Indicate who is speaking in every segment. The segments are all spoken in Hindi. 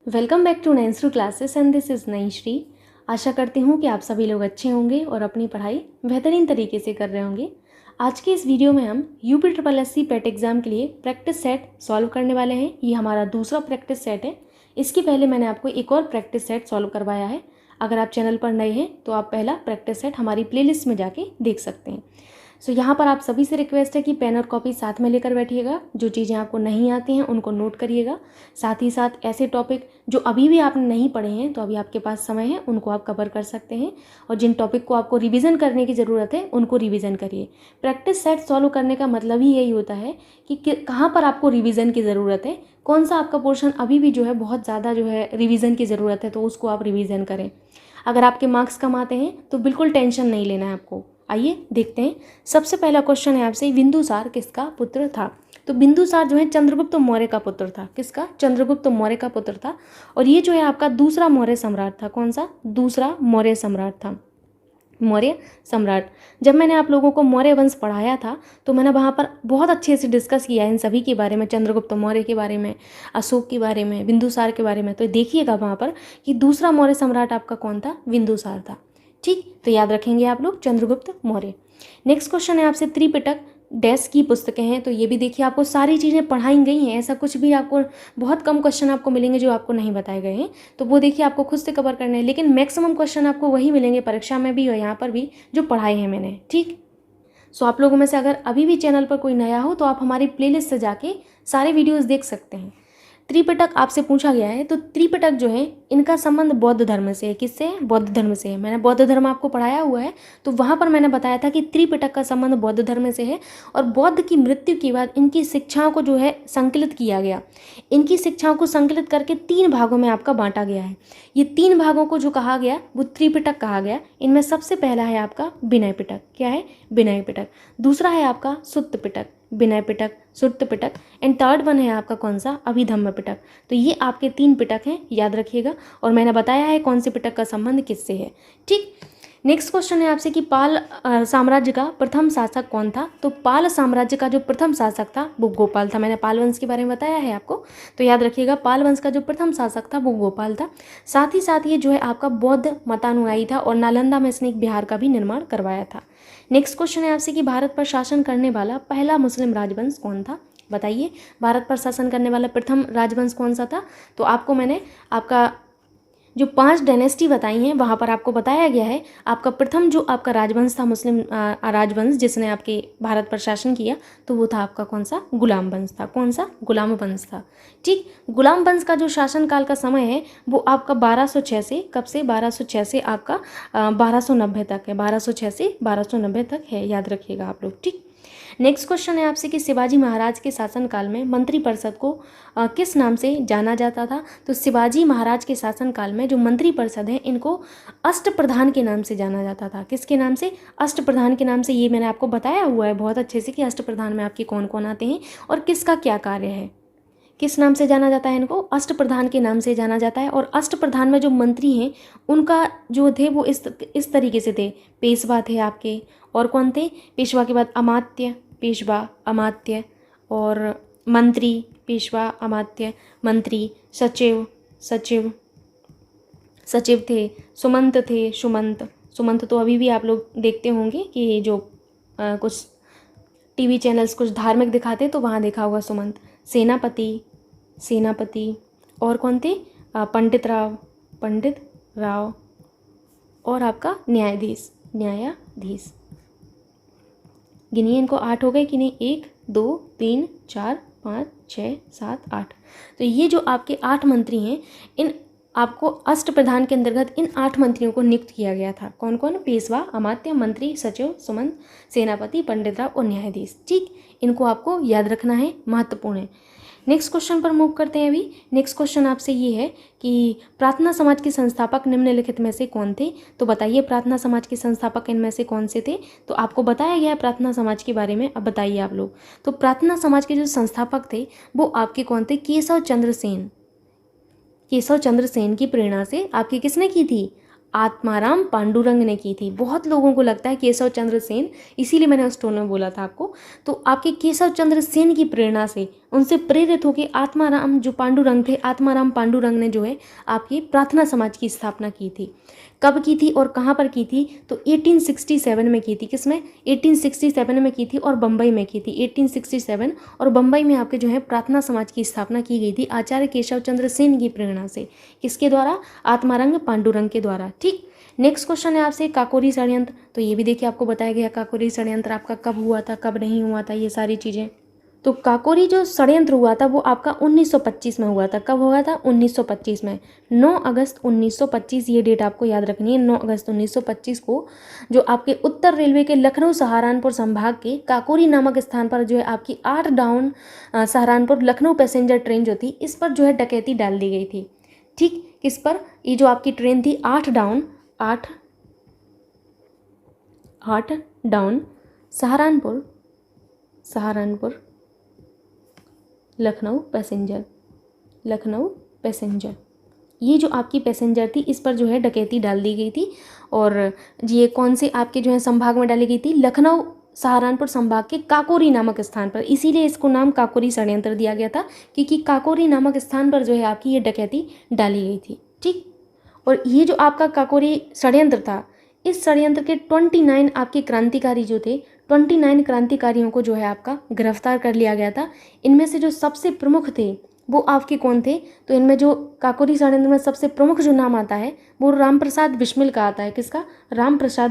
Speaker 1: Welcome back to nines classes and this is नई श्री। आशा करती हूँ कि आप सभी लोग अच्छे होंगे और अपनी पढ़ाई बेहतरीन तरीके से कर रहे होंगे। आज के इस वीडियो में हम यूपी पेट एग्ज़ाम के लिए प्रैक्टिस सेट सॉल्व करने वाले हैं। ये हमारा दूसरा प्रैक्टिस सेट है। इसके पहले मैंने आपको एक और प्रैक्टिस सेट सॉल्व करवाया है। अगर आप चैनल पर नए हैं तो आप पहला प्रैक्टिस सेट हमारी प्लेलिस्ट में जाके देख सकते हैं। यहाँ पर आप सभी से रिक्वेस्ट है कि पेन और कॉपी साथ में लेकर बैठिएगा। जो चीज़ें आपको नहीं आती हैं उनको नोट करिएगा। साथ ही साथ ऐसे टॉपिक जो अभी भी आपने नहीं पढ़े हैं तो अभी आपके पास समय है, उनको आप कवर कर सकते हैं। और जिन टॉपिक को आपको रिवीजन करने की ज़रूरत है उनको रिवीजन करिए। प्रैक्टिस सेट सॉल्व करने का मतलब ही यही होता है कि कहाँ पर आपको रिवीजन की ज़रूरत है, कौन सा आपका पोर्शन अभी भी जो है बहुत ज़्यादा जो है रिवीजन की ज़रूरत है, तो उसको आप रिवीजन करें। अगर आपके मार्क्स कम आते हैं तो बिल्कुल टेंशन नहीं लेना है आपको। आइए देखते हैं। सबसे पहला क्वेश्चन है आपसे, बिंदुसार किसका पुत्र था? तो बिंदुसार जो है चंद्रगुप्त मौर्य का पुत्र था। किसका? चंद्रगुप्त मौर्य का पुत्र था। और ये जो है आपका दूसरा मौर्य सम्राट था। कौन सा? दूसरा मौर्य सम्राट था। मौर्य सम्राट। जब मैंने आप लोगों को मौर्य वंश पढ़ाया था तो मैंने वहाँ पर बहुत अच्छे से डिस्कस किया इन सभी के बारे में, चंद्रगुप्त मौर्य के बारे में, अशोक के बारे में, बिंदुसार के बारे में। तो देखिएगा वहाँ पर कि दूसरा मौर्य सम्राट आपका कौन था? बिंदुसार था। ठीक, तो याद रखेंगे आप लोग चंद्रगुप्त मौर्य। नेक्स्ट क्वेश्चन है आपसे, त्रिपिटक डैश की पुस्तकें हैं। तो ये भी देखिए आपको सारी चीज़ें पढ़ाई गई हैं। ऐसा कुछ भी आपको बहुत कम क्वेश्चन आपको मिलेंगे जो आपको नहीं बताए गए हैं, तो वो देखिए आपको खुद से कवर करने हैं। लेकिन मैक्सिमम क्वेश्चन आपको वही मिलेंगे परीक्षा में भी और यहाँ पर भी जो पढ़ाए हैं मैंने। ठीक, सो आप लोगों में से अगर अभी भी चैनल पर कोई नया हो तो आप हमारी प्लेलिस्ट से जाके सारे वीडियोस देख सकते हैं। त्रिपिटक आपसे पूछा गया है, तो त्रिपिटक जो है इनका संबंध बौद्ध धर्म से है। किससे है? बौद्ध धर्म से है। मैंने बौद्ध धर्म आपको पढ़ाया हुआ है, तो वहाँ पर मैंने बताया था कि त्रिपिटक का संबंध बौद्ध धर्म से है। और बौद्ध की मृत्यु के बाद इनकी शिक्षाओं को जो है संकलित किया गया। इनकी शिक्षाओं को संकलित करके 3 भागों में आपका बांटा गया है। ये 3 भागों को जो कहा गया वो त्रिपिटक कहा गया। इनमें सबसे पहला है आपका विनय पिटक। क्या है? विनय पिटक। दूसरा है आपका सुत्त पिटक, विनय पिटक, सुत्त पिटक। एंड थर्ड वन है आपका कौन सा? अभिधम्म पिटक। तो ये आपके 3 पिटक हैं, याद रखिएगा। और मैंने बताया है कौन से पिटक का संबंध किससे है। ठीक, नेक्स्ट क्वेश्चन है आपसे कि पाल साम्राज्य का प्रथम शासक कौन था? तो पाल साम्राज्य का जो प्रथम शासक था वो गोपाल था। मैंने पाल वंश के बारे में बताया है आपको, तो याद रखिएगा पाल वंश का जो प्रथम शासक था वो गोपाल था। साथ ही साथ ये जो है आपका बौद्ध मतानुयायी था और नालंदा में इसने एक बिहार का भी निर्माण करवाया था। नेक्स्ट क्वेश्चन है आपसे कि भारत पर शासन करने वाला पहला मुस्लिम राजवंश कौन था? बताइए, भारत पर शासन करने वाला प्रथम राजवंश कौन सा था? तो आपको मैंने आपका जो 5 डायनेस्टी बताई हैं वहाँ पर आपको बताया गया है आपका प्रथम जो आपका राजवंश था, मुस्लिम राजवंश जिसने आपके भारत पर शासन किया, तो वो था आपका कौन सा? गुलाम वंश था। कौन सा? गुलाम वंश था। ठीक, गुलाम वंश का जो शासनकाल का समय है वो आपका 1206 से, कब से? 1206 से आपका 1290 तक है। 1206 से 1290 तक है, याद रखिएगा आप लोग। ठीक, नेक्स्ट क्वेश्चन है आपसे कि शिवाजी महाराज के शासनकाल में मंत्रिपरिषद को किस नाम से जाना जाता था? तो शिवाजी महाराज के शासनकाल में जो मंत्रिपरिषद है इनको अष्टप्रधान के नाम से जाना जाता था। किसके नाम से? अष्टप्रधान के नाम से। ये मैंने आपको बताया हुआ है बहुत अच्छे से कि अष्टप्रधान में आपके कौन कौन आते हैं और किसका क्या कार्य है। किस नाम से जाना जाता है इनको? अष्टप्रधान के नाम से जाना जाता है। और अष्टप्रधान में जो मंत्री हैं उनका जो थे वो इस तरीके से थे। पेशवा थे आपके, और कौन थे? पेशवा के बाद अमात्य, पेशवा, अमात्य, और मंत्री, पेशवा, अमात्य, मंत्री, सचिव, सचिव, सचिव थे, सुमंत थे, सुमंत। सुमंत तो अभी भी आप लोग देखते होंगे कि जो कुछ टीवी चैनल्स कुछ धार्मिक दिखाते तो वहाँ देखा होगा सुमंत। सेनापति, सेनापति, और कौन थे? पंडित राव, पंडित राव, और आपका न्यायाधीश, न्यायाधीश। गिनिए इनको, 8 हो गए कि नहीं? 1 2 3 4 5 6 7 8। तो ये जो आपके 8 मंत्री हैं, इन आपको अष्टप्रधान के अंतर्गत इन 8 मंत्रियों को नियुक्त किया गया था। कौन कौन? पेशवा, अमात्य, मंत्री, सचिव, सुमंत, सेनापति, पंडित राव और न्यायाधीश। ठीक, इनको आपको याद रखना है, महत्वपूर्ण है। नेक्स्ट क्वेश्चन पर मूव करते हैं। अभी नेक्स्ट क्वेश्चन आपसे ये है कि प्रार्थना समाज के संस्थापक निम्नलिखित में से कौन थे? तो बताइए, प्रार्थना समाज के संस्थापक इनमें से कौन से थे? तो आपको बताया गया है प्रार्थना समाज के बारे में। अब बताइए आप लोग। तो प्रार्थना समाज के जो संस्थापक थे वो आपके कौन थे? केशव चंद्र सेन। केशव चंद्र सेन की प्रेरणा से आपकी किसने की थी? आत्माराम पांडुरंग ने की थी। बहुत लोगों को लगता है केशव चंद्र सेन, इसीलिए मैंने उस टोन में बोला था आपको। तो आपके केशव चंद्र सेन की प्रेरणा से उनसे प्रेरित होकर आत्माराम जो पांडुरंग थे, आत्माराम पांडुरंग ने जो है आपकी प्रार्थना समाज की स्थापना की थी। कब की थी और कहाँ पर की थी? तो 1867 में की थी। किसमें? 1867 में की थी और बम्बई में की थी। 1867 और बम्बई में आपके जो है प्रार्थना समाज की स्थापना की गई थी आचार्य केशव चंद्र सेन की प्रेरणा से। किसके द्वारा? आत्मारंग पांडुरंग के द्वारा। ठीक। नेक्स्ट क्वेश्चन है आपसे काकोरी षड्यंत्र। तो ये भी देखिए आपको बताया गया काकोरी षड्यंत्र आपका कब हुआ था, कब नहीं हुआ था, ये सारी चीज़ें। तो काकोरी जो षड्यंत्र हुआ था वो आपका 1925 में हुआ था। कब हुआ था? 1925 में। 9 अगस्त 1925 ये डेट आपको याद रखनी है। 9 अगस्त 1925 को जो आपके उत्तर रेलवे के लखनऊ सहारनपुर संभाग के काकोरी नामक स्थान पर जो है आपकी 8 down Saharanpur Lucknow passenger train जो थी इस पर जो है डकैती डाल दी गई थी। ठीक। किस पर? ये जो आपकी ट्रेन थी 8 डाउन सहारनपुर लखनऊ पैसेंजर, ये जो आपकी पैसेंजर थी इस पर जो है डकैती डाल दी गई थी। और ये कौन से आपके जो है संभाग में डाली गई थी? लखनऊ सहारनपुर संभाग के काकोरी नामक स्थान पर। इसीलिए इसको नाम काकोरी षड्यंत्र दिया गया था क्योंकि काकोरी नामक स्थान पर जो है आपकी ये डकैती डाली गई थी। ठीक। और ये जो आपका काकोरी षड्यंत्र था, इस षड्यंत्र के 29 आपके क्रांतिकारी जो थे, 29 क्रांतिकारियों को जो है आपका गिरफ्तार कर लिया गया था। इनमें से जो सबसे प्रमुख थे वो आपके कौन थे? तो इनमें जो काकोरी षड्यंत्र में सबसे प्रमुख जो नाम आता है वो रामप्रसाद बिस्मिल का आता है। किसका? रामप्रसाद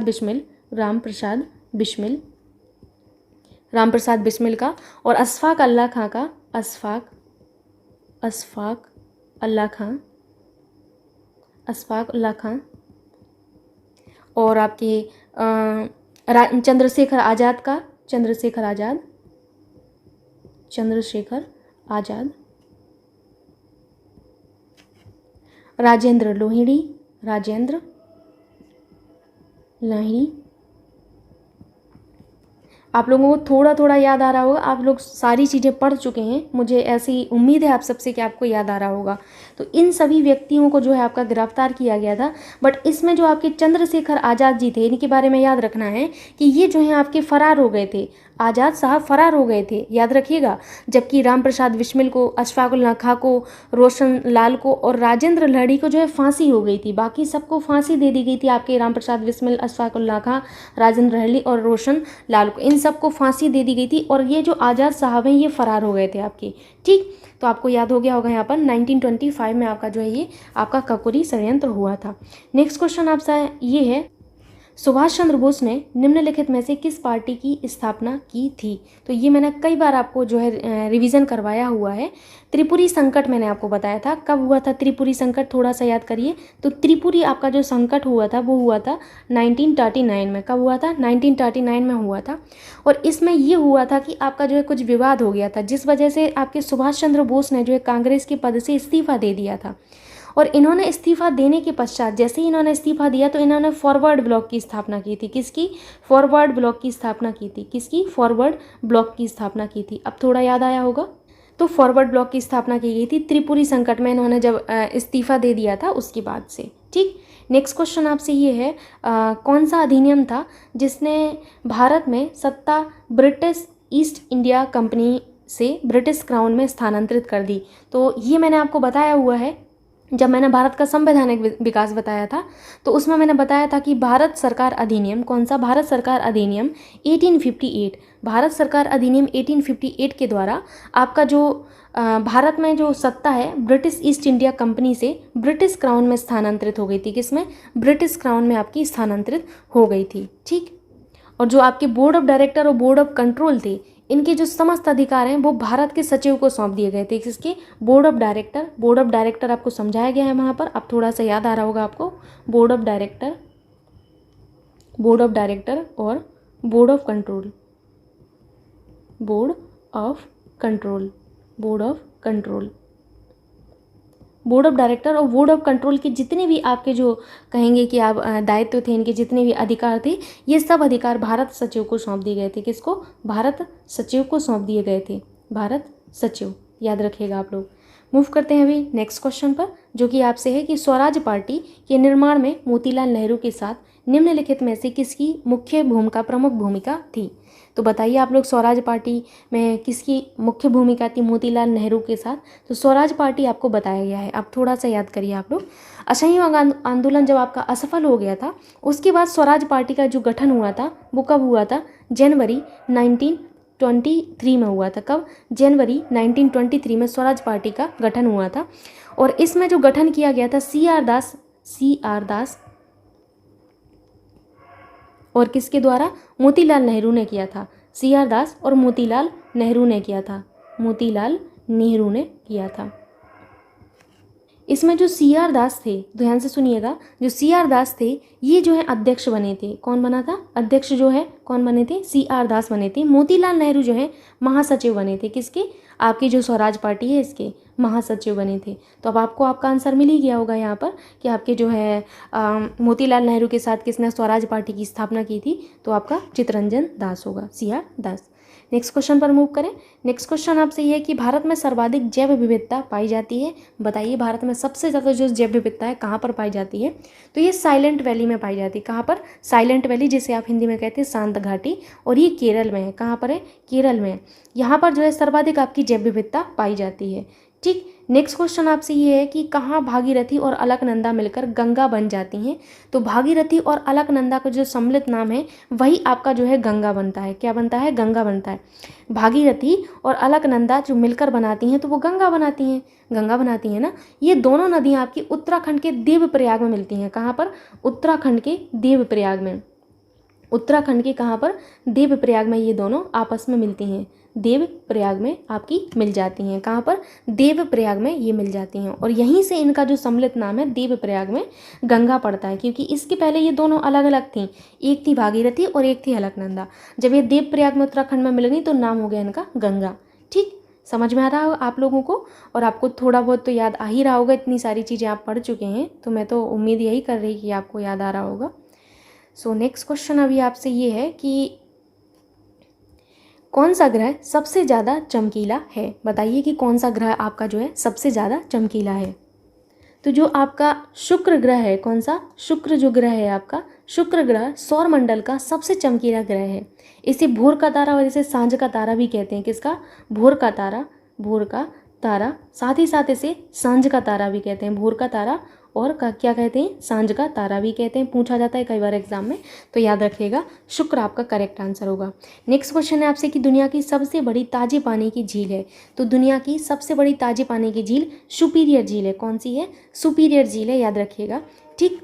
Speaker 1: बिस्मिल का। और अशफाक अल्लाह खां का, अशफाक अल्लाह खां और आपके चंद्रशेखर आजाद, राजेंद्र लोहिड़ी, आप लोगों को थोड़ा थोड़ा याद आ रहा होगा, आप लोग सारी चीज़ें पढ़ चुके हैं, मुझे ऐसी उम्मीद है आप सबसे कि आपको याद आ रहा होगा। तो इन सभी व्यक्तियों को जो है आपका गिरफ्तार किया गया था। बट इसमें जो आपके चंद्रशेखर आज़ाद जी थे इनके बारे में याद रखना है कि ये जो है आपके फरार हो गए थे। आज़ाद साहब फरार हो गए थे, याद रखिएगा। जबकि रामप्रसाद बिस्मिल को, अशफाक उल्लाह खां को, रोशन लाल को और राजेंद्र लोहिड़ी को जो है फांसी हो गई थी। बाकी सबको फांसी दे दी गई थी। आपके रामप्रसाद बिस्मिल, अशफाक उल्लाह खां, राजेंद्र लोहिड़ी और रोशन लाल को, इन सबको फांसी दे दी गई थी। और ये जो आज़ाद साहब हैं ये फरार हो गए थे आपके। ठीक। तो आपको याद हो गया होगा यहाँ पर 1925 में आपका जो है ये आपका काकोरी षड्यंत्र हुआ था। नेक्स्ट क्वेश्चन आपसे ये है, सुभाष चंद्र बोस ने निम्नलिखित में से किस पार्टी की स्थापना की थी? तो ये मैंने कई बार आपको जो है रिवीजन करवाया हुआ है। त्रिपुरी संकट मैंने आपको बताया था। कब हुआ था त्रिपुरी संकट? थोड़ा सा याद करिए। तो त्रिपुरी आपका जो संकट हुआ था वो हुआ था 1939 में। कब हुआ था? 1939 में हुआ था। और इसमें ये हुआ था कि आपका जो है कुछ विवाद हो गया था, जिस वजह से आपके सुभाष चंद्र बोस ने जो है कांग्रेस के पद से इस्तीफा दे दिया था। और इन्होंने इस्तीफा देने के पश्चात, जैसे ही इन्होंने इस्तीफा दिया तो इन्होंने फॉरवर्ड ब्लॉक की स्थापना की थी। किसकी? फॉरवर्ड ब्लॉक की स्थापना की थी। किसकी? फॉरवर्ड ब्लॉक की स्थापना की थी। अब थोड़ा याद आया होगा। तो फॉरवर्ड ब्लॉक की स्थापना की गई थी त्रिपुरी संकट में इन्होंने जब इस्तीफा दे दिया था उसके बाद से। ठीक। नेक्स्ट क्वेश्चन आपसे ये है, कौन सा अधिनियम था जिसने भारत में सत्ता ब्रिटिश ईस्ट इंडिया कंपनी से ब्रिटिश क्राउन में स्थानांतरित कर दी? तो ये मैंने आपको बताया हुआ है जब मैंने भारत का संवैधानिक विकास बताया था। तो उसमें मैंने बताया था कि भारत सरकार अधिनियम, कौन सा? भारत सरकार अधिनियम 1858, भारत सरकार अधिनियम 1858 के द्वारा आपका जो भारत में जो सत्ता है ब्रिटिश ईस्ट इंडिया कंपनी से ब्रिटिश क्राउन में स्थानांतरित हो गई थी। किसमें? ब्रिटिश क्राउन में आपकी स्थानांतरित हो गई थी। ठीक। और जो आपके बोर्ड ऑफ डायरेक्टर और बोर्ड ऑफ कंट्रोल थे, इनके जो समस्त अधिकार हैं वो भारत के सचिव को सौंप दिए गए थे। किसके? बोर्ड ऑफ डायरेक्टर आपको समझाया गया है वहाँ पर। अब थोड़ा सा याद आ रहा होगा आपको। बोर्ड ऑफ डायरेक्टर और board of control, board of director और बोर्ड ऑफ कंट्रोल के जितने भी आपके जो कहेंगे कि आप दायित्व थे, इनके जितने भी अधिकार थे, ये सब अधिकार भारत सचिव को सौंप दिए गए थे। किसको? भारत सचिव को सौंप दिए गए थे। भारत सचिव, याद रखिएगा आप लोग। मूव करते हैं अभी नेक्स्ट क्वेश्चन पर, जो कि आपसे है कि स्वराज पार्टी के निर्माण में मोतीलाल नेहरू के साथ निम्नलिखित में से किसकी प्रमुख भूमिका थी? तो बताइए आप लोग स्वराज पार्टी में किसकी मुख्य भूमिका थी मोतीलाल नेहरू के साथ। तो स्वराज पार्टी आपको बताया गया है, आप थोड़ा सा याद करिए आप लोग। असहयोग आंदोलन जब आपका असफल हो गया था उसके बाद स्वराज पार्टी का जो गठन हुआ था वो कब हुआ था? जनवरी 1923 में हुआ था। कब? जनवरी 1923 में स्वराज पार्टी का गठन हुआ था। और इसमें जो गठन किया गया था सी आर दास और किसके द्वारा? मोतीलाल नेहरू ने किया था। सी आर दास और मोतीलाल नेहरू ने किया था। मोतीलाल नेहरू ने किया था। इसमें जो सी आर दास थे, ध्यान से सुनिएगा, जो सी आर दास थे ये जो है अध्यक्ष बने थे। कौन बना था? अध्यक्ष जो है कौन बने थे? सी आर दास बने थे। मोतीलाल नेहरू जो है महासचिव बने थे। किसके? आपकी जो स्वराज पार्टी है इसके महासचिव बने थे। तो अब आपको आपका आंसर मिल ही गया होगा यहाँ पर कि आपके जो है मोतीलाल नेहरू के साथ किसने स्वराज पार्टी की स्थापना की थी? तो आपका चित्तरंजन दास होगा, सी आर दास। नेक्स्ट क्वेश्चन पर मूव करें। नेक्स्ट क्वेश्चन आपसे ये है कि भारत में सर्वाधिक जैव विविधता पाई जाती है। बताइए भारत में सबसे ज़्यादा जो जैव विविधता है कहाँ पर पाई जाती है? तो ये साइलेंट वैली में पाई जाती है। कहाँ पर? साइलेंट वैली, जिसे आप हिंदी में कहते हैं शांत घाटी, और ये केरल में है। कहाँ पर है? केरल में है। यहाँ पर जो है सर्वाधिक आपकी जैव विविधता पाई जाती है। ठीक। नेक्स्ट क्वेश्चन आपसे ये है कि कहाँ भागीरथी और अलकनंदा मिलकर गंगा बन जाती हैं? तो भागीरथी और अलकनंदा का जो सम्मिलित नाम है वही आपका जो है गंगा बनता है। क्या बनता है? गंगा बनता है। भागीरथी और अलकनंदा जो मिलकर बनाती हैं तो वो गंगा बनाती हैं। गंगा बनाती हैं ना। ये दोनों नदियाँ आपकी उत्तराखंड के देवप्रयाग में मिलती हैं। कहाँ पर? उत्तराखंड के देवप्रयाग में। उत्तराखंड के कहाँ पर? देवप्रयाग में ये दोनों आपस में मिलती हैं। देवप्रयाग में आपकी मिल जाती हैं। कहाँ पर? देवप्रयाग में ये मिल जाती हैं और यहीं से इनका जो सम्मिलित नाम है देवप्रयाग में गंगा पड़ता है, क्योंकि इसके पहले ये दोनों अलग अलग थीं। एक थी भागीरथी और एक थी अलकनंदा। जब ये देवप्रयाग में उत्तराखंड में मिल गई तो नाम हो गया इनका गंगा। ठीक, समझ में आ रहा होगा आप लोगों को, और आपको थोड़ा बहुत तो याद आ ही रहा होगा, इतनी सारी चीज़ें आप पढ़ चुके हैं, तो मैं तो उम्मीद यही कर रही कि आपको याद आ रहा होगा। सो नेक्स्ट क्वेश्चन अभी आपसे ये है कि कौन सा ग्रह सबसे ज़्यादा चमकीला है? बताइए कि कौन सा ग्रह आपका जो है सबसे ज़्यादा चमकीला है। तो जो आपका शुक्र ग्रह है, कौन सा? शुक्र जो ग्रह है आपका, शुक्र ग्रह सौरमंडल का सबसे चमकीला ग्रह है। इसे भोर का तारा और इसे सांझ का तारा भी कहते हैं। किसका? भोर का तारा। भोर का तारा, साथ ही साथ इसे सांझ का तारा भी कहते हैं। भोर का तारा और क्या कहते हैं? सांझ का तारा भी कहते हैं। पूछा जाता है कई बार एग्जाम में, तो याद रखिएगा शुक्र आपका करेक्ट आंसर होगा। नेक्स्ट क्वेश्चन है आपसे कि दुनिया की सबसे बड़ी ताजे पानी की झील है। तो दुनिया की सबसे बड़ी ताजे पानी की झील सुपीरियर झील है। कौन सी है? सुपीरियर झील है, याद रखिएगा। ठीक,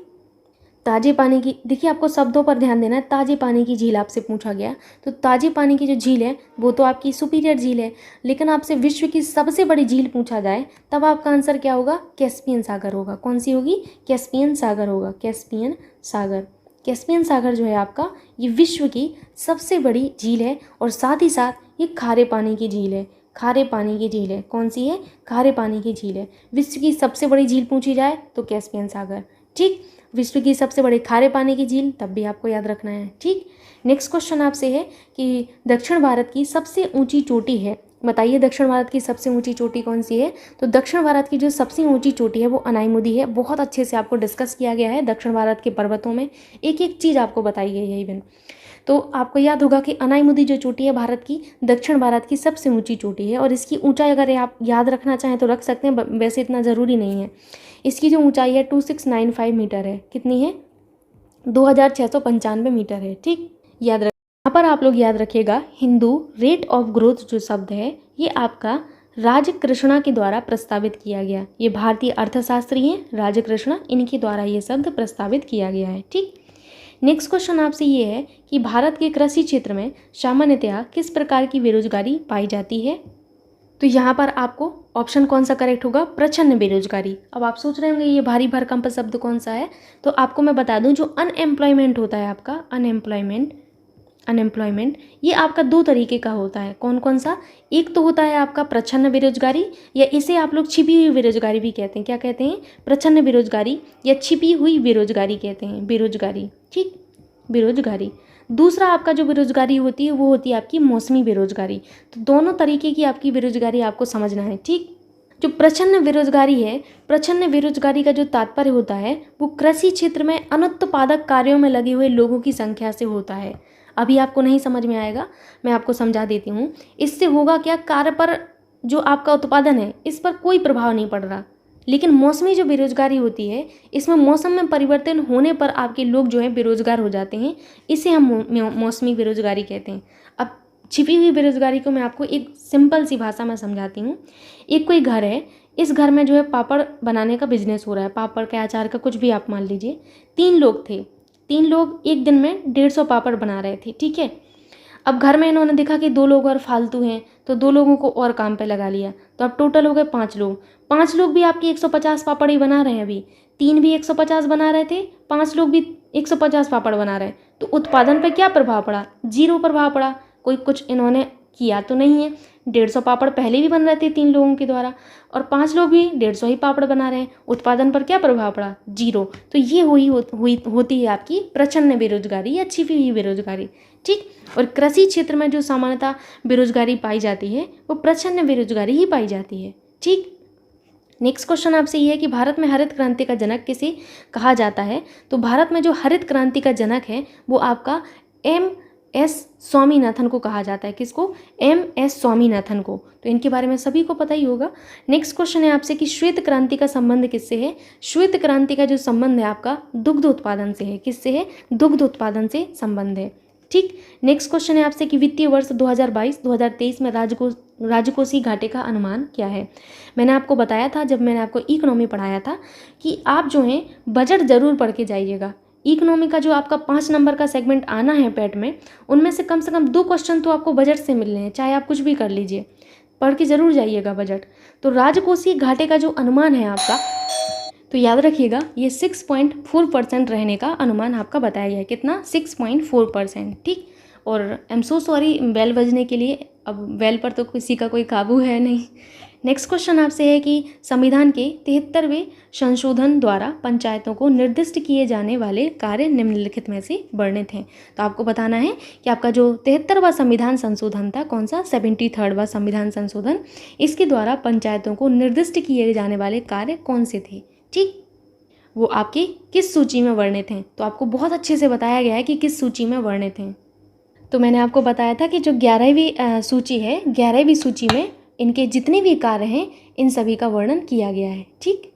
Speaker 1: ताजे पानी की, देखिए आपको शब्दों पर ध्यान देना है। ताजे पानी की झील आपसे पूछा गया, तो ताजे पानी की जो झील है वो तो आपकी सुपीरियर झील है, लेकिन आपसे विश्व की सबसे बड़ी झील पूछा जाए तब आपका आंसर क्या होगा? कैस्पियन सागर होगा। कौन सी होगी? कैस्पियन सागर होगा। कैस्पियन सागर। कैस्पियन सागर जो है आपका ये विश्व की सबसे बड़ी झील है और साथ ही साथ ये खारे पानी की झील है। खारे पानी की झील है। कौन सी है? खारे पानी की झील है। विश्व की सबसे बड़ी झील पूछी जाए तो कैस्पियन सागर। ठीक, विश्व की सबसे बड़ी खारे पानी की झील, तब भी आपको याद रखना है। ठीक, नेक्स्ट क्वेश्चन आपसे है कि दक्षिण भारत की सबसे ऊंची चोटी है। बताइए दक्षिण भारत की सबसे ऊंची चोटी कौन सी है? तो दक्षिण भारत की जो सबसे ऊंची चोटी है वो अनाईमुदी है। बहुत अच्छे से आपको डिस्कस किया गया है दक्षिण भारत के पर्वतों में, एक एक चीज़ आपको बताई गई है इवन। तो आपको याद होगा कि अनाईमुदी जो चोटी है भारत की, दक्षिण भारत की सबसे ऊंची चोटी है और इसकी ऊंचाई अगर आप याद रखना चाहें तो रख सकते हैं, वैसे इतना ज़रूरी नहीं है। इसकी जो ऊंचाई है 2695 मीटर है। कितनी है? 2695 मीटर है। ठीक, याद रख, यहाँ पर आप लोग याद रखिएगा हिंदू रेट ऑफ ग्रोथ जो शब्द है ये आपका राजकृष्णा के द्वारा प्रस्तावित किया गया। ये भारतीय अर्थशास्त्री हैं राजकृष्णा, इनके द्वारा ये शब्द प्रस्तावित किया गया है। ठीक, नेक्स्ट क्वेश्चन आपसे ये है कि भारत के कृषि क्षेत्र में सामान्यतया किस प्रकार की बेरोजगारी पाई जाती है? तो यहाँ पर आपको ऑप्शन कौन सा करेक्ट होगा? प्रच्छन्न बेरोजगारी। अब आप सोच रहे होंगे ये भारी भरकम शब्द कौन सा है, तो आपको मैं बता दूं जो अनएम्प्लॉयमेंट होता है आपका, अनएम्प्लॉयमेंट ये आपका दो तरीके का होता है। कौन कौन सा? एक तो होता है आपका प्रच्छन्न बेरोजगारी, या इसे आप लोग छिपी हुई बेरोजगारी भी कहते हैं। क्या कहते हैं? प्रच्छन्न बेरोजगारी या छिपी हुई बेरोजगारी कहते हैं, बेरोजगारी। ठीक, बेरोजगारी। दूसरा आपका जो बेरोजगारी होती है वो होती है आपकी मौसमी बेरोजगारी। तो दोनों तरीके की आपकी बेरोजगारी आपको समझना है। ठीक, जो प्रच्छन्न बेरोजगारी है, प्रच्छन्न बेरोजगारी का जो तात्पर्य होता है वो कृषि क्षेत्र में अनुत्पादक कार्यों में लगे हुए लोगों की संख्या से होता है। अभी आपको नहीं समझ में आएगा, मैं आपको समझा देती हूँ। इससे होगा क्या, कार्य पर जो आपका उत्पादन है इस पर कोई प्रभाव नहीं पड़ रहा। लेकिन मौसमी जो बेरोजगारी होती है, इसमें मौसम में परिवर्तन होने पर आपके लोग जो है बेरोजगार हो जाते हैं, इसे हम मौसमी बेरोजगारी कहते हैं। अब छिपी हुई बेरोजगारी को मैं आपको एक सिंपल सी भाषा में समझाती हूँ। एक कोई घर है, इस घर में जो है पापड़ बनाने का बिजनेस हो रहा है, पापड़ का, अचार का, कुछ भी आप मान लीजिए। 3 लोग थे, 3 लोग एक दिन में 150 पापड़ बना रहे थे, ठीक है। अब घर में इन्होंने देखा कि 2 लोग और फालतू हैं, तो 2 लोगों को और काम पे लगा लिया, तो अब टोटल हो गए 5 लोग। 5 लोग भी आपकी 150 पापड़ ही बना रहे हैं। अभी 3 भी 150 बना रहे थे, 5 लोग भी 150 पापड़ बना रहे हैं, तो उत्पादन पे क्या प्रभाव पड़ा? 0 प्रभाव पड़ा। कोई कुछ इन्होंने किया तो नहीं है। 150 पापड़ पहले भी बन रहे थे 3 लोगों के द्वारा, और 5 लोग भी 150 ही पापड़ बना रहे हैं, उत्पादन पर क्या प्रभाव पड़ा? 0। तो ये होती है आपकी प्रच्छन्न बेरोजगारी या छिपी हुई बेरोजगारी, ठीक। और कृषि क्षेत्र में जो सामान्यतः बेरोजगारी पाई जाती है वो प्रच्छन्न बेरोजगारी ही पाई जाती है, ठीक। नेक्स्ट क्वेश्चन आपसे ये है कि भारत में हरित क्रांति का जनक किसे कहा जाता है? तो भारत में जो हरित क्रांति का जनक है वो आपका MS स्वामीनाथन को कहा जाता है। किसको? MS स्वामीनाथन को। तो इनके बारे में सभी को पता ही होगा। नेक्स्ट क्वेश्चन है आपसे कि श्वेत क्रांति का संबंध किससे है? श्वेत क्रांति का जो संबंध है आपका दुग्ध उत्पादन से है। किससे है? दुग्ध उत्पादन से संबंध है, ठीक। नेक्स्ट क्वेश्चन है आपसे कि वित्तीय वर्ष 2022-2023 में राजकोषीय घाटे का अनुमान क्या है? मैंने आपको बताया था जब मैंने आपको इकोनॉमी पढ़ाया था कि आप जो है बजट जरूर पढ़ के जाइएगा। इकोनॉमी का जो आपका 5 नंबर का सेगमेंट आना है पैट में, उनमें से कम 2 क्वेश्चन तो आपको बजट से मिलने हैं, चाहे आप कुछ भी कर लीजिए, पढ़ के जरूर जाइएगा बजट। तो राजकोषीय घाटे का जो अनुमान है आपका, तो याद रखिएगा ये 6.4% रहने का अनुमान आपका बताया गया है। कितना? 6.4%, ठीक। और I am so sorry bell बजने के लिए, अब बेल पर तो किसी का कोई काबू है नहीं। नेक्स्ट क्वेश्चन आपसे है कि संविधान के 73वें संशोधन द्वारा पंचायतों को निर्दिष्ट किए जाने वाले कार्य निम्नलिखित में से वर्णित हैं। तो आपको बताना है कि आपका जो 73वां संविधान संशोधन था, कौन सा? 73वां संविधान संशोधन, इसके द्वारा पंचायतों को निर्दिष्ट किए जाने वाले कार्य कौन से थे, ठीक। वो आपकी किस सूची में वर्णित हैं? तो आपको बहुत अच्छे से बताया गया है कि किस सूची में वर्णित हैं। तो मैंने आपको बताया था कि जो 11वीं सूची है, 11वीं सूची में इनके जितने भी कार्य हैं इन सभी का वर्णन किया गया है, ठीक।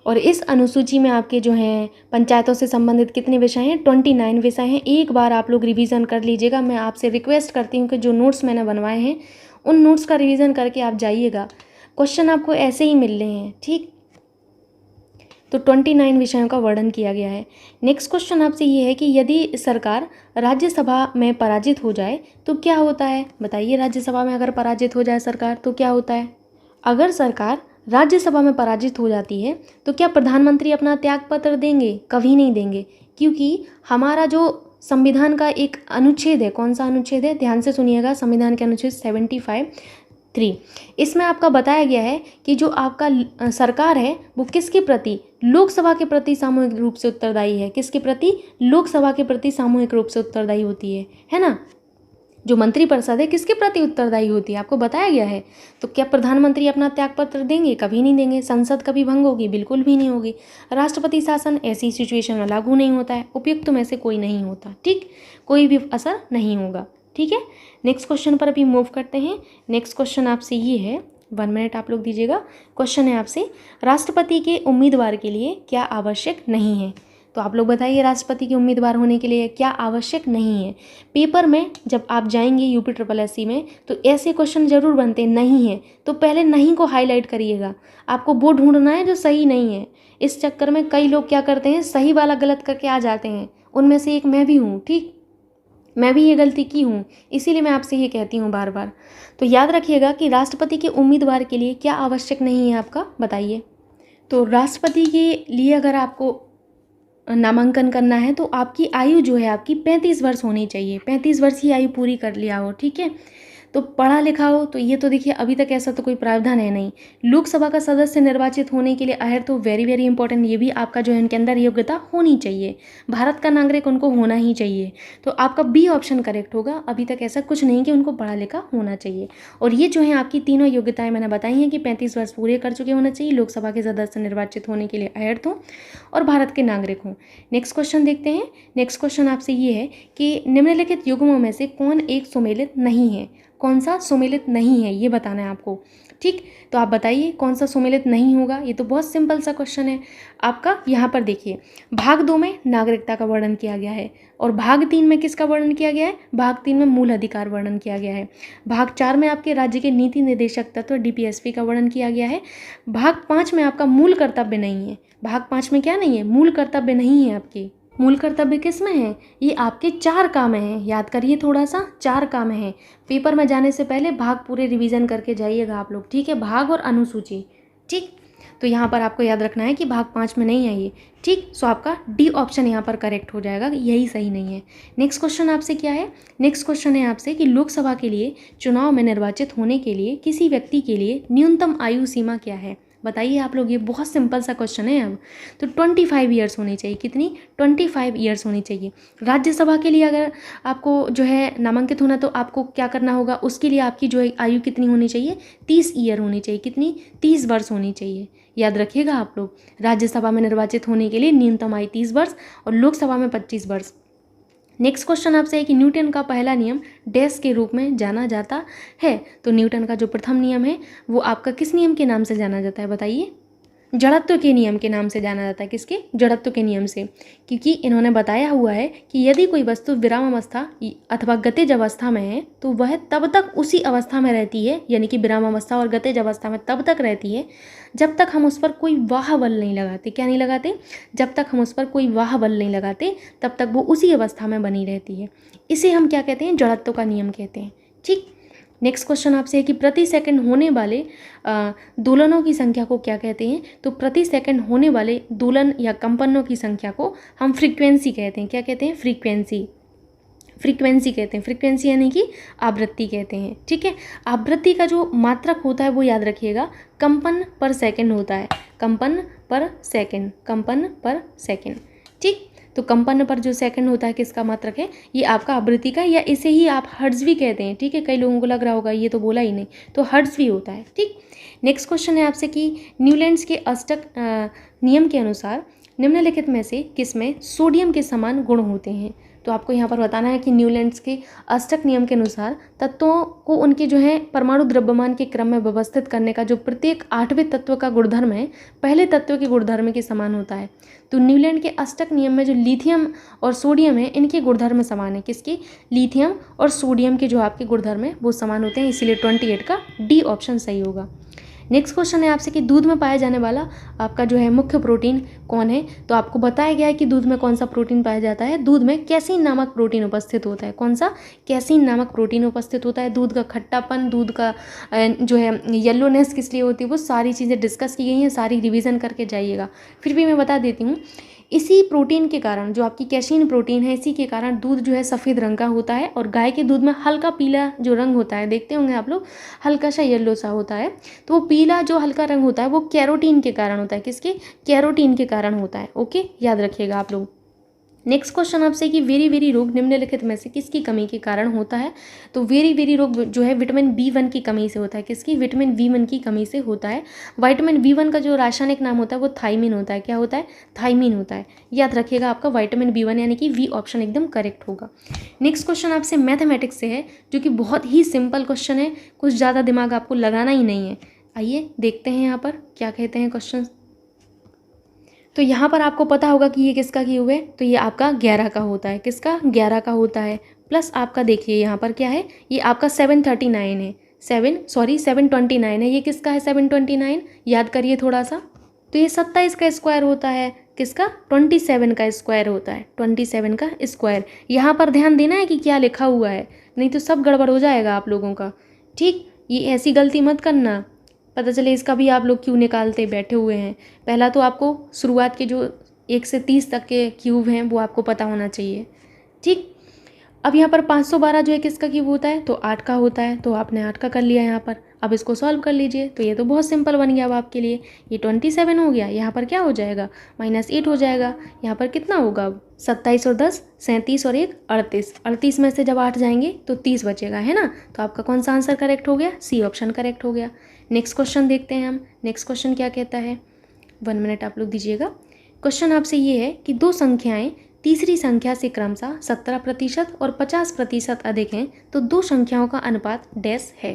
Speaker 1: और इस अनुसूची में आपके जो हैं पंचायतों से संबंधित कितने विषय हैं? 29 विषय हैं। एक बार आप लोग रिवीजन कर लीजिएगा। मैं आपसे रिक्वेस्ट करती हूँ कि जो नोट्स मैंने बनवाए हैं उन नोट्स का रिवीजन करके आप जाइएगा। क्वेश्चन आपको ऐसे ही मिल रहे हैं, ठीक। तो 29 विषयों का वर्णन किया गया है। नेक्स्ट क्वेश्चन आपसे ये है कि यदि सरकार राज्यसभा में पराजित हो जाए तो क्या होता है? बताइए, राज्यसभा में अगर पराजित हो जाए सरकार तो क्या होता है? अगर सरकार राज्यसभा में पराजित हो जाती है तो क्या प्रधानमंत्री अपना त्यागपत्र देंगे? कभी नहीं देंगे, क्योंकि हमारा जो संविधान का एक अनुच्छेद है, कौन सा अनुच्छेद है? ध्यान से सुनिएगा, संविधान के अनुच्छेद 75(3), इसमें आपका बताया गया है कि जो आपका सरकार है वो किसके प्रति? लोकसभा के प्रति सामूहिक रूप से उत्तरदायी है। किसके प्रति? लोकसभा के प्रति सामूहिक रूप से उत्तरदायी होती है ना। जो मंत्रिपरिषद है किसके प्रति उत्तरदायी होती है? आपको बताया गया है। तो क्या प्रधानमंत्री अपना त्यागपत्र देंगे? कभी नहीं देंगे। संसद कभी भंग होगी? बिल्कुल भी नहीं होगी। राष्ट्रपति शासन ऐसी सिचुएशन में लागू नहीं होता है। उपयुक्त में से कोई नहीं होता, ठीक। कोई भी असर नहीं होगा, ठीक है। नेक्स्ट क्वेश्चन पर अभी मूव करते हैं। नेक्स्ट क्वेश्चन आपसे ये है, 1 मिनट आप लोग दीजिएगा। क्वेश्चन है आपसे, राष्ट्रपति के उम्मीदवार के लिए क्या आवश्यक नहीं है? तो आप लोग बताइए, राष्ट्रपति के उम्मीदवार होने के लिए क्या आवश्यक नहीं है? पेपर में जब आप जाएंगे UPSSC में तो ऐसे क्वेश्चन जरूर बनते नहीं है, तो पहले नहीं को हाईलाइट करिएगा। आपको वो ढूंढना है जो सही नहीं है। इस चक्कर में कई लोग क्या करते हैं, सही वाला गलत करके आ जाते हैं। उनमें से एक मैं भी हूँ, ठीक। मैं भी ये गलती की हूँ, इसीलिए मैं आपसे ये कहती हूँ बार बार। तो याद रखिएगा कि राष्ट्रपति के उम्मीदवार के लिए क्या आवश्यक नहीं है आपका, बताइए। तो राष्ट्रपति के लिए अगर आपको नामांकन करना है तो आपकी आयु जो है आपकी 35 वर्ष होनी चाहिए। 35 वर्ष की आयु पूरी कर लिया हो, ठीक है। तो पढ़ा लिखा हो, तो ये तो देखिए अभी तक ऐसा तो कोई प्रावधान है नहीं। लोकसभा का सदस्य निर्वाचित होने के लिए अहर्य, तो वेरी वेरी इंपॉर्टेंट, ये भी आपका जो है इनके अंदर योग्यता होनी चाहिए, भारत का नागरिक उनको होना ही चाहिए। तो आपका बी ऑप्शन करेक्ट होगा। अभी तक ऐसा कुछ नहीं कि उनको पढ़ा लिखा होना चाहिए। और ये जो है आपकी तीनों योग्यताएं मैंने बताई हैं कि 35 वर्ष पूरे कर चुके होना चाहिए, लोकसभा के सदस्य निर्वाचित होने के लिए अहर्य हों और भारत के नागरिक हों। नेक्स्ट क्वेश्चन देखते हैं। नेक्स्ट क्वेश्चन आपसे ये है कि निम्नलिखित युग्मों में से कौन एक सुमेलित नहीं है? कौन सा सुमेलित नहीं है ये बताना है आपको। ठीक, तो आप बताइए कौन सा सुमेलित नहीं होगा। ये तो बहुत सिंपल सा क्वेश्चन है आपका। यहाँ पर देखिए, भाग 2 में नागरिकता का वर्णन किया गया है और भाग 3 में किसका वर्णन किया गया है? भाग 3 में मूल अधिकार वर्णन किया गया है। भाग 4 में आपके राज्य के नीति निर्देशक तत्व DPSP का वर्णन किया गया है। भाग 5 में आपका मूल कर्तव्य नहीं है। भाग 5 में क्या नहीं है? मूल कर्तव्य नहीं है आपके। मूल कर्तव्य किस में है? ये आपके 4 काम हैं, याद करिए थोड़ा सा, 4 काम हैं। पेपर में जाने से पहले भाग पूरे रिवीजन करके जाइएगा आप लोग, ठीक है? भाग और अनुसूची, ठीक। तो यहाँ पर आपको याद रखना है कि भाग 5 में नहीं है ये, ठीक। सो आपका डी ऑप्शन यहाँ पर करेक्ट हो जाएगा, यही सही नहीं है। नेक्स्ट क्वेश्चन आपसे क्या है? नेक्स्ट क्वेश्चन है आपसे कि लोकसभा के लिए चुनाव में निर्वाचित होने के लिए किसी व्यक्ति के लिए न्यूनतम आयु सीमा क्या है? बताइए आप लोग, ये बहुत सिंपल सा क्वेश्चन है। अब तो 25 ईयर्स होनी चाहिए। कितनी? 25 ईयर्स होनी चाहिए। राज्यसभा के लिए अगर आपको जो है नामांकित होना, तो आपको क्या करना होगा? उसके लिए आपकी जो है आयु कितनी होनी चाहिए? 30 ईयर होनी चाहिए। कितनी? 30 वर्ष होनी चाहिए। याद रखिएगा आप लोग, राज्यसभा में निर्वाचित होने के लिए न्यूनतम आयु 30 वर्ष और लोकसभा में 25 वर्ष। नेक्स्ट क्वेश्चन आपसे है कि न्यूटन का पहला नियम डैश के रूप में जाना जाता है? तो न्यूटन का जो प्रथम नियम है वो आपका किस नियम के नाम से जाना जाता है? बताइए। जड़त्व के नियम के नाम से जाना जाता है। किसके? जड़त्व के नियम से, क्योंकि इन्होंने बताया हुआ है कि यदि कोई वस्तु विराम अवस्था अथवा गतिज अवस्था में है तो वह तब तक उसी अवस्था में रहती है, यानी कि विराम अवस्था और गतिज अवस्था में तब तक रहती है जब तक हम उस पर कोई वाह बल नहीं लगाते। क्या नहीं लगाते? जब तक हम उस पर कोई वाह बल नहीं लगाते तब तक वो उसी अवस्था में बनी रहती है। इसे हम क्या कहते हैं? जड़त्व का नियम कहते हैं, ठीक। नेक्स्ट क्वेश्चन आपसे है कि प्रति सेकंड होने वाले दोलनों की संख्या को क्या कहते हैं? तो प्रति सेकंड होने वाले दोलन या कंपनों की संख्या को हम फ्रीक्वेंसी कहते हैं। क्या कहते हैं? फ्रीक्वेंसी। फ्रीक्वेंसी कहते हैं। फ्रीक्वेंसी यानी कि आवृत्ति कहते हैं, ठीक है। आवृत्ति का जो मात्रक होता है वो याद रखिएगा, कंपन पर सेकंड होता है। कंपन पर सेकंड, कंपन पर सेकंड, ठीक। तो कंपन पर जो सेकंड होता है किसका मात्रक है? ये आपका आवृत्ति का, या इसे ही आप हर्ट्ज भी कहते हैं, ठीक है। कई लोगों को लग रहा होगा ये तो बोला ही नहीं, तो हर्ट्ज भी होता है, ठीक। नेक्स्ट क्वेश्चन है आपसे कि न्यूलैंड्स के अष्टक नियम के अनुसार निम्नलिखित में से किसमें सोडियम के समान गुण होते हैं? तो आपको यहाँ पर बताना है कि न्यूलैंड्स के अष्टक नियम के अनुसार तत्वों को उनके जो है परमाणु द्रव्यमान के क्रम में व्यवस्थित करने का जो प्रत्येक 8वें तत्व का गुणधर्म है पहले तत्व के गुणधर्म के समान होता है। तो न्यूलैंड के अष्टक नियम में जो लिथियम और सोडियम है इनके गुणधर्म समान है। किसके? लिथियम और सोडियम के जो आपके गुणधर्म है वो समान होते हैं, इसीलिए 28 का डी ऑप्शन सही होगा। नेक्स्ट क्वेश्चन है आपसे कि दूध में पाया जाने वाला आपका जो है मुख्य प्रोटीन कौन है? तो आपको बताया गया है कि दूध में कौन सा प्रोटीन पाया जाता है। दूध में कैसीन नामक प्रोटीन उपस्थित होता है। कौन सा? कैसीन नामक प्रोटीन उपस्थित होता है। दूध का खट्टापन, दूध का जो है येलोनेस किस लिए होती है, वो सारी चीज़ें डिस्कस की गई हैं, सारी रिवीजन करके जाइएगा। फिर भी मैं बता देती हूँ, इसी प्रोटीन के कारण, जो आपकी कैसीन प्रोटीन है, इसी के कारण दूध जो है सफ़ेद रंग का होता है और गाय के दूध में हल्का पीला जो रंग होता है, देखते होंगे आप लोग, हल्का सा येलो सा होता है। तो वो पीला जो हल्का रंग होता है वो कैरोटीन के कारण होता है। किसके? कैरोटीन के कारण होता है, ओके, याद रखिएगा आप लोग। नेक्स्ट क्वेश्चन आपसे कि वेरी वेरी रोग निम्नलिखित में से किसकी कमी के कारण होता है? तो वेरी वेरी रोग जो है विटामिन B1 की कमी से होता है। किसकी? विटामिन B1 की कमी से होता है। विटामिन B1 का जो रासायनिक नाम होता है वो थाइमिन होता है। क्या होता है? थाइमिन होता है। याद रखिएगा आपका विटामिन B1 यानी कि वी ऑप्शन एकदम करेक्ट होगा। नेक्स्ट क्वेश्चन आपसे मैथमेटिक्स से है, जो कि बहुत ही सिंपल क्वेश्चन है, कुछ ज़्यादा दिमाग आपको लगाना ही नहीं है। आइए देखते हैं यहाँ पर क्या कहते हैं क्वेश्चन। तो यहाँ पर आपको पता होगा कि ये किसका किए हुए, तो ये आपका 11 का होता है। किसका? 11 का होता है। प्लस आपका देखिए यहाँ पर क्या है, ये आपका 739 है, 729 है। ये किसका है? 729, याद करिए थोड़ा सा। तो ये 27 का स्क्वायर होता है। किसका? 27 का स्क्वायर होता है, 27 का स्क्वायर। यहाँ पर ध्यान देना है कि क्या लिखा हुआ है, नहीं तो सब गड़बड़ हो जाएगा आप लोगों का, ठीक। ये ऐसी गलती मत करना, पता चले इसका भी आप लोग क्यों निकालते बैठे हुए हैं। पहला तो आपको शुरुआत के जो 1 से 30 तक के क्यूब हैं वो आपको पता होना चाहिए, ठीक। अब यहाँ पर 512 जो है किसका क्यूब होता है, तो 8 का होता है, तो आपने 8 का कर लिया यहाँ पर। अब इसको सॉल्व कर लीजिए, तो ये तो बहुत सिंपल बन गया अब आपके लिए। ये 27 हो गया, यहाँ पर क्या हो जाएगा, -8 हो जाएगा। यहाँ पर कितना होगा अब, 27 और 10 37 और 1 38। 38 में से जब 8 जाएंगे तो 30 बचेगा, है ना। तो आपका कौन सा आंसर करेक्ट हो गया, सी ऑप्शन करेक्ट हो गया। नेक्स्ट क्वेश्चन देखते हैं हम। नेक्स्ट क्वेश्चन क्या कहता है, 1 मिनट आप लोग दीजिएगा। क्वेश्चन आपसे ये है कि दो संख्याएं तीसरी संख्या से क्रमशः 17% और 50% अधिक हैं, तो दो संख्याओं का अनुपात डैश है।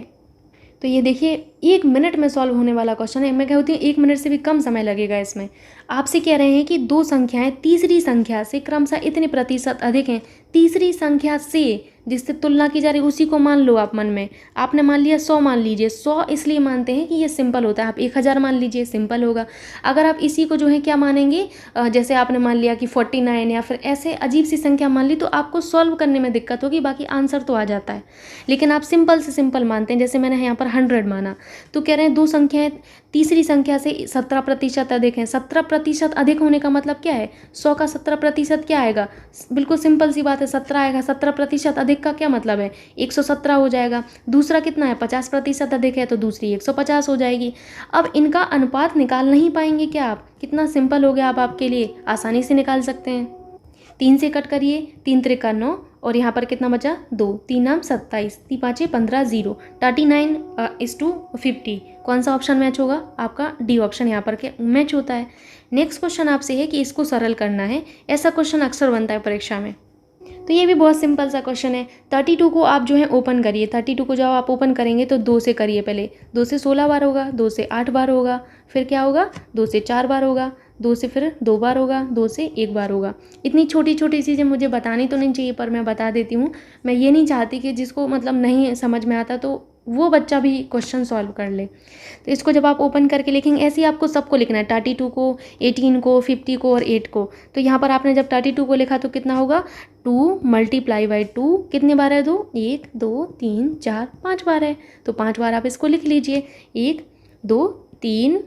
Speaker 1: तो ये देखिए 1 मिनट में सॉल्व होने वाला क्वेश्चन है। मैं कहती हूँ 1 मिनट से भी कम समय लगेगा इसमें। आपसे कह रहे हैं कि दो संख्याएं तीसरी संख्या से क्रमशः इतने प्रतिशत अधिक हैं। तीसरी संख्या से जिससे तुलना की जा रही उसी को मान लो आप मन में। आपने मान लिया 100, मान लीजिए 100 इसलिए मानते हैं कि ये सिंपल होता है। आप 1000 मान लीजिए, सिंपल होगा। अगर आप इसी को जो है क्या मानेंगे, जैसे आपने मान लिया कि 49 या फिर ऐसे अजीब सी संख्या मान ली, तो आपको सॉल्व करने में दिक्कत होगी। बाकी आंसर तो आ जाता है, लेकिन आप सिंपल से सिंपल मानते हैं। जैसे मैंने यहाँ पर 100 माना, तो कह रहे हैं दो संख्याएं तीसरी संख्या से 17% अधिक हैं। 17% अधिक होने का मतलब क्या है, 100 का 17% क्या आएगा, बिल्कुल सिंपल सी बात है, 17 आएगा। 17% अधिक का क्या मतलब है, 117 हो जाएगा। दूसरा कितना है, 50% अधिक है, तो दूसरी 150 हो जाएगी। अब इनका अनुपात निकाल नहीं पाएंगे क्या आप, कितना सिंपल हो गया। अब आपके लिए आसानी से निकाल सकते हैं। 3 से कट करिए, 3 त्रिका 9 और यहाँ पर कितना बचा, 2, 3 नाम 27, 3 5 15 0, 39:50। कौन सा ऑप्शन मैच होगा, आपका डी ऑप्शन यहाँ पर के मैच होता है। नेक्स्ट क्वेश्चन आपसे है कि इसको सरल करना है। ऐसा क्वेश्चन अक्सर बनता है परीक्षा में, तो ये भी बहुत सिंपल सा क्वेश्चन है। 32 को आप जो है ओपन करिए। 32 को जब आप ओपन करेंगे तो 2 से करिए पहले। 2 से 16 बार होगा, 2 से 8 बार होगा, फिर क्या होगा, 2 से 4 बार होगा, 2 से फिर 2 बार होगा, 2 से 1 बार होगा। इतनी छोटी छोटी चीज़ें मुझे बतानी तो नहीं चाहिए, पर मैं बता देती हूँ। मैं ये नहीं चाहती कि जिसको मतलब नहीं समझ में आता तो वो बच्चा भी क्वेश्चन सॉल्व कर ले। तो इसको जब आप ओपन करके लिखेंगे, ऐसे ही आपको सबको लिखना है, 32 को, 18 को, 50 को और 8 को। तो यहाँ पर आपने जब 32 को लिखा तो कितना होगा, 2 × 2 कितने बार है, 2, 1 2 3 4 5 बार है। तो 5 बार आप इसको लिख लीजिए, 1 2 3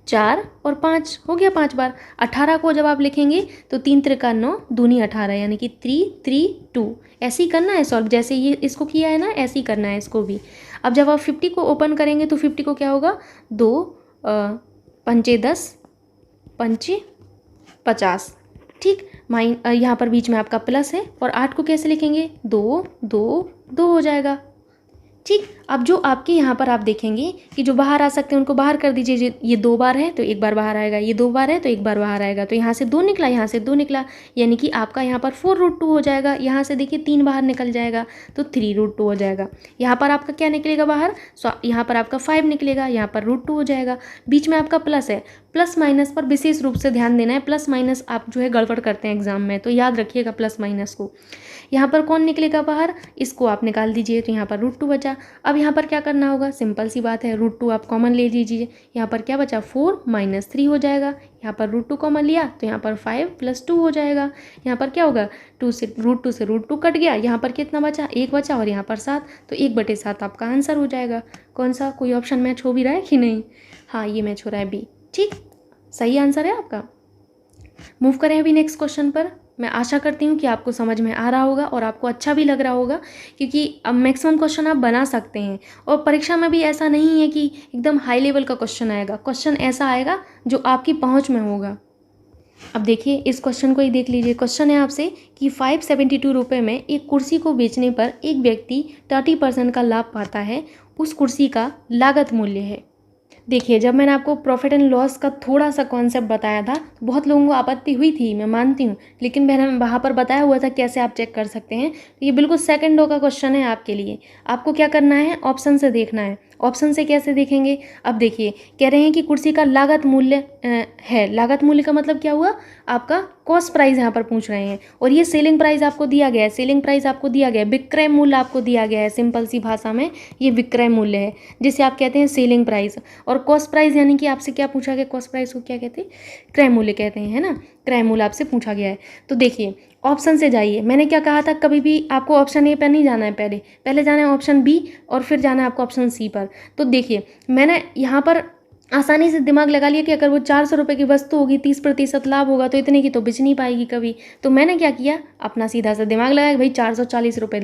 Speaker 1: 4 और 5 हो गया 5 बार। 18 को जब आप लिखेंगे तो 3 त्रिका 9, दूनी 18, यानी कि 3 3 2। ऐसे ही करना है सॉल्व, जैसे ये इसको किया है ना, ऐसे ही करना है इसको भी। अब जब आप 50 को ओपन करेंगे तो 50 को क्या होगा, 2 पंचे 10, पंचे 50, ठीक। यहाँ पर बीच में आपका प्लस है। और 8 को कैसे लिखेंगे, 2 2 2 हो जाएगा, ठीक। अब जो आपके यहाँ पर आप देखेंगे कि जो बाहर आ सकते हैं उनको बाहर कर दीजिए। ये 2 बार है तो 1 बार बाहर आएगा, ये 2 बार है तो 1 बार बाहर आएगा। तो यहाँ से 2 निकला, यहाँ से 2 निकला, यानी कि आपका यहाँ पर 4√2 हो जाएगा। यहाँ से देखिए 3 बाहर निकल जाएगा तो 3√2 हो जाएगा। यहाँ पर आपका क्या निकलेगा बाहर, यहाँ पर आपका 5 निकलेगा, यहाँ पर √2 हो जाएगा। बीच में आपका प्लस है, प्लस माइनस पर विशेष रूप से ध्यान देना है। प्लस माइनस आप जो है गड़बड़ करते हैं एग्जाम में, तो याद रखिएगा प्लस माइनस को। यहाँ पर कौन निकलेगा बाहर, इसको आप निकाल दीजिए, तो यहाँ पर √2 बचा। अब यहाँ पर क्या करना होगा, सिंपल सी बात है, √2 आप कॉमन ले लीजिए। यहाँ पर क्या बचा, 4 - 3 हो जाएगा। यहाँ पर √2 कॉमन लिया तो यहाँ पर 5 + 2 हो जाएगा। यहाँ पर क्या होगा, √2 से √2 कट गया, यहाँ पर कितना बचा, 1 बचा, और यहाँ पर 7, तो 1/7 आपका आंसर हो जाएगा। कौन सा, कोई ऑप्शन मैच हो भी रहा है कि नहीं, हाँ ये मैच हो रहा है, बी, ठीक, सही आंसर है आपका। मूव करें अभी नेक्स्ट क्वेश्चन पर। मैं आशा करती हूँ कि आपको समझ में आ रहा होगा और आपको अच्छा भी लग रहा होगा, क्योंकि अब मैक्सिमम क्वेश्चन आप बना सकते हैं। और परीक्षा में भी ऐसा नहीं है कि एकदम हाई लेवल का क्वेश्चन आएगा, क्वेश्चन ऐसा आएगा जो आपकी पहुँच में होगा। अब देखिए इस क्वेश्चन को ही देख लीजिए। क्वेश्चन है आपसे कि 572 रुपये में एक कुर्सी को बेचने पर एक व्यक्ति 30% का लाभ पाता है, उस कुर्सी का लागत मूल्य है। देखिए जब मैंने आपको प्रॉफिट एंड लॉस का थोड़ा सा कॉन्सेप्ट बताया था, बहुत लोगों को आपत्ति हुई थी, मैं मानती हूँ, लेकिन मैंने वहाँ पर बताया हुआ था कैसे आप चेक कर सकते हैं। तो ये बिल्कुल सेकंड लो का क्वेश्चन है आपके लिए। आपको क्या करना है, ऑप्शन से देखना है। ऑप्शन से कैसे देखेंगे, अब देखिए कह रहे हैं कि कुर्सी का लागत मूल्य है। लागत मूल्य का मतलब क्या हुआ, आपका कॉस्ट प्राइस यहाँ पर पूछ रहे हैं, और ये सेलिंग प्राइस आपको दिया गया है। सेलिंग प्राइस आपको दिया गया है, विक्रय मूल्य आपको दिया गया है। सिंपल सी भाषा में ये विक्रय मूल्य है, जिसे आप कहते हैं सेलिंग प्राइस। और कॉस्ट प्राइस यानी कि आपसे क्या पूछा गया, कॉस्ट प्राइस को क्या कहते हैं, क्रय मूल्य कहते हैं, है ना। क्रय मूल्य आपसे पूछा गया है। तो देखिए ऑप्शन से जाइए। मैंने क्या कहा था, कभी भी आपको ऑप्शन ए पर नहीं जाना है, पहले जाना है ऑप्शन बी और फिर जाना है आपको ऑप्शन सी पर। तो देखिए मैंने यहाँ पर आसानी से दिमाग लगा लिया कि अगर वो 400 रुपये की वस्तु होगी, 30% लाभ होगा तो इतने की तो बिच नहीं पाएगी कभी। तो मैंने क्या किया, अपना सीधा सा दिमाग लगाया कि भाई 440 रुपये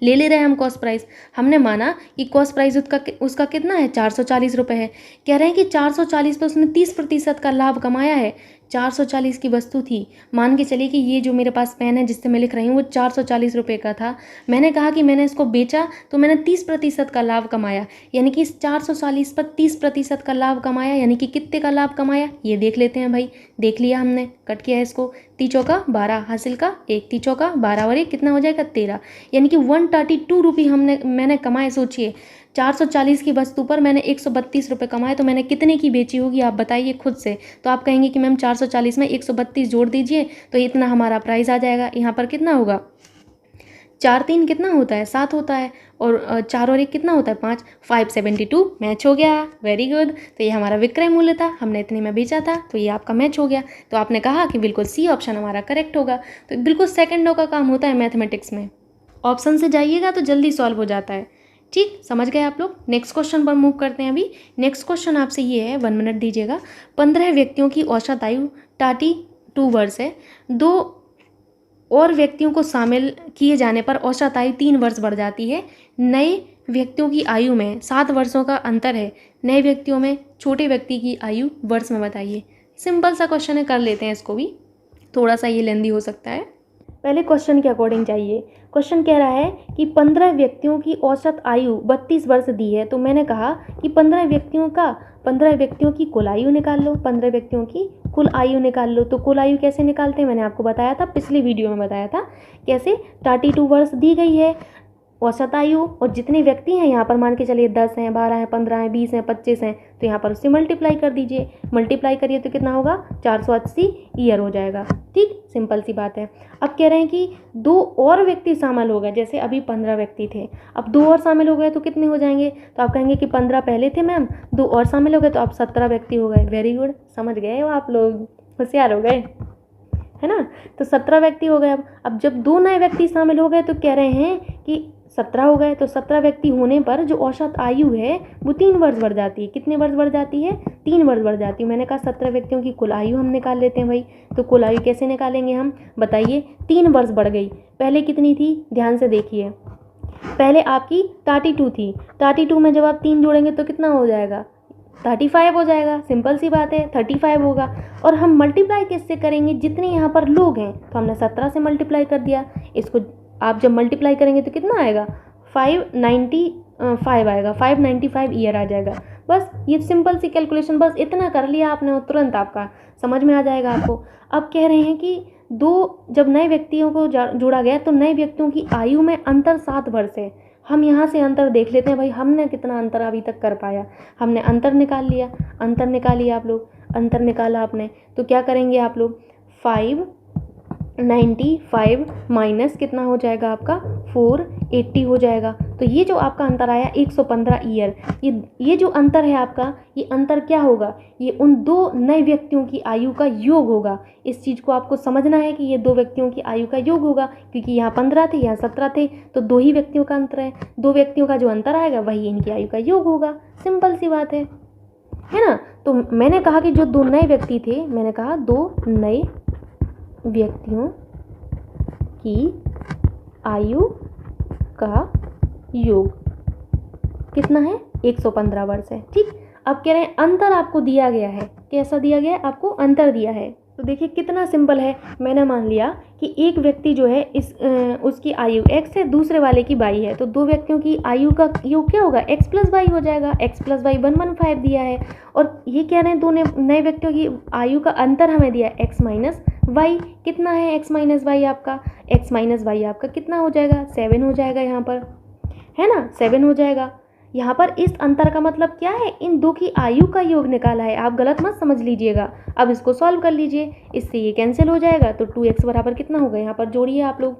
Speaker 1: ले रहे हैं हम कॉस्ट प्राइस। हमने माना कि कॉस्ट प्राइस उसका कितना है, 440 रुपये है। कह रहे हैं कि 440 पे उसने 30% का लाभ कमाया है। 440 की वस्तु थी, मान के चलिए कि ये जो मेरे पास पेन है जिससे मैं लिख रही हूँ वो 440 रुपये का था। मैंने कहा कि मैंने इसको बेचा तो मैंने 30% का लाभ कमाया, यानी कि इस 440 पर 30% का लाभ कमाया, यानी कि कितने का लाभ कमाया ये देख लेते हैं भाई। देख लिया हमने, कट किया इसको, 3 चौका 12 हासिल का 1, 3 चौका 12 और 1 कितना हो जाएगा 13, यानी कि 132 रुपये मैंने कमाए। सोचिए 440 की वस्तु पर मैंने 132 रुपये कमाए, तो मैंने कितने की बेची होगी आप बताइए खुद से। तो आप कहेंगे कि मैम 440 में 132 जोड़ दीजिए तो इतना हमारा प्राइस आ जाएगा। यहाँ पर कितना होगा, 4 3 कितना होता है, 7 होता है, और 4 और 1 कितना होता है 5, 572 मैच हो गया। Very good. तो ये हमारा विक्रय मूल्य था, हमने इतने में बेचा था, तो ये आपका मैच हो गया। तो आपने कहा कि बिल्कुल सी ऑप्शन हमारा करेक्ट होगा। तो बिल्कुल सेकंडों का काम होता है मैथमेटिक्स में, ऑप्शन से जाइएगा तो जल्दी सॉल्व हो जाता है। ठीक, समझ गए आप लोग। नेक्स्ट क्वेश्चन पर मूव करते हैं। अभी नेक्स्ट क्वेश्चन आपसे ये है, 1 मिनट दीजिएगा। 15 व्यक्तियों की औसत आयु 32 वर्ष है। 2 और व्यक्तियों को शामिल किए जाने पर औसत आयु 3 वर्ष बढ़ जाती है। नए व्यक्तियों की आयु में 7 वर्षों का अंतर है। नए व्यक्तियों में छोटे व्यक्ति की आयु वर्ष में बताइए। सिंपल सा क्वेश्चन है, कर लेते हैं इसको भी, थोड़ा सा ये लेंदी हो सकता है। पहले क्वेश्चन के अकॉर्डिंग चाहिए। क्वेश्चन कह रहा है कि 15 व्यक्तियों की औसत आयु 32 वर्ष दी है। तो मैंने कहा कि 15 व्यक्तियों की कुल आयु निकाल लो, 15 व्यक्तियों की कुल आयु निकाल लो। तो कुल आयु कैसे निकालते हैं, मैंने आपको बताया था, पिछली वीडियो में बताया था कैसे। 32 वर्ष दी गई है औसत आयु, और जितने व्यक्ति हैं यहाँ पर मान के चलिए 10 हैं, 12 हैं, 15 हैं, 20 हैं, 25 हैं, तो यहाँ पर उससे मल्टीप्लाई कर दीजिए। मल्टीप्लाई करिए तो कितना होगा, 480 ईयर हो जाएगा। ठीक, सिंपल सी बात है। अब कह रहे हैं कि 2 और व्यक्ति शामिल हो गए, जैसे अभी 15 व्यक्ति थे, अब 2 और शामिल हो गए तो कितने हो जाएंगे। तो आप कहेंगे कि 15 पहले थे मैम, 2 और शामिल हो गए तो अब 17 व्यक्ति हो गए। वेरी गुड, समझ गए हो आप लोग, होशियार हो गए, है ना। तो 17 व्यक्ति हो गए। अब जब 2 नए व्यक्ति शामिल हो गए तो कह रहे हैं कि 17 हो गए। तो 17 व्यक्ति होने पर जो औसत आयु है वो 3 वर्ष बढ़ जाती है। कितने वर्ष बढ़ जाती है, 3 वर्ष बढ़ जाती है। मैंने कहा 17 व्यक्तियों की कुल आयु हम निकाल लेते हैं भाई। तो कुल आयु कैसे निकालेंगे हम, बताइए। 3 वर्ष बढ़ गई, पहले कितनी थी, ध्यान से देखिए। पहले आपकी 32 थी, 32 में जब आप 3 जोड़ेंगे तो कितना हो जाएगा, 35 हो जाएगा। सिंपल सी बात है, 35 होगा। और हम मल्टीप्लाई किससे करेंगे, जितने यहाँ पर लोग हैं तो हमने 17 से मल्टीप्लाई कर दिया। इसको आप जब मल्टीप्लाई करेंगे तो कितना आएगा, 595 आएगा, 595 ईयर आ जाएगा। बस ये सिंपल सी कैलकुलेशन, बस इतना कर लिया आपने और तुरंत आपका समझ में आ जाएगा आपको। अब कह रहे हैं कि 2 जब नए व्यक्तियों को जोड़ा गया तो नए व्यक्तियों की आयु में अंतर 7 वर्ष है। हम यहाँ से अंतर देख लेते हैं भाई, हमने कितना अंतर अभी तक कर पाया। हमने अंतर निकाल लिया, अंतर निकालिए आप लोग, अंतर निकाला आपने तो क्या करेंगे आप लोग, 595 माइनस कितना हो जाएगा आपका, 480 हो जाएगा। तो ये जो आपका अंतर आया 115 ईयर, ये जो अंतर है आपका, ये अंतर क्या होगा, ये उन 2 नए व्यक्तियों की आयु का योग होगा। इस चीज़ को आपको समझना है कि ये 2 व्यक्तियों की आयु का योग होगा, क्योंकि यहाँ 15 थे, यहाँ 17 थे, तो 2 ही व्यक्तियों का अंतर है। 2 व्यक्तियों का जो अंतर आएगा वही इनकी आयु का योग होगा। सिंपल सी बात है ना। तो मैंने कहा कि जो 2 नए व्यक्ति थे, मैंने कहा 2 नए व्यक्तियों की आयु का योग कितना है, 115 वर्ष है। ठीक, अब कह रहे हैं अंतर आपको दिया गया है। कैसा दिया गया है, आपको अंतर दिया है। तो देखिए कितना सिंपल है। मैंने मान लिया कि एक व्यक्ति जो है उसकी आयु x है, दूसरे वाले की y है। तो 2 व्यक्तियों की आयु का योग क्या होगा, x + y हो जाएगा। x + y 115 दिया है। और ये कह रहे हैं 2 नए व्यक्तियों की आयु का अंतर हमें दिया है, x - y। कितना है x - y आपका, x - y आपका कितना हो जाएगा, 7 हो जाएगा यहाँ पर, है ना, 7 हो जाएगा। यहाँ पर इस अंतर का मतलब क्या है, इन 2 की आयु का योग निकाला है। आप गलत मत समझ लीजिएगा। अब इसको सॉल्व कर लीजिए, इससे ये कैंसिल हो जाएगा। तो 2x बराबर कितना होगा, यहाँ पर जोड़िए आप लोग,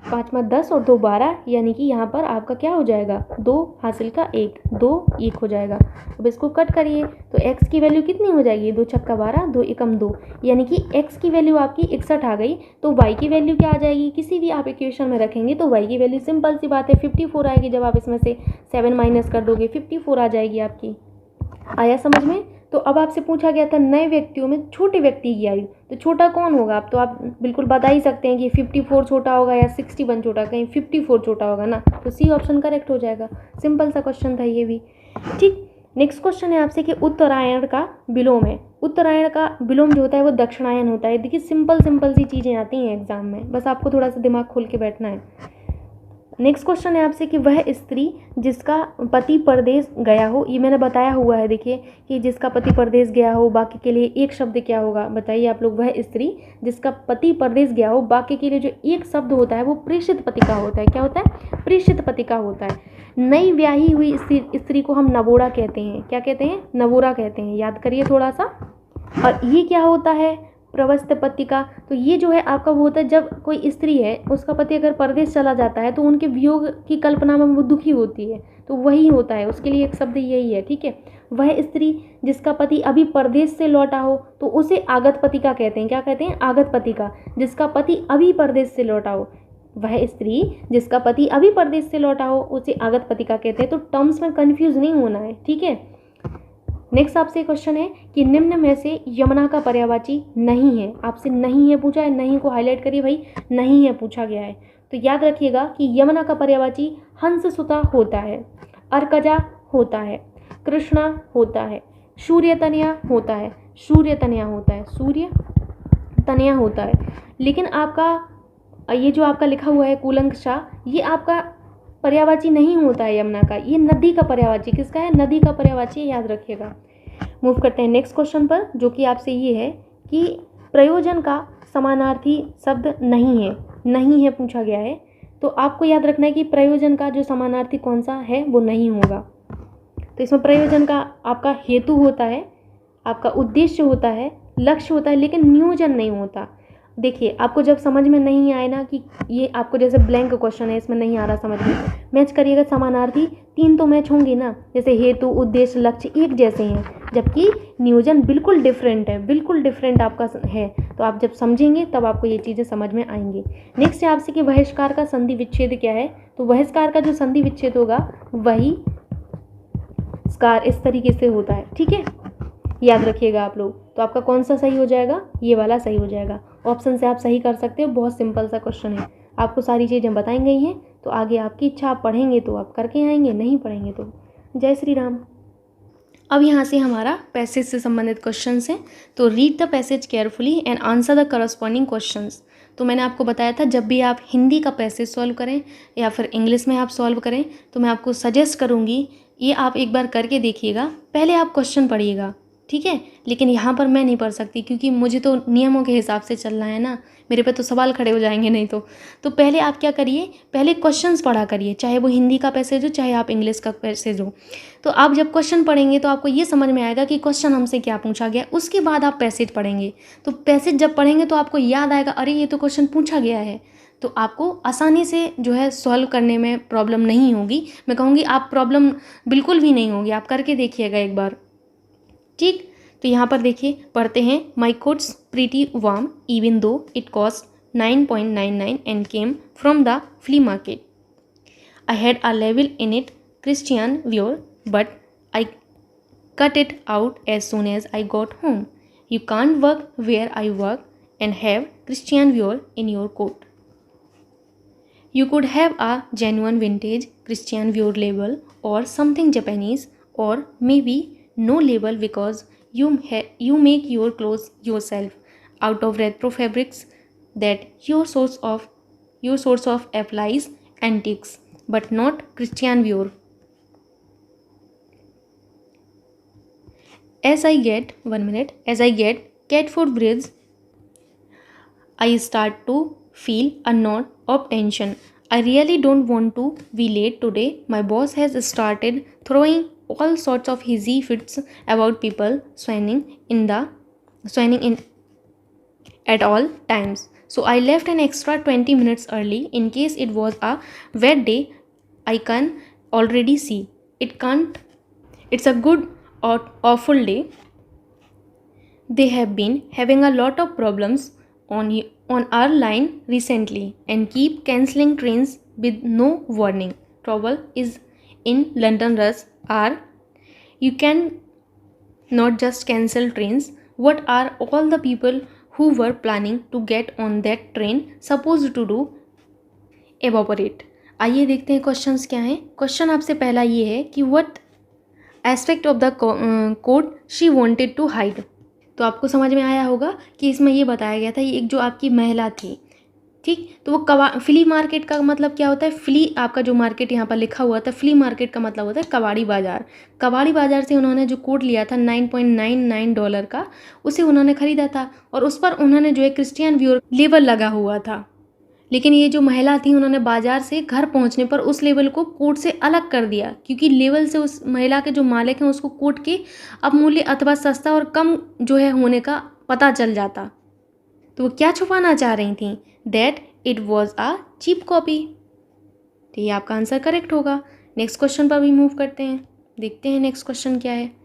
Speaker 1: 5 में 10 और 2 12, यानी कि यहाँ पर आपका क्या हो जाएगा, 2 हासिल का 1, 2 1 हो जाएगा। अब इसको कट करिए तो x की वैल्यू कितनी हो जाएगी, 2 छक्का 12, 2 एकम 2, यानी कि x की वैल्यू आपकी 61 आ गई। तो y की वैल्यू क्या आ जाएगी, किसी भी आप इक्वेशन में रखेंगे तो y की वैल्यू सिंपल सी बात है 54 आएगी। जब आप इसमें से 7 माइनस कर दोगे 54 आ जाएगी आपकी। आया समझ में। तो अब आपसे पूछा गया था नए व्यक्तियों में छोटे व्यक्ति की आयु, तो छोटा कौन होगा? अब तो आप बिल्कुल बता ही सकते हैं कि 54 छोटा होगा या 61 छोटा, कहीं 54 छोटा होगा ना, तो सी ऑप्शन करेक्ट हो जाएगा। सिंपल सा क्वेश्चन था ये भी। ठीक, नेक्स्ट क्वेश्चन है आपसे कि उत्तरायण का विलोम है। उत्तरायण का विलोम जो होता है वो दक्षिणायन होता है। देखिए सिंपल सी चीज़ें आती हैं एग्जाम में, बस आपको थोड़ा सा दिमाग खोल के बैठना है। नेक्स्ट क्वेश्चन है आपसे कि वह स्त्री जिसका पति परदेश गया हो, ये मैंने बताया हुआ है, देखिए कि जिसका पति परदेश गया हो, बाकी के लिए एक शब्द क्या होगा बताइए आप लोग। वह स्त्री जिसका पति परदेश गया हो, बाकी के लिए जो एक शब्द होता है वो प्रेषित पति का होता है। क्या होता है? प्रेषित पति का होता है। नई ब्याही हुई स्त्री को हम नवोरा कहते हैं। क्या कहते हैं? नवोरा कहते हैं। याद करिए थोड़ा सा। और ये क्या होता है? प्रवस्थ पति का। तो ये जो है आपका वो होता है जब कोई स्त्री है, उसका पति अगर परदेश चला जाता है तो उनके वियोग की कल्पना में वो दुखी होती है, तो वही होता है, उसके लिए एक शब्द यही है। ठीक है, वह स्त्री जिसका पति अभी परदेश से लौटा हो तो उसे आगत पति का कहते हैं। क्या कहते हैं? आगत पति का। जिसका पति अभी परदेश से लौटा हो, वह स्त्री जिसका पति अभी परदेश से लौटा हो उसे आगत पति का कहते हैं। तो टर्म्स में कंफ्यूज नहीं होना है। ठीक है, नेक्स्ट आपसे क्वेश्चन है कि निम्न में से यमुना का पर्यायवाची नहीं है। आपसे नहीं है पूछा है, नहीं को हाईलाइट करिए भाई, नहीं है पूछा गया है। तो याद रखिएगा कि यमुना का पर्यायवाची हंससुता होता है, अर्कजा होता है, कृष्णा होता है, सूर्यतनया होता है, सूर्यतनया होता है, सूर्यतनया होता है। लेकिन आपका ये जो आपका लिखा हुआ है कूलंकषा, ये आपका पर्यायवाची नहीं होता है यमुना का, ये नदी का पर्यायवाची। किसका है? नदी का पर्यायवाची, याद रखिएगा। मूव करते हैं नेक्स्ट क्वेश्चन पर, जो कि आपसे ये है कि प्रयोजन का समानार्थी शब्द नहीं है। नहीं है पूछा गया है, तो आपको याद रखना है कि प्रयोजन का जो समानार्थी कौन सा है वो नहीं होगा। तो इसमें प्रयोजन का आपका हेतु होता है, आपका उद्देश्य होता है, लक्ष्य होता है, लेकिन नियोजन नहीं होता। देखिए आपको जब समझ में नहीं आए ना कि ये आपको जैसे ब्लैंक क्वेश्चन है, इसमें नहीं आ रहा समझ में, मैच करिएगा। समानार्थी तीन तो मैच होंगे ना, जैसे हेतु, उद्देश्य, लक्ष्य एक जैसे हैं, जबकि नियोजन बिल्कुल डिफरेंट है, बिल्कुल डिफरेंट आपका है। तो आप जब समझेंगे तब आपको ये चीज़ें समझ में आएंगी। नेक्स्ट है आपसे कि बहिष्कार का संधि विच्छेद क्या है। तो बहिष्कार का जो संधि विच्छेद होगा वही स्कार इस तरीके से होता है। ठीक है, याद रखिएगा आप लोग। तो आपका कौन सा सही हो जाएगा? ये वाला सही हो जाएगा। ऑप्शन से आप सही कर सकते हो, बहुत सिंपल सा क्वेश्चन है। आपको सारी चीज़ें बताई गई हैं, तो आगे आपकी इच्छा, आप पढ़ेंगे तो आप करके आएंगे, नहीं पढ़ेंगे तो जय श्री राम। अब यहाँ से हमारा पैसेज से संबंधित क्वेश्चंस हैं, तो read the passage carefully and answer the corresponding questions. तो मैंने आपको बताया था जब भी आप हिंदी का पैसेज सॉल्व करें या फिर इंग्लिश में आप सॉल्व करें, तो मैं आपको सजेस्ट करूँगी ये आप एक बार करके देखिएगा। पहले आप क्वेश्चन पढ़िएगा, ठीक है, लेकिन यहाँ पर मैं नहीं पढ़ सकती क्योंकि मुझे तो नियमों के हिसाब से चलना है ना, मेरे पे तो सवाल खड़े हो जाएंगे नहीं तो पहले आप क्या करिए, पहले क्वेश्चंस पढ़ा करिए, चाहे वो हिंदी का पैसेज हो चाहे आप इंग्लिश का पैसेज हो। तो आप जब क्वेश्चन पढ़ेंगे तो आपको ये समझ में आएगा कि क्वेश्चन हमसे क्या पूछा गया, उसके बाद आप पैसेज पढ़ेंगे। तो पैसेज जब पढ़ेंगे तो आपको याद आएगा, अरे ये तो क्वेश्चन पूछा गया है, तो आपको आसानी से जो है सॉल्व करने में प्रॉब्लम नहीं होगी। मैं कहूँगी आप प्रॉब्लम बिल्कुल भी नहीं होगी, आप करके देखिएगा एक बार, ठीक। तो यहाँ पर देखिए पढ़ते हैं, my coats pretty warm even though it cost 9.99 and came from the flea market. I had a लेवल in it Christian Dior but I cut it out as soon as I got home. You can't work where I work and have Christian Dior in your coat. You could have a genuine vintage Christian Dior label or something Japanese, or maybe no label because you make your clothes yourself out of retro fabrics that your source of applies antiques, but not Christian Dior. As I get cat food breeds, I start to feel a knot of tension. I really don't want to be late today. My boss has started throwing all sorts of hissy fits about people swinging in at all times. So I left an extra 20 minutes early in case it was a wet day. I can already see it's a good or awful day. They have been having a lot of problems on our line recently and keep cancelling trains with no warning. Trouble is in London rush hour. You can not just cancel trains. What are all the people who were planning to get on that train supposed to do? Evaporate. आइए देखते हैं क्वेश्चंस क्या हैं. क्वेश्चन आपसे पहला ये है कि what aspect of the code she wanted to hide. तो आपको समझ में आया होगा कि इसमें ये बताया गया था, ये एक जो आपकी महिला थी, ठीक, तो वो फ्ली मार्केट का मतलब क्या होता है. फ्ली आपका जो मार्केट यहाँ पर लिखा हुआ था, फ्ली मार्केट का मतलब होता है कबाड़ी बाजार. कबाड़ी बाजार से उन्होंने जो कोट लिया था $9.99 का, उसे उन्होंने ख़रीदा था और उस पर उन्होंने जो है क्रिश्चियन व्योर लेबल लगा हुआ था. लेकिन ये जो महिला थी उन्होंने बाजार से घर पहुंचने पर उस लेबल को कोट से अलग कर दिया, क्योंकि लेबल से उस महिला के जो मालिक हैं उसको कोट के अमूल्य अथवा सस्ता और कम जो है होने का पता चल जाता. तो वो क्या छुपाना चाह रही थी? That it was a cheap copy. तो ये आपका आंसर करेक्ट होगा. नेक्स्ट क्वेश्चन पर भी मूव करते हैं, देखते हैं नेक्स्ट क्वेश्चन क्या है.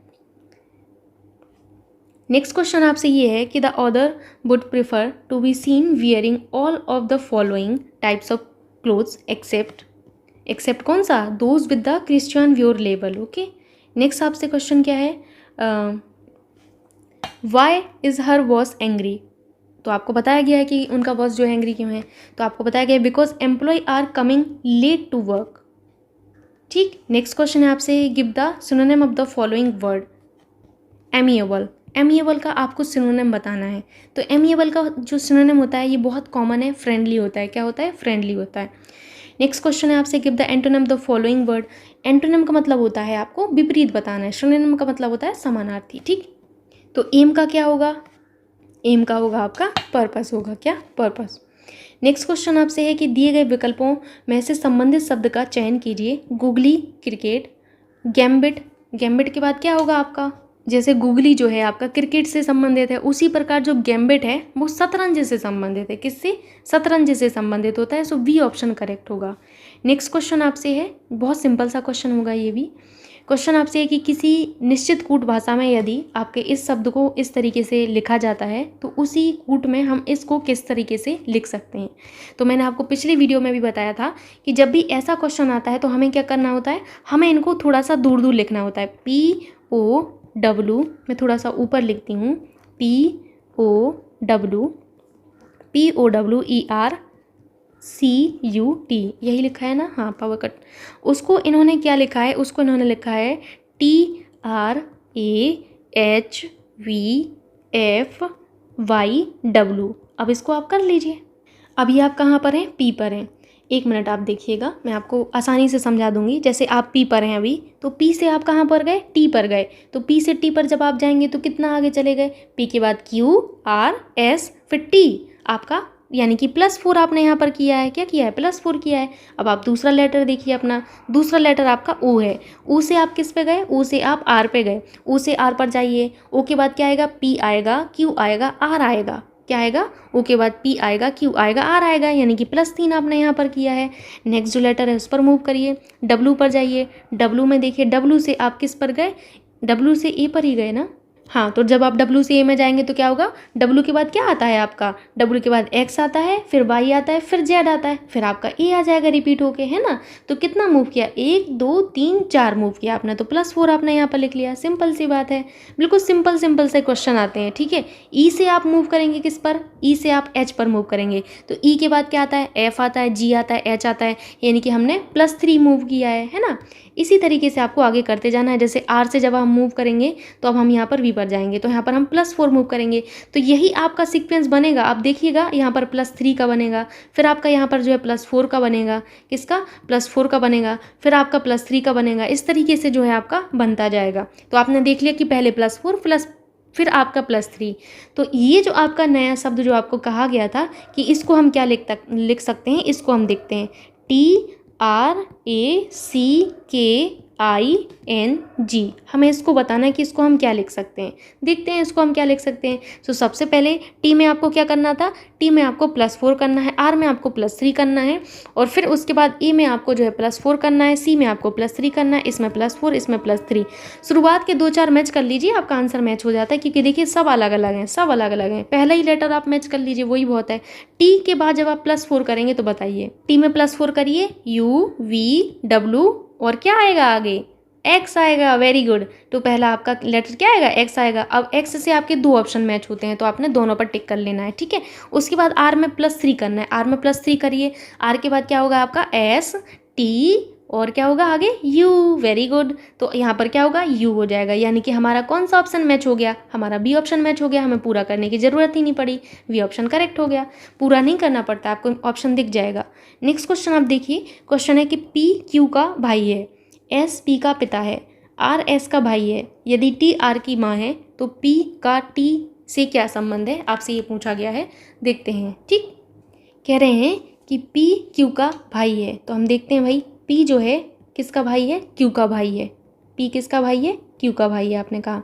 Speaker 1: नेक्स्ट क्वेश्चन आपसे ये है कि the author would prefer to be seen wearing all of the following types of clothes except कौन सा? Those with the Christian Dior label. Okay, next आपसे क्वेश्चन क्या है? Why is her boss angry. तो आपको बताया गया है कि उनका बॉस जो है एंग्री क्यों है. तो आपको बताया गया है because employ are coming late to work. ठीक, नेक्स्ट क्वेश्चन है आपसे, give the synonym of the following word. Amiable. Amiable का आपको सिनोनिम बताना है. तो एमिएबल का जो सिनोनिम होता है ये बहुत कॉमन है, फ्रेंडली होता है. क्या होता है? फ्रेंडली होता है. नेक्स्ट क्वेश्चन है आपसे, give the antonym the following word. Antonym का मतलब होता है आपको विपरीत बताना है, सिनोनिम का मतलब होता है समानार्थी. ठीक, तो एम का क्या होगा? एम का होगा आपका पर्पस होगा. क्या? पर्पस. नेक्स्ट क्वेश्चन आपसे है कि दिए गए विकल्पों में से संबंधित शब्द का चयन कीजिए. Googly, cricket, gambit. गैम्बिट के बाद क्या होगा आपका? जैसे गूगली जो है आपका क्रिकेट से संबंधित है, उसी प्रकार जो गैम्बिट है वो शतरंज से संबंधित है. किससे? शतरंज से संबंधित होता है. सो बी ऑप्शन करेक्ट होगा. नेक्स्ट क्वेश्चन आपसे है, बहुत सिंपल सा क्वेश्चन होगा ये भी. क्वेश्चन आपसे है कि किसी निश्चित कूट भाषा में यदि आपके इस शब्द को इस तरीके से लिखा जाता है तो उसी कूट में हम इसको किस तरीके से लिख सकते हैं. तो मैंने आपको पिछले वीडियो में भी बताया था कि जब भी ऐसा क्वेश्चन आता है तो हमें क्या करना होता है, हमें इनको थोड़ा सा दूर दूर लिखना होता है. POW, मैं थोड़ा सा ऊपर लिखती हूँ, POWERCUT, यही लिखा है ना. हाँ, पावर कट. उसको इन्होंने क्या लिखा है? उसको इन्होंने लिखा है TRAHVFYW. अब इसको आप कर लीजिए. अभी आप कहाँ पर हैं? पी पर हैं. एक मिनट आप देखिएगा, मैं आपको आसानी से समझा दूंगी. जैसे आप पी पर हैं अभी, तो पी से आप कहाँ पर गए? टी पर गए. तो पी से टी पर जब आप जाएंगे तो कितना आगे चले गए? पी के बाद QRS फिर टी आपका, यानी कि +4 आपने यहाँ पर किया है. क्या किया है? +4 किया है. अब आप दूसरा लेटर देखिए अपना. दूसरा लेटर आपका ओ है. ओ से आप किस पे गए? ओ से आप आर पे गए. ओ से आर पर जाइए. ओ के बाद क्या आएगा? पी आएगा, क्यू आएगा, आर आएगा. क्या आएगा? ओ के बाद पी आएगा, क्यू आएगा, आर आएगा, यानी कि +3 आपने यहाँ पर किया है. नेक्स्ट जो लेटर है उस पर मूव करिए. डब्लू पर जाइए. डब्लू में देखिए, डब्लू से आप किस पर गए? डब्लू से ए पर ही गए ना. हाँ, तो जब आप डब्लू से ए में जाएंगे तो क्या होगा? डब्लू के बाद क्या आता है आपका? डब्लू के बाद एक्स आता है, फिर वाई आता है, फिर जेड आता है, फिर आपका ए आ जाएगा रिपीट होके, है ना. तो कितना मूव किया? 1 2 3 4 मूव किया आपने. तो +4 आपने यहाँ पर लिख लिया. सिंपल सी बात है. बिल्कुल सिंपल से क्वेश्चन आते हैं. ठीक है, ई से आप मूव करेंगे किस पर? ई से आप एच पर मूव करेंगे. तो ई के बाद क्या आता है? एफ आता है, जी आता है, एच आता है, यानी कि हमने +3 मूव किया है ना. इसी तरीके से आपको आगे करते जाना है. जैसे आर से जब हम मूव करेंगे तो अब हम यहाँ पर वी पर जाएंगे, तो यहाँ पर हम +4 मूव करेंगे. तो यही आपका सीक्वेंस बनेगा. आप देखिएगा, यहाँ पर +3 का बनेगा, फिर आपका यहाँ पर जो है +4 का बनेगा. किसका? +4 का बनेगा, फिर आपका +3 का बनेगा. इस तरीके से जो है आपका बनता जाएगा. तो आपने देख लिया कि पहले +4 प्लस फिर आपका +3. तो ये जो आपका नया शब्द जो आपको कहा गया था कि इसको हम क्या लिख सकते हैं, इसको हम देखते हैं. TRACKING. हमें इसको बताना है कि इसको हम क्या लिख सकते हैं. देखते हैं इसको हम क्या लिख सकते हैं. तो सबसे पहले टी में आपको क्या करना था? टी में आपको +4 करना है, आर में आपको +3 करना है, और फिर उसके बाद ए में आपको जो है +4 करना है, सी में आपको +3 करना है, इसमें +4, इसमें +3. शुरुआत के 2-4 मैच कर लीजिए, आपका आंसर मैच हो जाता है. क्योंकि देखिए सब अलग अलग हैं, सब अलग अलग हैं. पहला ही लेटर आप मैच कर लीजिए, वही बहुत है. टी के बाद जब आप +4 करेंगे तो बताइए. टी में +4 करिए, U V W, और क्या आएगा आगे? एक्स आएगा। Very good. तो पहला आपका लेटर क्या आएगा? एक्स आएगा। अब एक्स से आपके दो ऑप्शन मैच होते हैं तो आपने दोनों पर टिक कर लेना है, ठीक है। उसके बाद आर में +3 करना है। आर में +3 करिए। आर के बाद क्या होगा आपका? एस टी और क्या होगा आगे? यू। Very good. तो यहाँ पर क्या होगा? यू हो जाएगा। यानी कि हमारा कौन सा ऑप्शन मैच हो गया? हमारा बी ऑप्शन मैच हो गया। हमें पूरा करने की ज़रूरत ही नहीं पड़ी, बी ऑप्शन करेक्ट हो गया। पूरा नहीं करना पड़ता, आपको ऑप्शन दिख जाएगा। नेक्स्ट क्वेश्चन आप देखिए। क्वेश्चन है कि पी क्यू का भाई है, एस पी का पिता है, आर एस का भाई है। यदि टी आर की माँ है तो पी का टी से क्या संबंध है? आपसे ये पूछा गया है। देखते हैं, ठीक। कह रहे हैं कि पी क्यू का भाई है, तो हम देखते हैं भाई पी जो है किसका भाई है? क्यू का भाई है। पी किसका भाई है? क्यू का भाई है, आपने कहा।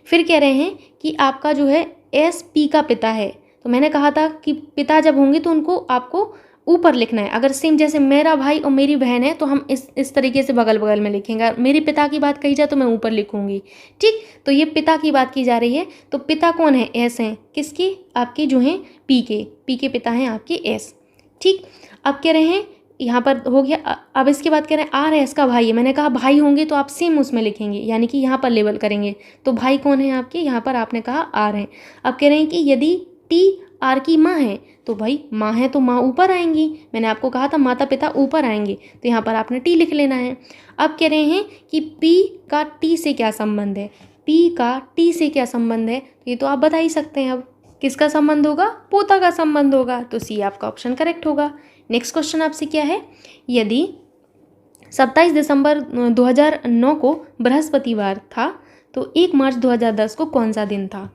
Speaker 1: फिर कह रहे हैं कि आपका जो है एस पी का पिता है। तो मैंने कहा था कि पिता जब होंगे तो उनको आपको ऊपर लिखना है। अगर सेम जैसे मेरा भाई और मेरी बहन है तो हम इस तरीके से बगल बगल में लिखेंगे। मेरे पिता की बात कही जाए तो मैं ऊपर लिखूंगी, ठीक। तो ये पिता की बात की जा रही है। तो पिता कौन है? एस हैं। किसकी? आपके जो हैं पी के पिता हैं आपके एस, ठीक। अब कह रहे हैं यहाँ पर हो गया। अब इसके बाद कह रहे हैं आर एस का भाई है। मैंने कहा भाई होंगे तो आप सेम उसमें लिखेंगे, यानी कि यहाँ पर लेबल करेंगे। तो भाई कौन है आपके? यहाँ पर आपने कहा आर है। अब कह रहे हैं कि यदि टी आर की माँ है तो भाई माँ है तो माँ ऊपर आएंगी। मैंने आपको कहा था माता पिता ऊपर आएंगे, तो यहाँ पर आपने टी लिख लेना है। अब कह रहे हैं कि पी का टी से क्या संबंध है? पी का टी से क्या संबंध है? तो ये तो आप बता ही सकते हैं। अब किसका संबंध होगा? पोता का संबंध होगा। तो सी आपका ऑप्शन करेक्ट होगा। नेक्स्ट क्वेश्चन आपसे क्या है? यदि 27 दिसंबर 2009 को बृहस्पतिवार था तो 1 मार्च 2010 को कौन सा दिन था?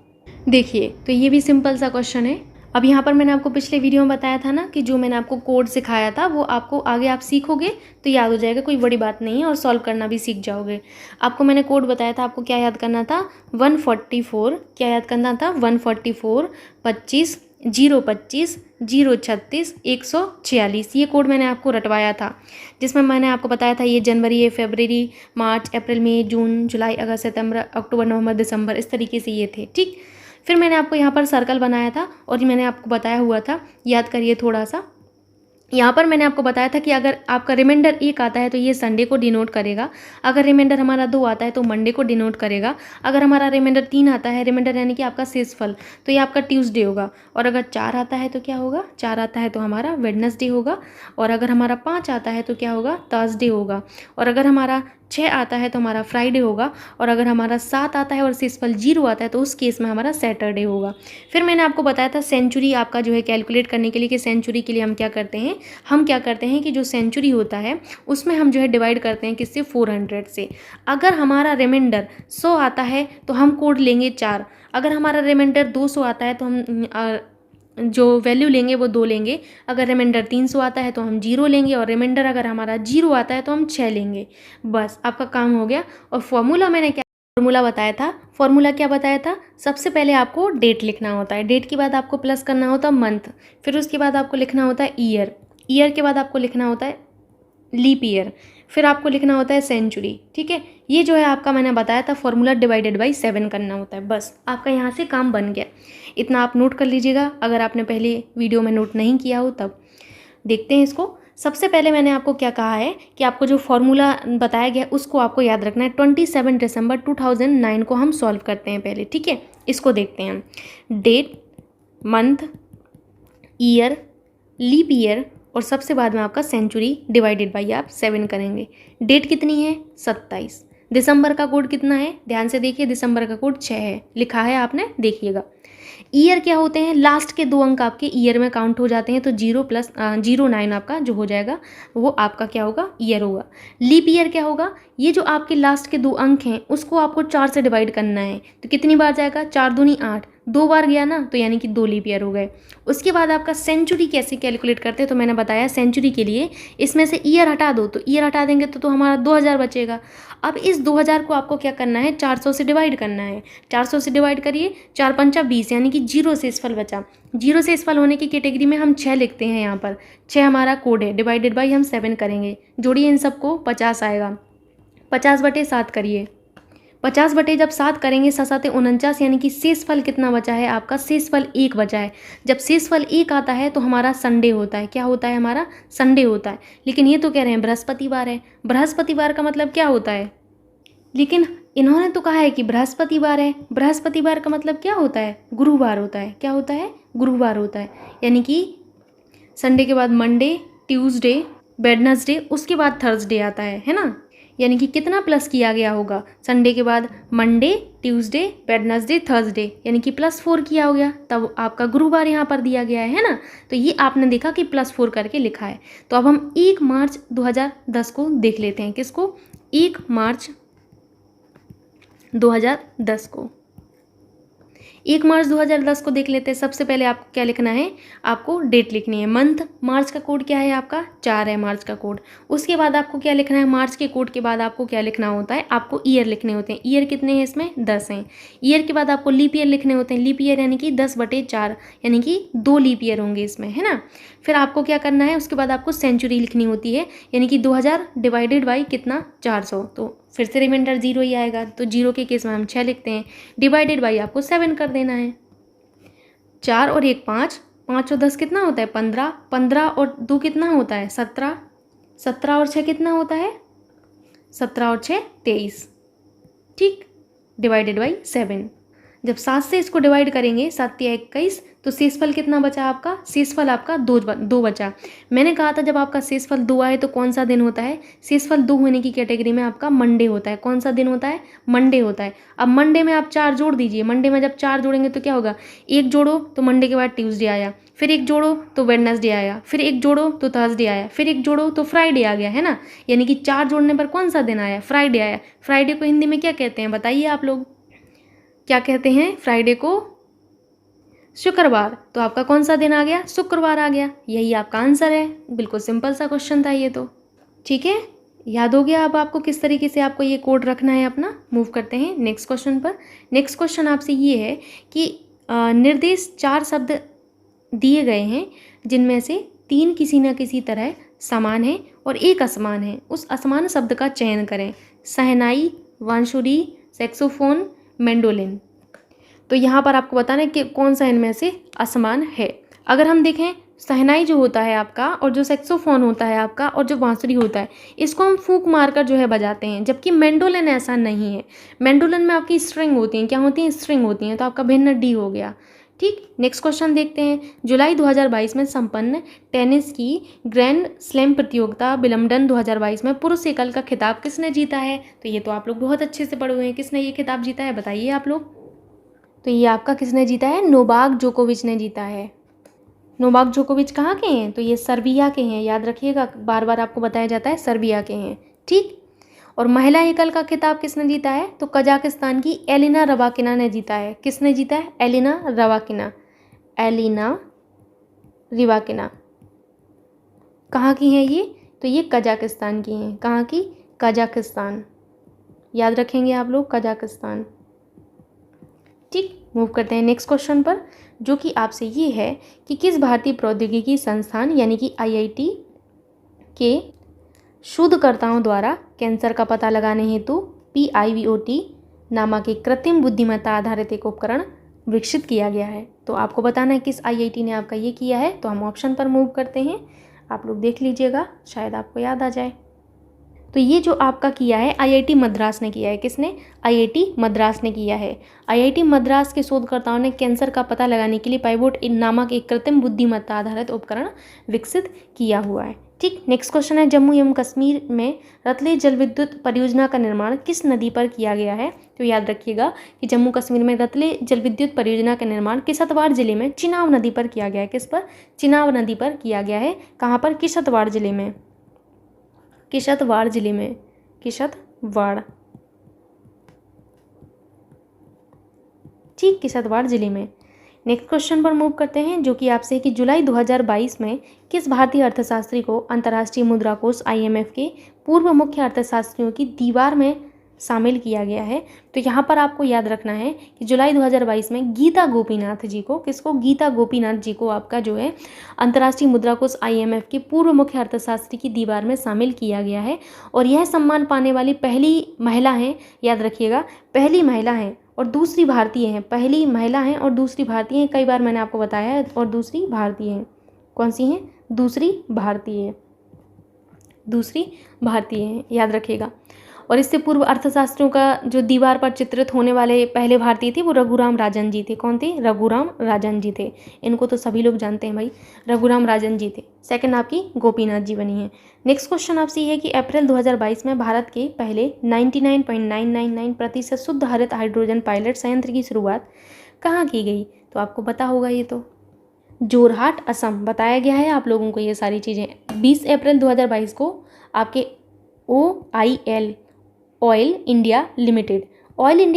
Speaker 1: देखिए, तो ये भी सिंपल सा क्वेश्चन है। अब यहाँ पर मैंने आपको पिछले वीडियो में बताया था ना कि जो मैंने आपको कोड सिखाया था वो आपको आगे आप सीखोगे तो याद हो जाएगा, कोई बड़ी बात नहीं है, और सॉल्व करना भी सीख जाओगे। आपको मैंने कोड बताया था, आपको क्या याद करना था? 144, क्या याद करना था? 144 25 025 036 146। ये कोड मैंने आपको रटवाया था, जिसमें मैंने आपको बताया था ये जनवरी है, फरवरी, मार्च, अप्रैल, मई, जून, जुलाई, अगस्त, सितंबर, अक्टूबर, नवंबर, दिसंबर, इस तरीके से ये थे, ठीक। फिर मैंने आपको यहाँ पर सर्कल बनाया था और ये मैंने आपको बताया हुआ था, याद करिए थोड़ा सा। यहाँ पर मैंने आपको बताया था कि अगर आपका रिमाइंडर 1 आता है तो ये संडे को डिनोट करेगा। अगर रिमाइंडर हमारा 2 आता है तो मंडे को डिनोट करेगा। अगर हमारा रिमाइंडर 3 आता है, रिमाइंडर यानी कि आपका शेषफल, तो ये आपका ट्यूसडे होगा। और अगर 4 आता है तो क्या होगा? 4 आता है तो हमारा वेडनेसडे होगा। और अगर हमारा 5 आता है तो क्या होगा? थर्सडे होगा। और अगर हमारा 6 आता है तो हमारा फ्राइडे होगा। और अगर हमारा 7 आता है और शेषफल 0 आता है तो उस केस में हमारा सैटरडे होगा। फिर मैंने आपको बताया था सेंचुरी आपका जो है कैलकुलेट करने के लिए, कि सेंचुरी के लिए हम क्या करते हैं कि जो सेंचुरी होता है उसमें हम जो है डिवाइड करते हैं किससे? 400 से। अगर हमारा रिमाइंडर 100 आता है तो हम कोड लेंगे 4। अगर हमारा रिमाइंडर 200 आता है तो हम जो वैल्यू लेंगे वो 2 लेंगे। अगर रिमाइंडर 300 आता है तो हम 0 लेंगे। और रिमाइंडर अगर हमारा 0 आता है तो हम 6 लेंगे। बस आपका काम हो गया। और फॉर्मूला मैंने क्या फॉर्मूला बताया था? फॉर्मूला क्या बताया था? सबसे पहले आपको डेट लिखना होता है, डेट के बाद आपको प्लस करना होता है मंथ, फिर उसके बाद आपको लिखना होता है ईयर, ईयर के बाद आपको लिखना होता है लीप ईयर, फिर आपको लिखना होता है सेंचुरी, ठीक है। ये जो है आपका मैंने बताया था फॉर्मूला डिवाइडेड बाई 7 करना होता है। बस आपका यहाँ से काम बन गया। इतना आप नोट कर लीजिएगा, अगर आपने पहले वीडियो में नोट नहीं किया हो तब। देखते हैं इसको। सबसे पहले मैंने आपको क्या कहा है कि आपको जो फॉर्मूला बताया गया उसको आपको याद रखना है। 27 दिसंबर 2009 को हम सॉल्व करते हैं पहले, ठीक है। इसको देखते हैं हम। Date, month, year, leap year और सबसे बाद में आपका सेंचुरी डिवाइडेड बाई आप 7 करेंगे। डेट कितनी है? 27। दिसंबर का कोड कितना है? ध्यान से देखिए, दिसंबर का कोड 6 है, लिखा है आपने, देखिएगा। ईयर क्या होते हैं? लास्ट के 2 अंक आपके ईयर में काउंट हो जाते हैं, तो 0+09 आपका जो हो जाएगा वो आपका क्या होगा? ईयर होगा। लीप ईयर क्या होगा? ये जो आपके लास्ट के 2 अंक हैं उसको आपको 4 से डिवाइड करना है, तो कितनी बार जाएगा? 4 दूनी 8, 2 बार गया ना, तो यानी कि 2 लीप ईयर हो गए। उसके बाद आपका सेंचुरी कैसे कैलकुलेट करते हैं? तो मैंने बताया सेंचुरी के लिए इसमें से ईयर हटा दो, तो ईयर हटा देंगे तो हमारा 2000 बचेगा। अब इस 2000 को आपको क्या करना है? 400 से डिवाइड करना है। 400 से डिवाइड करिए, 4 पंचा 20, यानी कि 0 शेषफल बचा। 0 शेषफल होने की कैटेगरी में हम 6 लिखते हैं। यहाँ पर 6 हमारा कोड है, डिवाइडेड बाई हम 7 करेंगे। जोड़िए इन सबको, 50 आएगा। 50/7 करिए। 50 जब 7 करेंगे, 7 49, यानी कि शेषफल कितना बचा है आपका? शेषफल 1 बचा है। जब शेषफल 1 आता है तो हमारा संडे होता है। क्या होता है? हमारा संडे होता है। लेकिन ये तो कह रहे हैं बृहस्पतिवार है। बृहस्पतिवार का मतलब क्या होता है? लेकिन इन्होंने तो कहा है कि बृहस्पतिवार है। बृहस्पतिवार का मतलब क्या होता है? गुरुवार होता है। क्या होता है? गुरुवार होता है। यानी कि संडे के बाद मंडे, ट्यूसडे, वेडनेसडे, उसके बाद थर्सडे आता है ना। यानी कि कितना प्लस किया गया होगा? संडे के बाद मंडे, ट्यूसडे, वेडनेसडे, थर्सडे, यानी कि +4 किया हो गया, तब आपका गुरुवार यहाँ पर दिया गया है ना। तो ये आपने देखा कि +4 करके लिखा है। तो अब हम 1 मार्च 2010 को देख लेते हैं। किसको? 1 मार्च 2010 को। 1 मार्च 2010 को देख लेते हैं। सबसे पहले आपको क्या लिखना है? आपको डेट लिखनी है। मंथ, मार्च का कोड क्या है आपका? 4 है मार्च का कोड। उसके बाद आपको क्या लिखना है? मार्च के कोड के बाद आपको क्या लिखना होता है? आपको ईयर लिखने होते हैं। ईयर कितने हैं इसमें? 10 हैं। ईयर के बाद आपको लीप ईयर लिखने होते हैं। लीप ईयर यानी कि 10/4, यानी कि 2 लीप ईयर होंगे इसमें, है ना। फिर आपको क्या करना है? उसके बाद आपको सेंचुरी लिखनी होती है, यानी कि 2000 डिवाइडेड बाई कितना? 400। तो फिर से रिमाइंडर 0 ही आएगा। तो 0 के केस में हम 6 लिखते हैं, डिवाइडेड बाई आपको 7 कर देना है। 4 और 1 5, 5 और 10 कितना होता है? 15, 15 और 2 कितना होता है? 17, 17 और 6 कितना होता है? 17 और 6 23, ठीक, डिवाइडेड बाई 7। जब 7 से इसको डिवाइड करेंगे, 7 या 21, तो शेषफल कितना बचा आपका? शेषफल आपका 2 बचा। मैंने कहा था जब आपका शेषफल 2 आए तो कौन सा दिन होता है? शेषफल 2 होने की कैटेगरी में आपका मंडे होता है। कौन सा दिन होता है? मंडे होता है। अब मंडे में आप 4 जोड़ दीजिए। मंडे में जब 4 जोड़ेंगे तो क्या होगा? 1 जोड़ो तो मंडे के बाद ट्यूसडे आया, फिर 1 जोड़ो तो वेडनेसडे आया, फिर 1 जोड़ो तो थर्सडे आया, फिर 1 जोड़ो तो फ्राइडे आ गया, है ना। यानी कि 4 जोड़ने पर कौन सा दिन आया? फ्राइडे आया। फ्राइडे को हिंदी में क्या कहते हैं? बताइए आप लोग, क्या कहते हैं फ्राइडे को? शुक्रवार। तो आपका कौन सा दिन आ गया? शुक्रवार आ गया। यही आपका आंसर है। बिल्कुल सिंपल सा क्वेश्चन था ये तो, ठीक है। याद हो गया अब आपको किस तरीके से आपको ये कोड रखना है अपना। मूव करते हैं नेक्स्ट क्वेश्चन पर। नेक्स्ट क्वेश्चन आपसे ये है कि निर्देश 4 शब्द दिए गए हैं, जिनमें से 3 किसी न किसी तरह समान है और 1 असमान है। उस असमान शब्द का चयन करें। शहनाई, बांसुरी, सैक्सोफोन, मैंडोलिन। तो यहाँ पर आपको बताना है कि कौन सा इनमें से असमान है। अगर हम देखें, शहनाई जो होता है आपका, और जो सैक्सोफोन होता है आपका, और जो बांसुरी होता है, इसको हम फूंक मारकर जो है बजाते हैं, जबकि मैंडोलिन ऐसा नहीं है। मैंडोलिन में आपकी स्ट्रिंग होती हैं। क्या होती हैं? स्ट्रिंग होती हैं। तो आपका भिन्न डी हो गया, ठीक। नेक्स्ट क्वेश्चन देखते हैं। जुलाई 2022 में संपन्न टेनिस की ग्रैंड स्लैम प्रतियोगिता विंबलडन 2022 में पुरुष एकल का खिताब किसने जीता है? तो ये तो आप लोग बहुत अच्छे से पढ़े हुए हैं। किसने ये खिताब जीता है बताइए आप लोग। तो ये आपका किसने जीता है? नोवाक जोकोविच ने जीता है। नोवाक जोकोविच कहाँ के हैं? तो ये सर्बिया के हैं। याद रखिएगा, बार बार आपको बताया जाता है सर्बिया के हैं, ठीक। और महिला एकल का खिताब किसने जीता है? तो कजाकिस्तान की एलिना रबाकिना ने जीता है। किसने जीता है? एलिना रबाकिना। एलिना रिवाकिना कहाँ की हैं ये? तो ये कजाकिस्तान की हैं। कहाँ की? कजाकिस्तान। याद रखेंगे आप लोग, कजाकिस्तान, ठीक। मूव करते हैं नेक्स्ट क्वेश्चन पर, जो कि आपसे ये है कि किस भारतीय प्रौद्योगिकी संस्थान यानी कि IIT के शोधकर्ताओं द्वारा कैंसर का पता लगाने हेतु PIVOT नामक एक कृत्रिम बुद्धिमत्ता आधारित एक उपकरण विकसित किया गया है। तो आपको बताना है किस IIT ने आपका ये किया है। तो हम ऑप्शन पर मूव करते हैं, आप लोग देख लीजिएगा, शायद आपको याद आ जाए। तो ये जो आपका किया है IIT मद्रास ने किया है। किसने? IIT मद्रास ने किया है। IIT मद्रास के शोधकर्ताओं ने कैंसर का पता लगाने के लिए पाइवोट नामक एक कृत्रिम बुद्धिमत्ता आधारित उपकरण विकसित किया हुआ है, ठीक। नेक्स्ट क्वेश्चन है, जम्मू एवं कश्मीर में रतले जल विद्युत परियोजना का निर्माण किस नदी पर किया गया है? तो याद रखिएगा कि जम्मू कश्मीर में रतले जल विद्युत परियोजना का निर्माण किश्तवाड़ जिले में चिनाब नदी पर किया गया है। किस पर? चिनाब नदी पर किया गया है। कहाँ पर? किश्तवाड़ जिले में। किश्तवाड़ जिले में। किश्तवाड़, ठीक, किश्तवाड़ जिले में। नेक्स्ट क्वेश्चन पर मूव करते हैं, जो कि आपसे है कि जुलाई 2022 में किस भारतीय अर्थशास्त्री को अंतर्राष्ट्रीय मुद्रा कोष IMF के पूर्व मुख्य अर्थशास्त्रियों की दीवार में शामिल किया गया है? तो यहाँ पर आपको याद रखना है कि जुलाई 2022 में गीता गोपीनाथ जी को, किसको? गीता गोपीनाथ जी को आपका जो है अंतर्राष्ट्रीय मुद्रा कोष IMF के पूर्व मुख्य अर्थशास्त्री की दीवार में शामिल किया गया है। और यह सम्मान पाने वाली पहली महिला हैं। याद रखिएगा, पहली महिला हैं और दूसरी भारतीय हैं। पहली महिला हैं और दूसरी भारतीय हैं। कई बार मैंने आपको बताया है। और दूसरी भारतीय हैं। कौन सी हैं? दूसरी भारतीय है। दूसरी भारतीय हैं, याद रखिएगा। और इससे पूर्व अर्थशास्त्रियों का जो दीवार पर चित्रित होने वाले पहले भारतीय थे वो रघुराम राजन जी थे। कौन थे? रघुराम राजन जी थे। इनको तो सभी लोग जानते हैं भाई, रघुराम राजन जी थे। सेकंड आपकी गोपीनाथ जी बनी है। नेक्स्ट क्वेश्चन आपसे ये है कि अप्रैल 2022 में भारत के पहले 99.999% शुद्ध हरित हाइड्रोजन पायलट संयंत्र की शुरुआत कहाँ की गई? तो आपको पता होगा ये तो जोरहाट असम बताया गया है आप लोगों को ये सारी चीज़ें। 20 अप्रैल 2022 को आपके OIL ऑयल इंडिया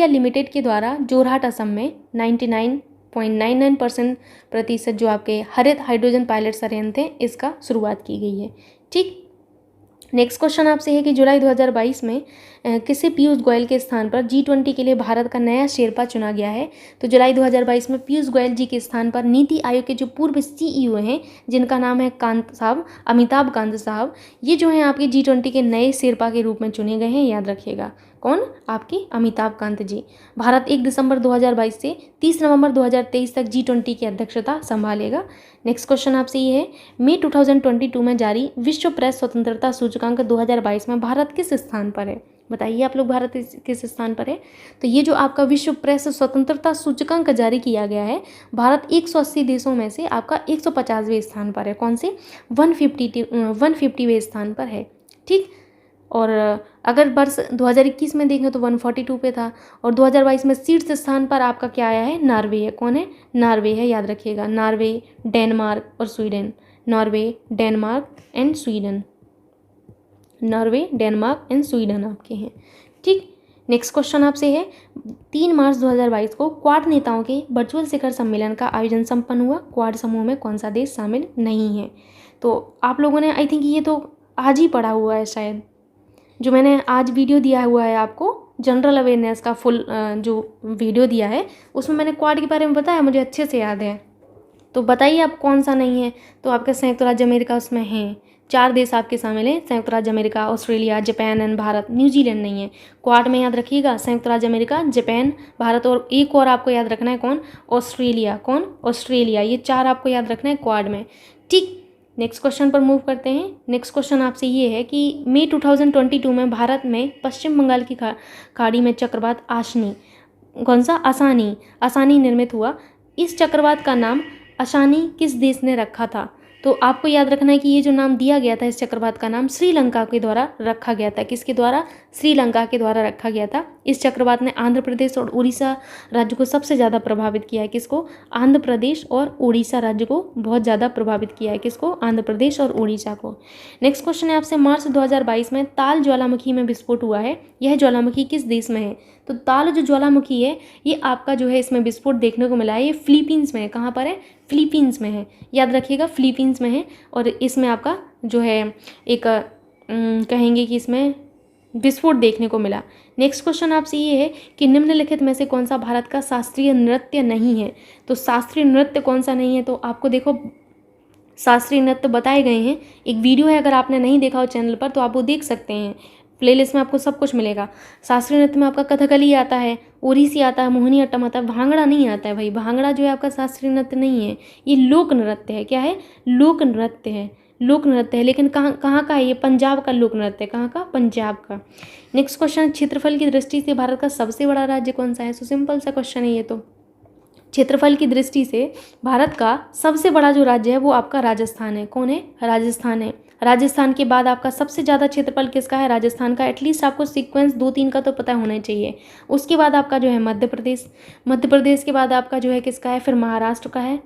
Speaker 1: लिमिटेड के द्वारा जोरहाट असम में 99.99% जो आपके हरित हाइड्रोजन पायलट संयंत्र हैं इसका शुरुआत की गई है। ठीक, नेक्स्ट क्वेश्चन आपसे है कि जुलाई 2022 में किसे पीयूष गोयल के स्थान पर G20 के लिए भारत का नया शेरपा चुना गया है? तो जुलाई 2022 में पीयूष गोयल जी के स्थान पर नीति आयोग के जो पूर्व CEO हैं जिनका नाम है कांत साहब, अमिताभ कांत साहब, ये जो हैं आपके G20 के नए शेरपा के रूप में चुने गए हैं, याद रखिएगा। कौन? आपके अमिताभ कांत जी। भारत 1 दिसंबर 2022 से 30 नवंबर 2023 तक G20 की अध्यक्षता संभालेगा। नेक्स्ट क्वेश्चन आपसे ये है, मई 2022 में जारी विश्व प्रेस स्वतंत्रता सूचकांक 2022 में भारत किस स्थान पर है? बताइए आप लोग, भारत किस स्थान पर है? तो ये जो आपका विश्व प्रेस स्वतंत्रता सूचकांक जारी किया गया है, भारत 180 देशों में से आपका 150वें स्थान पर है। कौन से? 150वें स्थान पर है। ठीक, और अगर वर्ष 2021 में देखें तो 142 पे था, और 2022 में शीर्ष स्थान पर आपका क्या आया है? नॉर्वे है। कौन है? नॉर्वे है, याद रखिएगा। नॉर्वे, डेनमार्क और Sweden. Norway, Denmark and Sweden. Norway, Denmark and Sweden आपके हैं। ठीक, नेक्स्ट क्वेश्चन आपसे है, 3 मार्च 2022 को क्वाड नेताओं के वर्चुअल शिखर सम्मेलन का आयोजन संपन्न हुआ। क्वाड समूह में कौन सा देश शामिल नहीं है? तो आप लोगों ने आई थिंक ये तो आज ही पढ़ा हुआ है शायद, जो मैंने आज वीडियो दिया हुआ है आपको जनरल अवेयरनेस का फुल जो वीडियो दिया है उसमें मैंने क्वाड के बारे में बताया, मुझे अच्छे से याद है। तो बताइए आप कौन सा नहीं है? तो आपका संयुक्त राज्य अमेरिका उसमें है। 4 देश आपके शामिल हैं, संयुक्त राज्य America, Australia, Japan and Bharat. New Zealand नहीं है। क्वाड में याद रखिएगा संयुक्त राज्य अमेरिका, जापान, भारत, और एक और आपको याद रखना है। कौन? ऑस्ट्रेलिया। कौन? ऑस्ट्रेलिया। ये 4 आपको याद रखना है क्वाड में। ठीक, नेक्स्ट क्वेश्चन पर मूव करते हैं। नेक्स्ट क्वेश्चन आपसे ये है कि मई 2022 में भारत में पश्चिम बंगाल की खाड़ी में चक्रवात आशनी, कौन सा? आसानी निर्मित हुआ। इस चक्रवात का नाम आसानी किस देश ने रखा था? तो आपको याद रखना है कि ये जो नाम दिया गया था इस चक्रवात का नाम श्रीलंका के द्वारा रखा गया था। किसके द्वारा? श्रीलंका के द्वारा रखा गया था। इस चक्रवात ने आंध्र प्रदेश और उड़ीसा राज्य को सबसे ज़्यादा प्रभावित किया है। किसको? आंध्र प्रदेश और उड़ीसा राज्य को बहुत ज़्यादा प्रभावित किया है। किसको? आंध्र प्रदेश और उड़ीसा को। नेक्स्ट क्वेश्चन है आपसे, मार्च 2022 में ताल ज्वालामुखी में विस्फोट हुआ है। यह ज्वालामुखी किस देश में है? तो ताल जो ज्वालामुखी है ये आपका जो है इसमें विस्फोट देखने को मिला है, ये फिलीपींस में है। कहाँ पर है? फिलीपींस में है, याद रखिएगा फिलीपींस में है। और इसमें आपका जो है एक कहेंगे कि इसमें विस्फोट देखने को मिला। नेक्स्ट क्वेश्चन आपसे ये है कि निम्नलिखित में से कौन सा भारत का शास्त्रीय नृत्य नहीं है? तो शास्त्रीय नृत्य कौन सा नहीं है? तो आपको देखो शास्त्रीय नृत्य बताए गए हैं, एक वीडियो है, अगर आपने नहीं देखा हो चैनल पर तो आप वो देख सकते हैं। प्लेलिस्ट में आपको सब कुछ मिलेगा। शास्त्रीय नृत्य में आपका कथकली आता है, ओडिसी आता है, मोहिनीअट्टम आता है, भांगड़ा नहीं आता है भाई। भांगड़ा जो है आपका शास्त्रीय नृत्य नहीं है, ये लोक नृत्य है। क्या है? लोक नृत्य है। लोक नृत्य है, लेकिन कहाँ का है ये? पंजाब का लोक नृत्य है। कहाँ का? पंजाब का। नेक्स्ट क्वेश्चन, क्षेत्रफल की दृष्टि से भारत का सबसे बड़ा राज्य कौन सा है? सो सिंपल सा क्वेश्चन है ये तो। क्षेत्रफल की दृष्टि से भारत का सबसे बड़ा जो राज्य है वो आपका राजस्थान है। कौन है? राजस्थान है। राजस्थान के बाद आपका सबसे ज़्यादा क्षेत्रफल किसका है? राजस्थान का। एटलीस्ट आपको सीक्वेंस 2-3 का तो पता होना चाहिए। उसके बाद आपका जो है मध्य प्रदेश, मध्य प्रदेश के बाद आपका जो है किसका है? फिर महाराष्ट्र का है।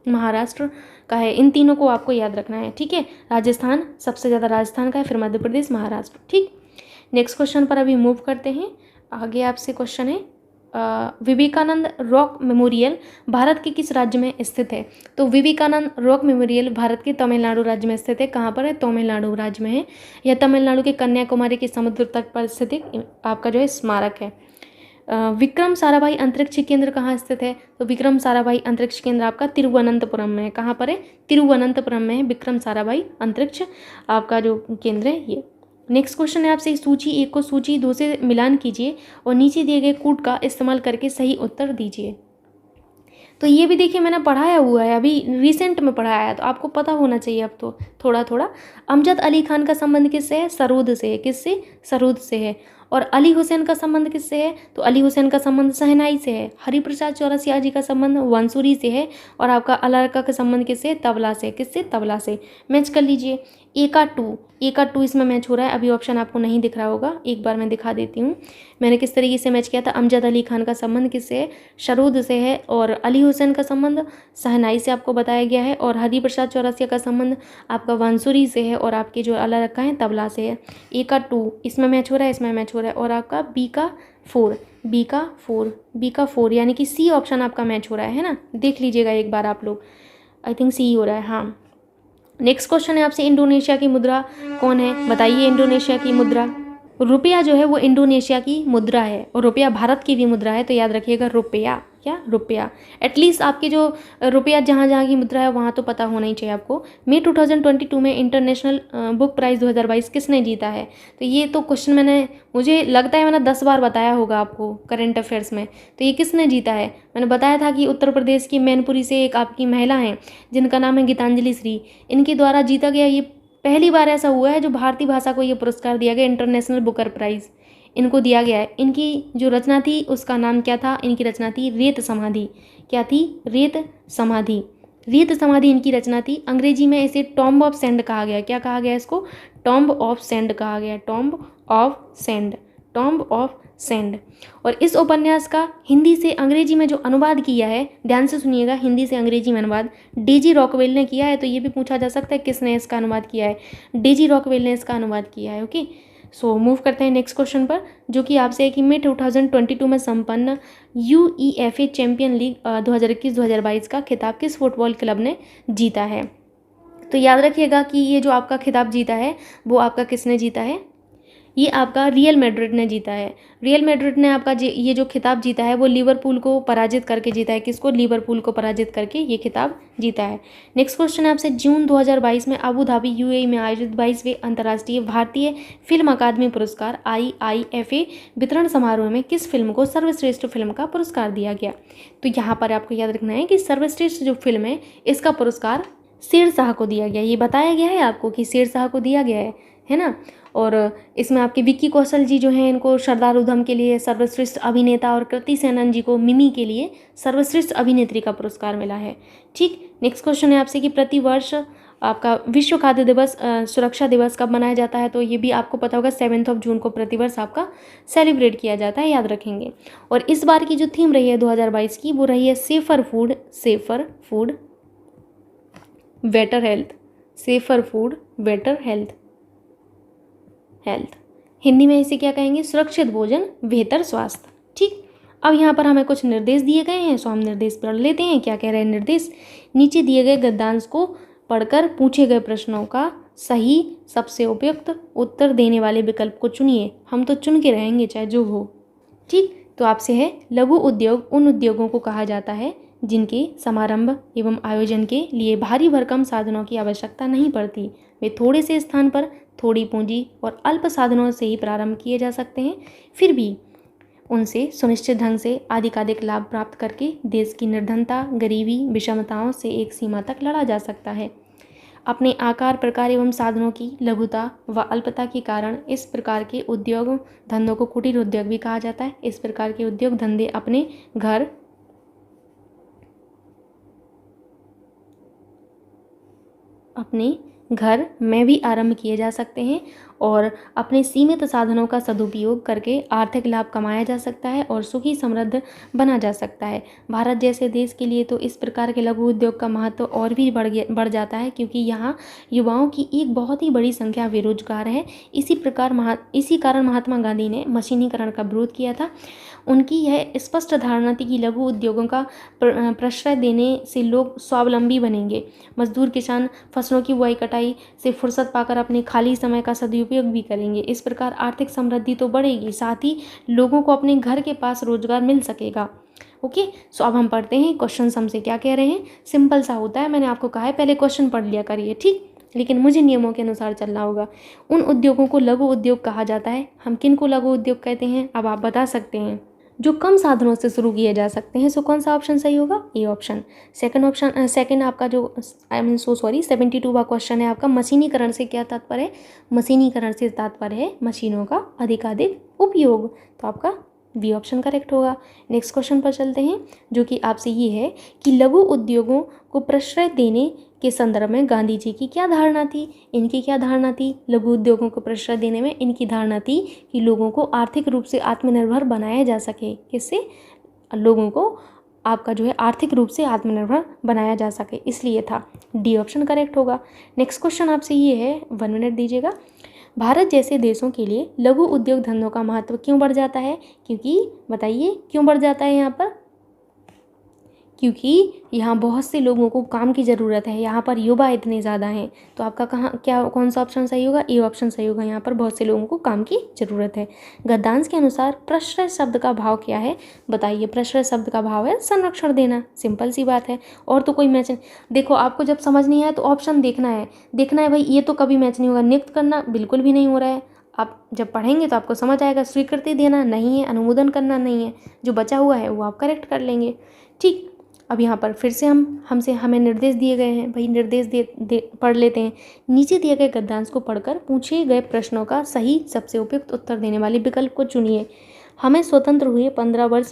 Speaker 1: महाराष्ट्र का है। इन तीनों को आपको याद रखना है। ठीक है, राजस्थान सबसे ज़्यादा राजस्थान का है, फिर मध्य प्रदेश, महाराष्ट्र। ठीक, नेक्स्ट क्वेश्चन पर अभी मूव करते हैं। आगे आपसे क्वेश्चन है, विवेकानंद रॉक मेमोरियल भारत के किस राज्य में स्थित है? तो विवेकानंद रॉक मेमोरियल भारत के तमिलनाडु राज्य में स्थित है। कहाँ पर है? तमिलनाडु राज्य में है। यह तमिलनाडु के कन्याकुमारी के समुद्र तट पर स्थित आपका जो है स्मारक है। विक्रम साराभाई अंतरिक्ष केंद्र कहाँ स्थित है? तो विक्रम साराभाई अंतरिक्ष केंद्र आपका तिरुवनंतपुरम में है। कहाँ पर है? तिरुवनंतपुरम में है विक्रम साराभाई अंतरिक्ष आपका जो केंद्र है ये। नेक्स्ट क्वेश्चन है आपसे, सूची 1 को सूची 2 से मिलान कीजिए और नीचे दिए गए कूट का इस्तेमाल करके सही उत्तर दीजिए। तो ये भी देखिए मैंने पढ़ाया हुआ है, अभी रिसेंट में पढ़ाया है, तो आपको पता होना चाहिए अब तो थोड़ा थोड़ा। अमजद अली खान का संबंध किससे है? सरूद से है। किससे? सरूद से है। और अली हुसैन का संबंध किससे है? तो अली हुसैन का संबंध शहनाई से है। हरिप्रसाद चौरसिया जी का संबंध वंसूरी से है। और आपका अलरका का संबंध किससे? तबला से। किससे? तबला से। मैच कर लीजिए। एका टू इसमें मैच हो रहा है। अभी ऑप्शन आपको नहीं दिख रहा होगा, एक बार मैं दिखा देती हूँ मैंने किस तरीके से मैच किया था। अमजद अली खान का संबंध किससे है? सरूद से है। और अली हुसैन का संबंध शहनाई से आपको बताया गया है। और हरिप्रसाद चौरसिया का संबंध आपका वंसूरी से है। और आपके जो अलरका है तबला से है। एका टू इसमें मैच हो रहा है, इसमें मैच हो रहा है। और आपका बी का फोर यानी कि सी ऑप्शन आपका मैच हो रहा है ना, देख लीजिएगा एक बार आप लोग। आई थिंक सी हो रहा है, हाँ। नेक्स्ट क्वेश्चन है आपसे, इंडोनेशिया की मुद्रा कौन है? बताइए इंडोनेशिया की मुद्रा। रुपया जो है वो इंडोनेशिया की मुद्रा है, और रुपया भारत की भी मुद्रा है, तो याद रखिएगा रुपया। क्या? रुपया। एटलीस्ट आपकी जो रुपया जहाँ जहाँ की मुद्रा है वहाँ तो पता होना ही चाहिए आपको। मई 2022 में इंटरनेशनल बुक प्राइज़ 2022 किसने जीता है? तो ये तो क्वेश्चन मुझे लगता है मैंने 10 बार बताया होगा आपको करंट अफेयर्स में। तो ये किसने जीता है? मैंने बताया था कि उत्तर प्रदेश की मैनपुरी से एक आपकी महिला हैं जिनका नाम है गीतांजलि श्री, इनके द्वारा जीता गया। ये पहली बार ऐसा हुआ है जो भारतीय भाषा को ये पुरस्कार दिया गया, इंटरनेशनल बुकर प्राइज़ इनको दिया गया है। इनकी जो रचना थी उसका नाम क्या था? इनकी रचना थी रेत समाधि। क्या थी? रेत समाधि। रेत समाधि इनकी रचना थी। अंग्रेजी में इसे टॉम्ब ऑफ सेंड कहा गया। क्या कहा गया इसको? टॉम्ब ऑफ सेंड कहा गया। Tomb of sand. Tomb of sand. और इस उपन्यास का हिंदी से अंग्रेजी में जो अनुवाद किया है, ध्यान से सुनिएगा, हिंदी से अंग्रेजी में अनुवाद डेजी रॉकवेल ने किया है। तो ये भी पूछा जा सकता है किसने इसका अनुवाद किया है? डेजी रॉकवेल ने इसका अनुवाद किया है। ओके, सो मूव करते हैं नेक्स्ट क्वेश्चन पर, जो कि आपसे है कि मई 2022 में संपन्न UEFA चैंपियन लीग 2021-2022 का खिताब किस फुटबॉल क्लब ने जीता है? तो याद रखिएगा कि ये जो आपका खिताब जीता है वो आपका किसने जीता है? ये आपका रियल मैड्रिड ने जीता है। रियल मैड्रिड ने आपका ये जो खिताब जीता है वो लिवरपूल को पराजित करके जीता है। किसको? लिवरपूल को पराजित करके ये खिताब जीता है। नेक्स्ट क्वेश्चन है आपसे, जून 2022 में अबू धाबी UAE में आयोजित 22वें अंतर्राष्ट्रीय भारतीय फिल्म अकादमी पुरस्कार IIFA वितरण समारोह में किस फिल्म को सर्वश्रेष्ठ फिल्म का पुरस्कार दिया गया? तो यहाँ पर आपको याद रखना है कि सर्वश्रेष्ठ जो फिल्म है इसका पुरस्कार शेरशाह को दिया गया। ये बताया गया है आपको कि शेरशाह को दिया गया है ना। और इसमें आपके विक्की कौशल जी जो हैं इनको सरदार उधम के लिए सर्वश्रेष्ठ अभिनेता, और कृति सेनन जी को मिमी के लिए सर्वश्रेष्ठ अभिनेत्री का पुरस्कार मिला है। ठीक, नेक्स्ट क्वेश्चन है आपसे कि प्रतिवर्ष आपका विश्व खाद्य दिवस सुरक्षा दिवस कब मनाया जाता है? तो ये भी आपको पता होगा 7 जून को प्रतिवर्ष आपका सेलिब्रेट किया जाता है, याद रखेंगे। और इस बार की जो थीम रही है 2022 की वो रही है safer food better health. Safer food better health. Hindi में इसे क्या कहेंगे? सुरक्षित भोजन बेहतर स्वास्थ्य। ठीक, अब यहाँ पर हमें कुछ निर्देश दिए गए हैं, सो हम निर्देश पढ़ लेते हैं। क्या कह रहे हैं निर्देश? नीचे दिए गए गद्यांश को पढ़कर पूछे गए प्रश्नों का सही सबसे उपयुक्त उत्तर देने वाले विकल्प को चुनिए। हम तो चुन के रहेंगे चाहे जो हो। ठीक, तो आपसे है, लघु उद्योग उन उद्योगों को कहा जाता है जिनके समारंभ एवं आयोजन के लिए भारी भरकम साधनों की आवश्यकता नहीं पड़ती। वे थोड़े से स्थान पर थोड़ी पूंजी और अल्प साधनों से ही प्रारंभ किए जा सकते हैं, फिर भी उनसे सुनिश्चित ढंग से अधिकाधिक लाभ प्राप्त करके देश की निर्धनता, गरीबी, विषमताओं से एक सीमा तक लड़ा जा सकता है। अपने आकार, प्रकार एवं साधनों की लघुता व अल्पता के कारण इस प्रकार के उद्योग धंधों को कुटीर उद्योग भी कहा जाता है। इस प्रकार के उद्योग धंधे अपने घर में भी आरंभ किए जा सकते हैं और अपने सीमित साधनों का सदुपयोग करके आर्थिक लाभ कमाया जा सकता है और सुखी समृद्ध बना जा सकता है। भारत जैसे देश के लिए तो इस प्रकार के लघु उद्योग का महत्व और भी बढ़ जाता है, क्योंकि यहाँ युवाओं की एक बहुत ही बड़ी संख्या बेरोजगार है। इसी कारण महात्मा गांधी ने मशीनीकरण का विरोध किया था। उनकी यह स्पष्ट धारणा थी कि लघु उद्योगों का प्रश्रय देने से लोग स्वावलंबी बनेंगे। मजदूर किसान फसलों की बुआई कटाई से फुर्सत पाकर अपने खाली समय का सदुपयोग भी करेंगे। इस प्रकार आर्थिक समृद्धि तो बढ़ेगी, साथ ही लोगों को अपने घर के पास रोजगार मिल सकेगा। ओके, सो अब हम पढ़ते हैं क्वेश्चन हमसे क्या कह रहे हैं। सिंपल सा होता है, मैंने आपको कहा है पहले क्वेश्चन पढ़ लिया करिए, ठीक, लेकिन मुझे नियमों के अनुसार चलना होगा। उन उद्योगों को लघु उद्योग कहा जाता है। हम किन को लघु उद्योग कहते हैं अब आप बता सकते हैं? जो कम साधनों से शुरू किए जा सकते हैं। सो कौन सा ऑप्शन सही होगा? A option. सेकंड आपका जो 72वां क्वेश्चन है आपका, मशीनीकरण से क्या तात्पर्य है? मशीनीकरण से तात्पर्य है मशीनों का अधिकाधिक उपयोग। तो आपका बी ऑप्शन करेक्ट होगा। नेक्स्ट क्वेश्चन पर चलते हैं, जो कि आपसे ये है कि लघु उद्योगों को प्रश्रय देने के संदर्भ में गांधी जी की क्या धारणा थी? इनकी क्या धारणा थी? लघु उद्योगों को प्रश्रय देने में इनकी धारणा थी कि लोगों को आर्थिक रूप से आत्मनिर्भर बनाया जा सके। किससे? लोगों को आपका जो है आर्थिक रूप से आत्मनिर्भर बनाया जा सके, इसलिए था। डी ऑप्शन करेक्ट होगा। नेक्स्ट क्वेश्चन आपसे ये है, 1 मिनट दीजिएगा। भारत जैसे देशों के लिए लघु उद्योग धंधों का महत्व क्यों बढ़ जाता है? क्योंकि बताइए क्यों बढ़ जाता है यहाँ पर? क्योंकि यहाँ बहुत से लोगों को काम की ज़रूरत है, यहाँ पर युवा इतने ज़्यादा हैं। तो आपका कौन सा ऑप्शन सही होगा? ए ऑप्शन सही होगा। यहाँ पर बहुत से लोगों को काम की ज़रूरत है। गद्यांश के अनुसार प्रश्रय शब्द का भाव क्या है? बताइए। प्रश्रय शब्द का भाव है संरक्षण देना, सिंपल सी बात है। और तो कोई मैच देखो, आपको जब समझ नहीं आया तो ऑप्शन देखना है भाई, ये तो कभी मैच नहीं होगा। नियुक्त करना बिल्कुल भी नहीं हो रहा है। आप जब पढ़ेंगे तो आपको समझ आएगा। स्वीकृति देना नहीं है, अनुमोदन करना नहीं है, जो बचा हुआ है वो आप करेक्ट कर लेंगे। ठीक, अब यहाँ पर फिर से हमें निर्देश दिए गए हैं भाई, निर्देश पढ़ लेते हैं। नीचे दिए गए गद्यांश को पढ़कर पूछे गए प्रश्नों का सही सबसे उपयुक्त उत्तर देने वाले विकल्प को चुनिए। हमें स्वतंत्र हुए 15 वर्ष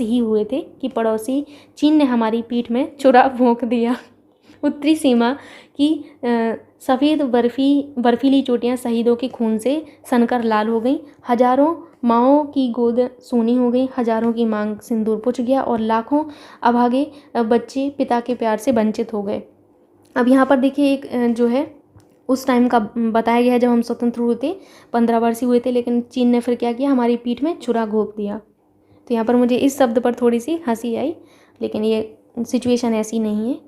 Speaker 1: ही हुए थे कि पड़ोसी चीन ने हमारी पीठ में छुरा भोंक दिया। उत्तरी सीमा की सफ़ेद बर्फीली चोटियाँ शहीदों के खून से सनकर लाल हो गईं। हजारों माँओं की गोद सोनी हो गई, हजारों की मांग सिंदूर पुछ गया और लाखों अभागे बच्चे पिता के प्यार से वंचित हो गए। अब यहाँ पर देखिए, एक जो है उस टाइम का बताया गया है जब हम स्वतंत्र हुए थे, 15 वर्ष ही हुए थे, लेकिन चीन ने फिर क्या किया? हमारी पीठ में छुरा घोंप दिया। तो यहाँ पर मुझे इस शब्द पर थोड़ी सी हंसी आई, लेकिन ये सिचुएशन ऐसी नहीं है।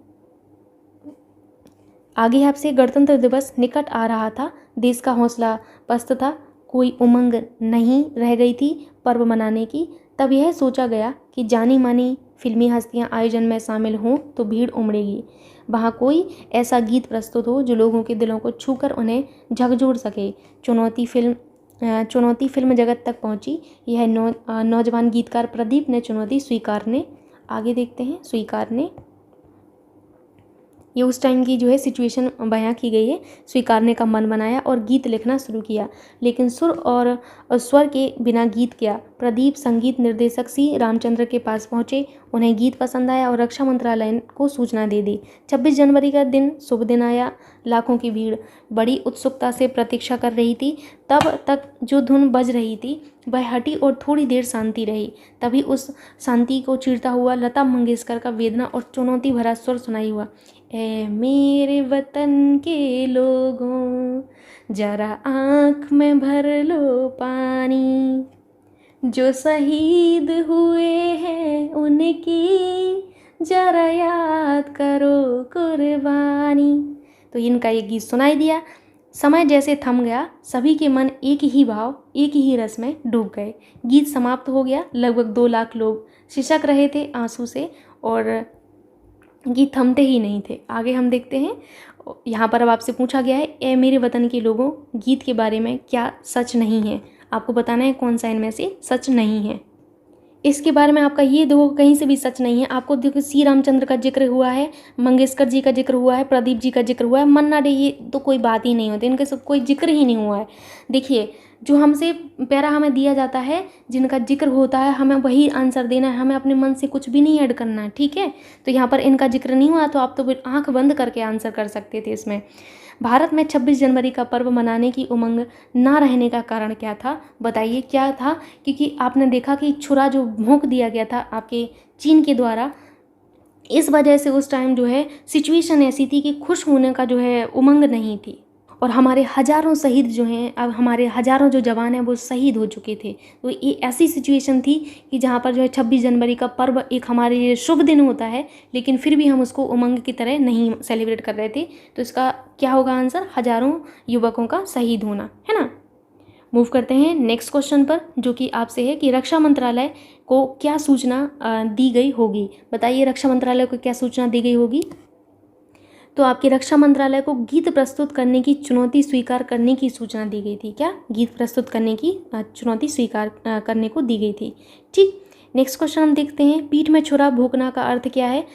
Speaker 1: आगे आपसे, गणतंत्र दिवस निकट आ रहा था, देश का हौसला पस्त था, कोई उमंग नहीं रह गई थी पर्व मनाने की। तब यह सोचा गया कि जानी मानी फिल्मी हस्तियां आयोजन में शामिल हों तो भीड़ उमड़ेगी। वहाँ कोई ऐसा गीत प्रस्तुत हो जो लोगों के दिलों को छूकर उन्हें झकझोर सके। चुनौती फिल्म जगत तक पहुँची। यह नौजवान गीतकार प्रदीप ने चुनौती स्वीकारने, आगे देखते हैं, स्वीकारने, ये उस टाइम की जो है सिचुएशन बयां की गई है। स्वीकारने का मन बनाया और गीत लिखना शुरू किया, लेकिन सुर और स्वर के बिना गीत क्या? प्रदीप संगीत निर्देशक सी रामचंद्र के पास पहुंचे, उन्हें गीत पसंद आया और रक्षा मंत्रालय को सूचना दे दी। 26 जनवरी का दिन शुभ दिन आया। लाखों की भीड़ बड़ी उत्सुकता से प्रतीक्षा कर रही थी। तब तक जो धुन बज रही थी वह हटी और थोड़ी देर शांति रही। तभी उस शांति को चीरता हुआ लता मंगेशकर का वेदना और चुनौती भरा स्वर सुनाई हुआ। ए मेरे वतन के लोगों, जरा आँख में भर लो पानी, जो शहीद हुए हैं उनकी जरा याद करो कुर्बानी। तो इनका ये गीत सुनाई दिया। समय जैसे थम गया, सभी के मन एक ही भाव, एक ही रस में डूब गए। गीत समाप्त हो गया। लगभग 2 लाख लोग सिसक रहे थे आंसू से और गीत थमते ही नहीं थे। आगे हम देखते हैं। यहाँ पर अब आपसे पूछा गया है, ए मेरे वतन के लोगों, गीत के बारे में क्या सच नहीं है? आपको बताना है कौन सा इनमें से सच नहीं है। इसके बारे में आपका ये दो कहीं से भी सच नहीं है। आपको देखो, सी रामचंद्र का जिक्र हुआ है, मंगेशकर जी का जिक्र हुआ है, प्रदीप जी का जिक्र हुआ है, मन्ना डे, ये तो कोई बात ही नहीं होती, इनके सब कोई जिक्र ही नहीं हुआ है। देखिए, जो हमसे पैरा हमें दिया जाता है, जिनका जिक्र होता है, हमें वही आंसर देना है, हमें अपने मन से कुछ भी नहीं ऐड करना है, ठीक है। तो यहाँ पर इनका जिक्र नहीं हुआ, तो आप तो आंख बंद करके आंसर कर सकते थे इसमें। भारत में 26 जनवरी का पर्व मनाने की उमंग ना रहने का कारण क्या था? बताइए क्या था? क्योंकि आपने देखा कि छुरा जो भोंक दिया गया था आपके चीन के द्वारा, इस वजह से उस टाइम जो है सिचुएशन ऐसी थी कि खुश होने का जो है उमंग नहीं थी। और हमारे हज़ारों शहीद जो हैं, अब हमारे हज़ारों जो जवान हैं वो शहीद हो चुके थे। तो ये ऐसी सिचुएशन थी कि जहाँ पर जो है 26 जनवरी का पर्व एक हमारे लिए शुभ दिन होता है, लेकिन फिर भी हम उसको उमंग की तरह नहीं सेलिब्रेट कर रहे थे। तो इसका क्या होगा आंसर? हज़ारों युवकों का शहीद होना, है ना। मूव करते हैं नेक्स्ट क्वेश्चन पर, जो कि आपसे है कि रक्षा मंत्रालय को क्या सूचना दी गई होगी? बताइए, रक्षा मंत्रालय को क्या सूचना दी गई होगी? तो आपके रक्षा मंत्रालय को गीत प्रस्तुत करने की चुनौती स्वीकार करने की सूचना दी गई थी। क्या? गीत प्रस्तुत करने की चुनौती स्वीकार करने को दी गई थी। ठीक, नेक्स्ट क्वेश्चन हम देखते हैं, पीठ में छुरा भोंकना का अर्थ क्या है?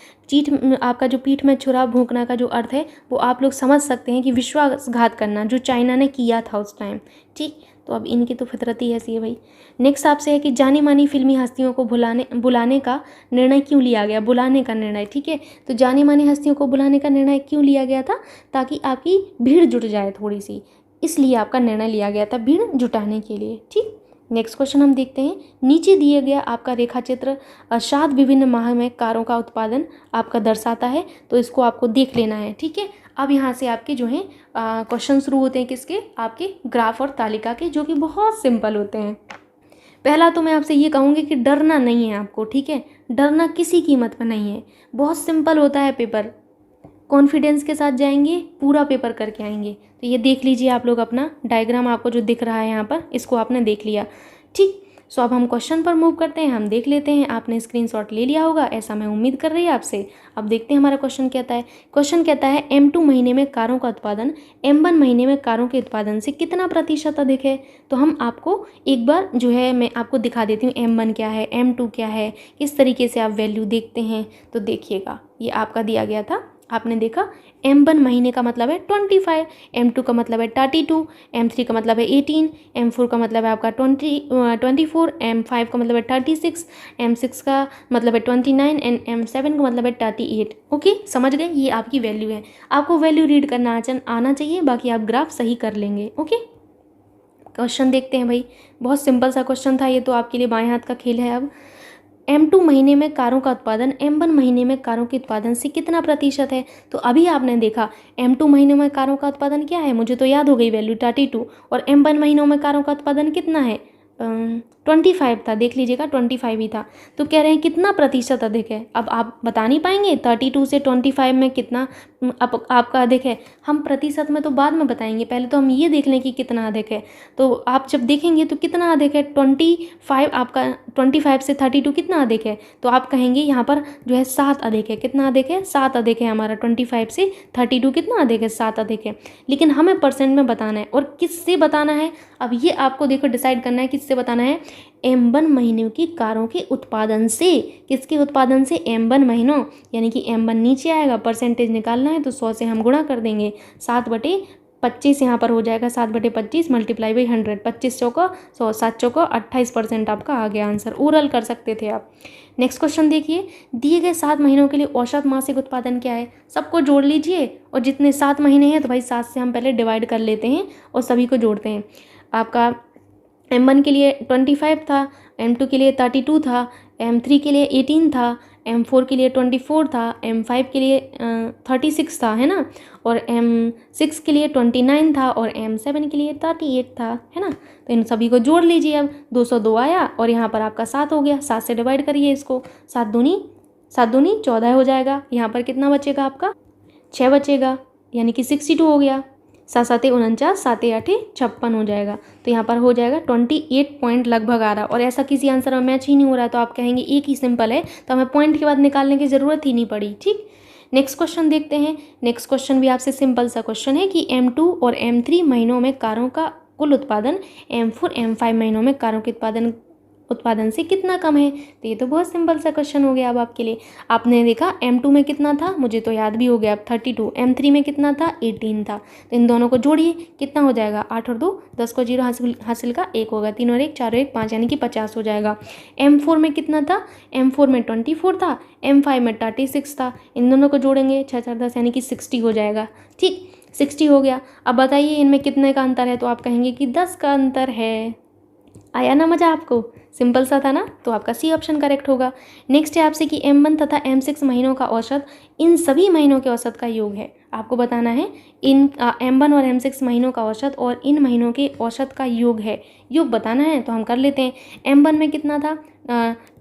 Speaker 1: आपका जो पीठ में छुरा भोंकना का जो अर्थ है वो आप लोग समझ सकते हैं कि विश्वासघात करना, जो चाइना ने किया था उस टाइम। ठीक, तो अब इनकी तो फितरत ही ऐसी है भाई। नेक्स्ट आपसे है कि जानी मानी फिल्मी हस्तियों को बुलाने का निर्णय क्यों लिया गया? बुलाने का निर्णय, ठीक है। तो जानी मानी हस्तियों को बुलाने का निर्णय क्यों लिया गया था? ताकि आपकी भीड़ जुट जाए थोड़ी सी, इसलिए आपका निर्णय लिया गया था भीड़ जुटाने के लिए। ठीक, नेक्स्ट क्वेश्चन हम देखते हैं, नीचे दिए गया आपका रेखाचित्र 7 विभिन्न माह में कारों का उत्पादन आपका दर्शाता है, तो इसको आपको देख लेना है। ठीक है, अब यहाँ से आपके जो हैं क्वेश्चन शुरू होते हैं किसके? आपके ग्राफ और तालिका के, जो कि बहुत सिंपल होते हैं। पहला तो मैं आपसे ये कहूँगी कि डरना नहीं है आपको, ठीक है, डरना किसी कीमत पर नहीं है, बहुत सिंपल होता है पेपर। कॉन्फिडेंस के साथ जाएंगे, पूरा पेपर करके आएंगे। तो ये देख लीजिए आप लोग, अपना डायग्राम आपको जो दिख रहा है यहाँ पर, इसको आपने देख लिया। ठीक, सो अब हम क्वेश्चन पर मूव करते हैं, हम देख लेते हैं। आपने स्क्रीनशॉट ले लिया होगा, ऐसा मैं उम्मीद कर रही है आपसे। अब देखते हैं हमारा क्वेश्चन कहता है। क्वेश्चन कहता है M2 महीने में कारों का उत्पादन M1 महीने में कारों के उत्पादन से कितना प्रतिशत अधिक है? तो हम आपको एक बार जो है मैं आपको दिखा देती हूँ M1 क्या है, M2 क्या है, किस तरीके से आप वैल्यू देखते हैं। तो देखिएगा, ये आपका दिया गया था, आपने देखा M1 महीने का मतलब है 25, M2 का मतलब है 32, M3 का मतलब है 18, M4 का मतलब है आपका 24, M5 का मतलब है 36, M6 का मतलब है 29 एंड M7 का मतलब है 38। ओके, समझ गए? ये आपकी वैल्यू है, आपको वैल्यू रीड करना आना चाहिए, बाकी आप ग्राफ सही कर लेंगे। ओके, क्वेश्चन देखते हैं भाई, बहुत सिंपल सा क्वेश्चन था ये, तो आपके लिए बाएं हाथ का खेल है। अब M2 महीने में कारों का उत्पादन M1 महीने में कारों के उत्पादन से कितना प्रतिशत है? तो अभी आपने देखा M2 महीनों में कारों का उत्पादन क्या है, मुझे तो याद हो गई वैल्यू 32, और M1 महीनों में कारों का उत्पादन कितना है? 25 था, देख लीजिएगा 25 ही था। तो कह रहे हैं कितना प्रतिशत अधिक है। अब आप बता नहीं पाएंगे 32 से 25 में कितना आपका अधिक है। हम प्रतिशत में तो बाद में बताएंगे, पहले तो हम ये देख लें कि कितना अधिक है। तो आप जब देखेंगे तो कितना अधिक है, 25 आपका 25 से 32 कितना अधिक है? तो आप कहेंगे यहाँ पर जो है 7 अधिक है। कितना अधिक है? 7 अधिक है हमारा। 25 से 32 कितना अधिक है? 7 अधिक है। लेकिन हमें परसेंट में बताना है, और किससे बताना है? अब ये आपको देखो डिसाइड करना है किससे बताना है। M1 महीनों की कारों के उत्पादन से। किसके उत्पादन से? M1 महीनों, यानी कि M1 नीचे आएगा, परसेंटेज निकालना है तो 100 से हम गुणा कर देंगे। 7/25 यहाँ पर हो जाएगा, 7/25 मल्टीप्लाई बाई 100, 25 चौका 100, 7 चौका 28% आपका आ गया आंसर। ओरल कर सकते थे आप। नेक्स्ट क्वेश्चन देखिए, दिए गए 7 महीनों के लिए औसत मासिक उत्पादन क्या है? सबको जोड़ लीजिए, और जितने 7 महीने हैं तो भाई 7 से हम पहले डिवाइड कर लेते हैं और सभी को जोड़ते हैं। आपका M1 के लिए 25 था, M2 के लिए 32 था, M3 के लिए 18 था, M4 के लिए 24 था, M5 के लिए 36 था, है ना, और M6 के लिए 29 था, और M7 के लिए 38 था, है ना। तो इन सभी को जोड़ लीजिए। अब 202 आया, और यहाँ पर आपका 7 हो गया। 7 से डिवाइड करिए इसको, 7 दूनी 14 हो जाएगा। यहाँ पर कितना बचेगा आपका? 6 बचेगा, यानी कि 62 हो गया। 7 7 49, 7 8 56 हो जाएगा। तो यहाँ पर हो जाएगा 28 पॉइंट लगभग आ रहा, और ऐसा किसी आंसर में मैच ही नहीं हो रहा, तो आप कहेंगे एक ही सिंपल है, तो हमें पॉइंट के बाद निकालने की ज़रूरत ही नहीं पड़ी। ठीक, नेक्स्ट क्वेश्चन देखते हैं। नेक्स्ट क्वेश्चन भी आपसे सिंपल सा क्वेश्चन है कि M2 और M3 महीनों में कारों का कुल उत्पादन M4 M5 महीनों में कारों के उत्पादन से कितना कम है? तो ये तो बहुत सिंपल सा क्वेश्चन हो गया। अब आपके लिए आपने देखा M2 में कितना था, मुझे तो याद भी हो गया, 32, M3 में कितना था? 18 था। तो इन दोनों को जोड़िए, कितना हो जाएगा? 8 और 2 10 को 0 हासिल का 1 होगा, 3 और 1 4 और 1 5, यानी कि 50 हो जाएगा। M4 में कितना था? M4 में 24 था, M5 में 36 था। इन दोनों को जोड़ेंगे, 6 4 10, यानी कि 60 हो जाएगा। ठीक, 60 हो गया। अब बताइए इनमें कितने का अंतर है? तो आप कहेंगे कि 10 का अंतर है। आया ना मज़ा आपको? सिंपल सा था ना, तो आपका सी ऑप्शन करेक्ट होगा। नेक्स्ट है आपसे कि M1 तथा M6 महीनों का औसत इन सभी महीनों के औसत का योग है। आपको बताना है इन M1 और M6 महीनों का औसत और इन महीनों के औसत का योग है। योग बताना है तो हम कर लेते हैं। M1 में कितना था?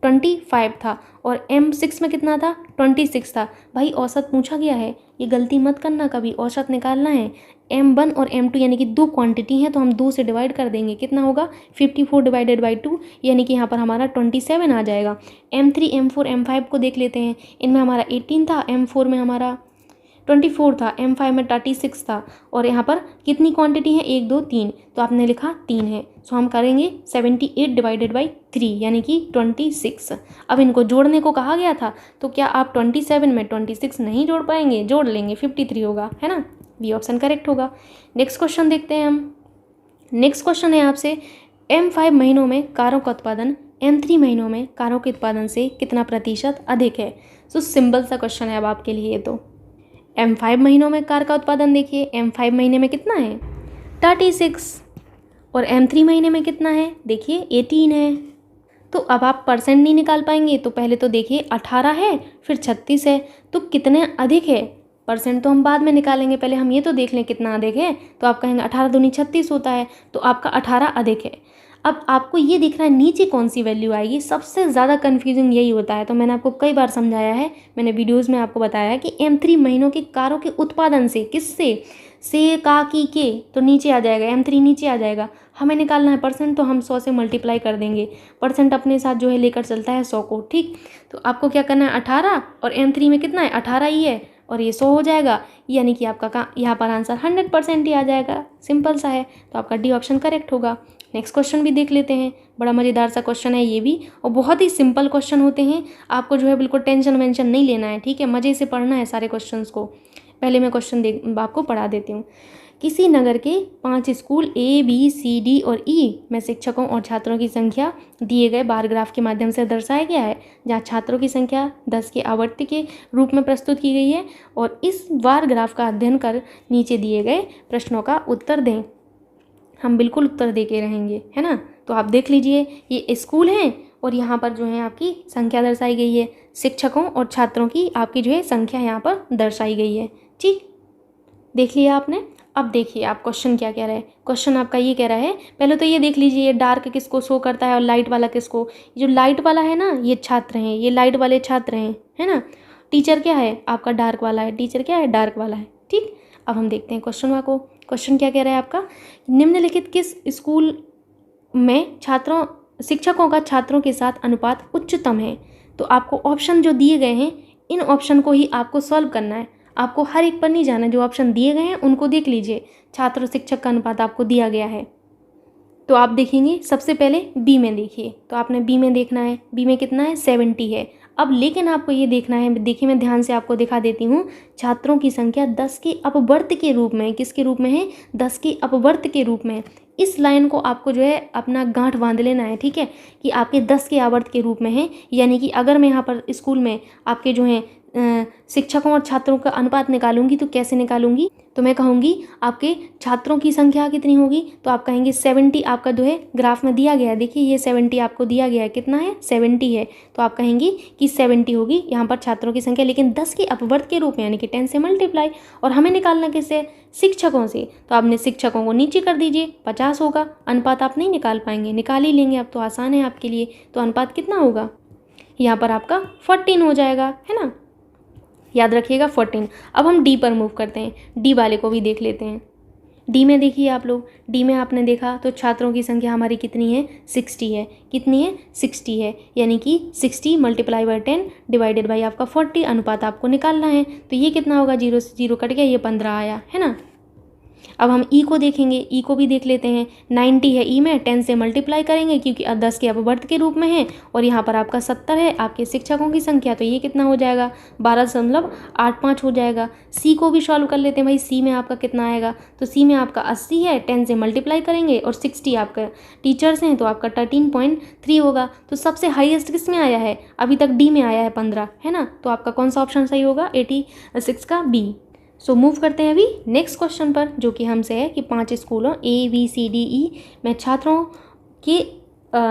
Speaker 1: 25 था, और M6 में कितना था? 26 था। भाई औसत पूछा गया है, ये गलती मत करना कभी, औसत निकालना है। M1 और M2 यानी कि 2 क्वांटिटी हैं, तो हम 2 से डिवाइड कर देंगे। कितना होगा? 54 डिवाइडेड बाई 2, यानी कि यहाँ पर हमारा 27 आ जाएगा। M3 M4 M5 को देख लेते हैं। इनमें हमारा 18 था, M4 में हमारा 24 था, M5 में 36 था, और यहाँ पर कितनी क्वांटिटी है, 1 2 3, तो आपने लिखा 3 है। सो हम करेंगे 78 डिवाइडेड बाई 3 यानी कि 26। अब इनको जोड़ने को कहा गया था, तो क्या आप 27 में 26 नहीं जोड़ पाएंगे? जोड़ लेंगे, 53 होगा, है ना। बी ऑप्शन करेक्ट होगा। नेक्स्ट क्वेश्चन देखते हैं हम। नेक्स्ट क्वेश्चन है आपसे, M5 महीनों में कारों का उत्पादन M3 महीनों में कारों के उत्पादन से कितना प्रतिशत अधिक है? सो सिंपल सा क्वेश्चन है अब आपके लिए। तो M5 महीनों में कार का उत्पादन देखिए, M5 महीने में कितना है, 36, और M3 महीने में कितना है, देखिए 18 है। तो अब आप परसेंट नहीं निकाल पाएंगे, तो पहले तो देखिए 18 है, फिर 36 है, तो कितने अधिक है? परसेंट तो हम बाद में निकालेंगे, पहले हम ये तो देख लें कितना अधिक है। तो आप कहेंगे 18 दूनी 36 होता है, तो आपका 18 अधिक है। अब आपको ये देखना है नीचे कौन सी वैल्यू आएगी, सबसे ज़्यादा कन्फ्यूजिंग यही होता है। तो मैंने आपको कई बार समझाया है, मैंने वीडियोज़ में आपको बताया है कि M3 महीनों के कारों के उत्पादन से, किससे, से, का, की, के, तो नीचे आ जाएगा, M3 नीचे आ जाएगा। हमें निकालना है परसेंट, तो हम 100 से मल्टीप्लाई कर देंगे। परसेंट अपने साथ जो है लेकर चलता है 100 को, ठीक। तो आपको क्या करना है, 18, और M3 में कितना है, 18 ही है, और ये 100 हो जाएगा, यानी कि आपका यहाँ पर आंसर 100% ही आ जाएगा। सिंपल सा है, तो आपका डी ऑप्शन करेक्ट होगा। नेक्स्ट क्वेश्चन भी देख लेते हैं, बड़ा मज़ेदार सा क्वेश्चन है ये भी, और बहुत ही सिंपल क्वेश्चन होते हैं। आपको जो है बिल्कुल टेंशन वेंशन नहीं लेना है, ठीक है, मज़े से पढ़ना है सारे क्वेश्चंस को। पहले मैं क्वेश्चन आपको पढ़ा देती हूँ। किसी नगर के 5 school A, B, C, D और E में शिक्षकों और छात्रों की संख्या दिए गए बार ग्राफ के माध्यम से दर्शाया गया है, जहाँ छात्रों की संख्या 10 के आवर्ती के रूप में प्रस्तुत की गई है, और इस बार ग्राफ का अध्ययन कर नीचे दिए गए प्रश्नों का उत्तर दें। हम बिल्कुल उत्तर दे के रहेंगे, है ना। तो आप देख लीजिए, ये स्कूल हैं, और यहाँ पर जो है आपकी संख्या दर्शाई गई है, शिक्षकों और छात्रों की आपकी जो है संख्या यहाँ पर दर्शाई गई है, ठीक। देख लिया आपने। अब देखिए आप क्वेश्चन क्या कह रहा है। क्वेश्चन आपका ये कह रहा है, पहले तो ये देख लीजिए, ये डार्क किसको शो करता है और लाइट वाला किसको। जो लाइट वाला है ना, ये छात्र हैं, ये लाइट वाले छात्र हैं, है ना। टीचर क्या है, आपका डार्क वाला है, टीचर क्या है, डार्क वाला है, ठीक। अब हम देखते हैं क्वेश्चन को। क्वेश्चन क्या कह रहा है आपका, निम्नलिखित किस स्कूल में शिक्षकों का छात्रों के साथ अनुपात उच्चतम है? तो आपको ऑप्शन जो दिए गए हैं, इन ऑप्शन को ही आपको सॉल्व करना है। आपको हर एक पर नहीं जाना, जो ऑप्शन दिए गए हैं उनको देख लीजिए। छात्र शिक्षक का अनुपात आपको दिया गया है, तो आप देखेंगे सबसे पहले बी में देखिए। तो आपने बी में देखना है, बी में कितना है, 70 है। अब लेकिन आपको ये देखना है, देखिए मैं ध्यान से आपको दिखा देती हूँ, छात्रों की संख्या 10 के अपवर्त के रूप में, किसके रूप में है, 10 के अपवर्त के रूप में। इस लाइन को आपको जो है अपना गांठ बांध लेना है, ठीक है, कि आपके 10 के आवर्त के रूप में है। यानी कि अगर मैं यहाँ पर स्कूल में आपके जो है शिक्षकों और छात्रों का अनुपात निकालूंगी, तो कैसे निकालूंगी, तो मैं कहूँगी आपके छात्रों की संख्या कितनी होगी, तो आप कहेंगे 70 आपका जो है ग्राफ में दिया गया है। देखिए ये 70 आपको दिया गया है, कितना है, 70 है। तो आप कहेंगी कि 70 होगी यहाँ पर छात्रों की संख्या, लेकिन 10 के अपवर्त के रूप में, यानी कि 10 से मल्टीप्लाई। और हमें निकालना किससे, शिक्षकों से। तो आपने शिक्षकों को नीचे कर दीजिए, 50 होगा। अनुपात आप नहीं निकाल पाएंगे, निकाल ही लेंगे, अब तो आसान है आपके लिए। तो अनुपात कितना होगा, यहाँ पर आपका 14 हो जाएगा, है ना, याद रखिएगा 14। अब हम डी पर मूव करते हैं, डी वाले को भी देख लेते हैं। डी में देखिए आप लोग, डी में आपने देखा तो छात्रों की संख्या हमारी कितनी है, 60 है। कितनी है, 60 है, यानी कि 60 मल्टीप्लाई बाई 10 डिवाइडेड बाई आपका 40, अनुपात आपको निकालना है। तो ये कितना होगा, 0 से 0 कट गया, ये 15 आया, है ना। अब हम ई को देखेंगे, ई को भी देख लेते हैं। 90 है ई में, 10 से मल्टीप्लाई करेंगे क्योंकि 10 के अपवर्त के रूप में है, और यहाँ पर आपका 70 है आपके शिक्षकों की संख्या। तो ये कितना हो जाएगा, 12.85 हो जाएगा। सी को भी सॉल्व कर लेते हैं भाई, सी में आपका कितना आएगा, तो सी में आपका 80 है, 10 से मल्टीप्लाई करेंगे, और 60 आपका टीचर्स हैं, तो आपका 13.3 होगा। तो सबसे हाईएस्ट किस में आया है, अभी तक डी में आया है 15, है ना। तो आपका कौन सा ऑप्शन सही होगा, 86 का बी। सो मूव करते हैं अभी नेक्स्ट क्वेश्चन पर, जो कि हमसे है कि 5 स्कूलों ABCDE में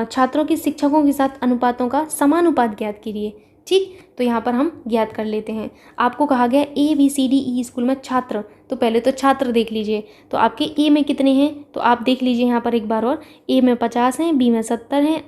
Speaker 1: छात्रों के शिक्षकों के साथ अनुपातों का समानुपात ज्ञात कीजिए, ठीक। तो यहाँ पर हम ज्ञात कर लेते हैं। आपको कहा गया ABCDE स्कूल में छात्र, तो पहले तो छात्र देख लीजिए। तो आपके ए में कितने हैं, तो आप देख लीजिए यहाँ पर एक बार और, ए में 50 हैं, बी में 70 हैं,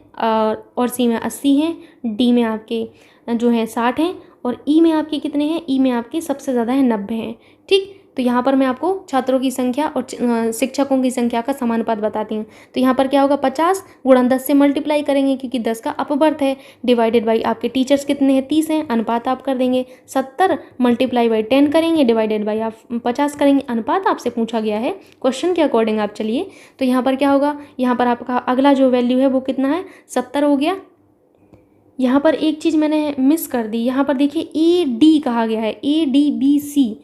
Speaker 1: और सी में 80 हैं, डी में आपके जो है 60 हैं, और ई में आपके कितने हैं, ई में आपके सबसे ज़्यादा है 90 हैं, ठीक। तो यहाँ पर मैं आपको छात्रों की संख्या और शिक्षकों की संख्या का समानुपात बताती हूँ। तो यहाँ पर क्या होगा, 50 गुणा 10 से मल्टीप्लाई करेंगे क्योंकि 10 का अपवर्त है, डिवाइडेड बाई आपके टीचर्स कितने हैं, 30 हैं, अनुपात आप कर देंगे 70 मल्टीप्लाई बाई 10 करेंगे, डिवाइडेड बाई आप 50 करेंगे, अनुपात आपसे पूछा गया है क्वेश्चन के अकॉर्डिंग आप चलिए। तो यहाँ पर क्या होगा, यहाँ पर आपका अगला जो वैल्यू है वो कितना है, 70 हो गया। यहाँ पर एक चीज़ मैंने मिस कर दी, यहाँ पर देखिए AD कहा गया है, ADBC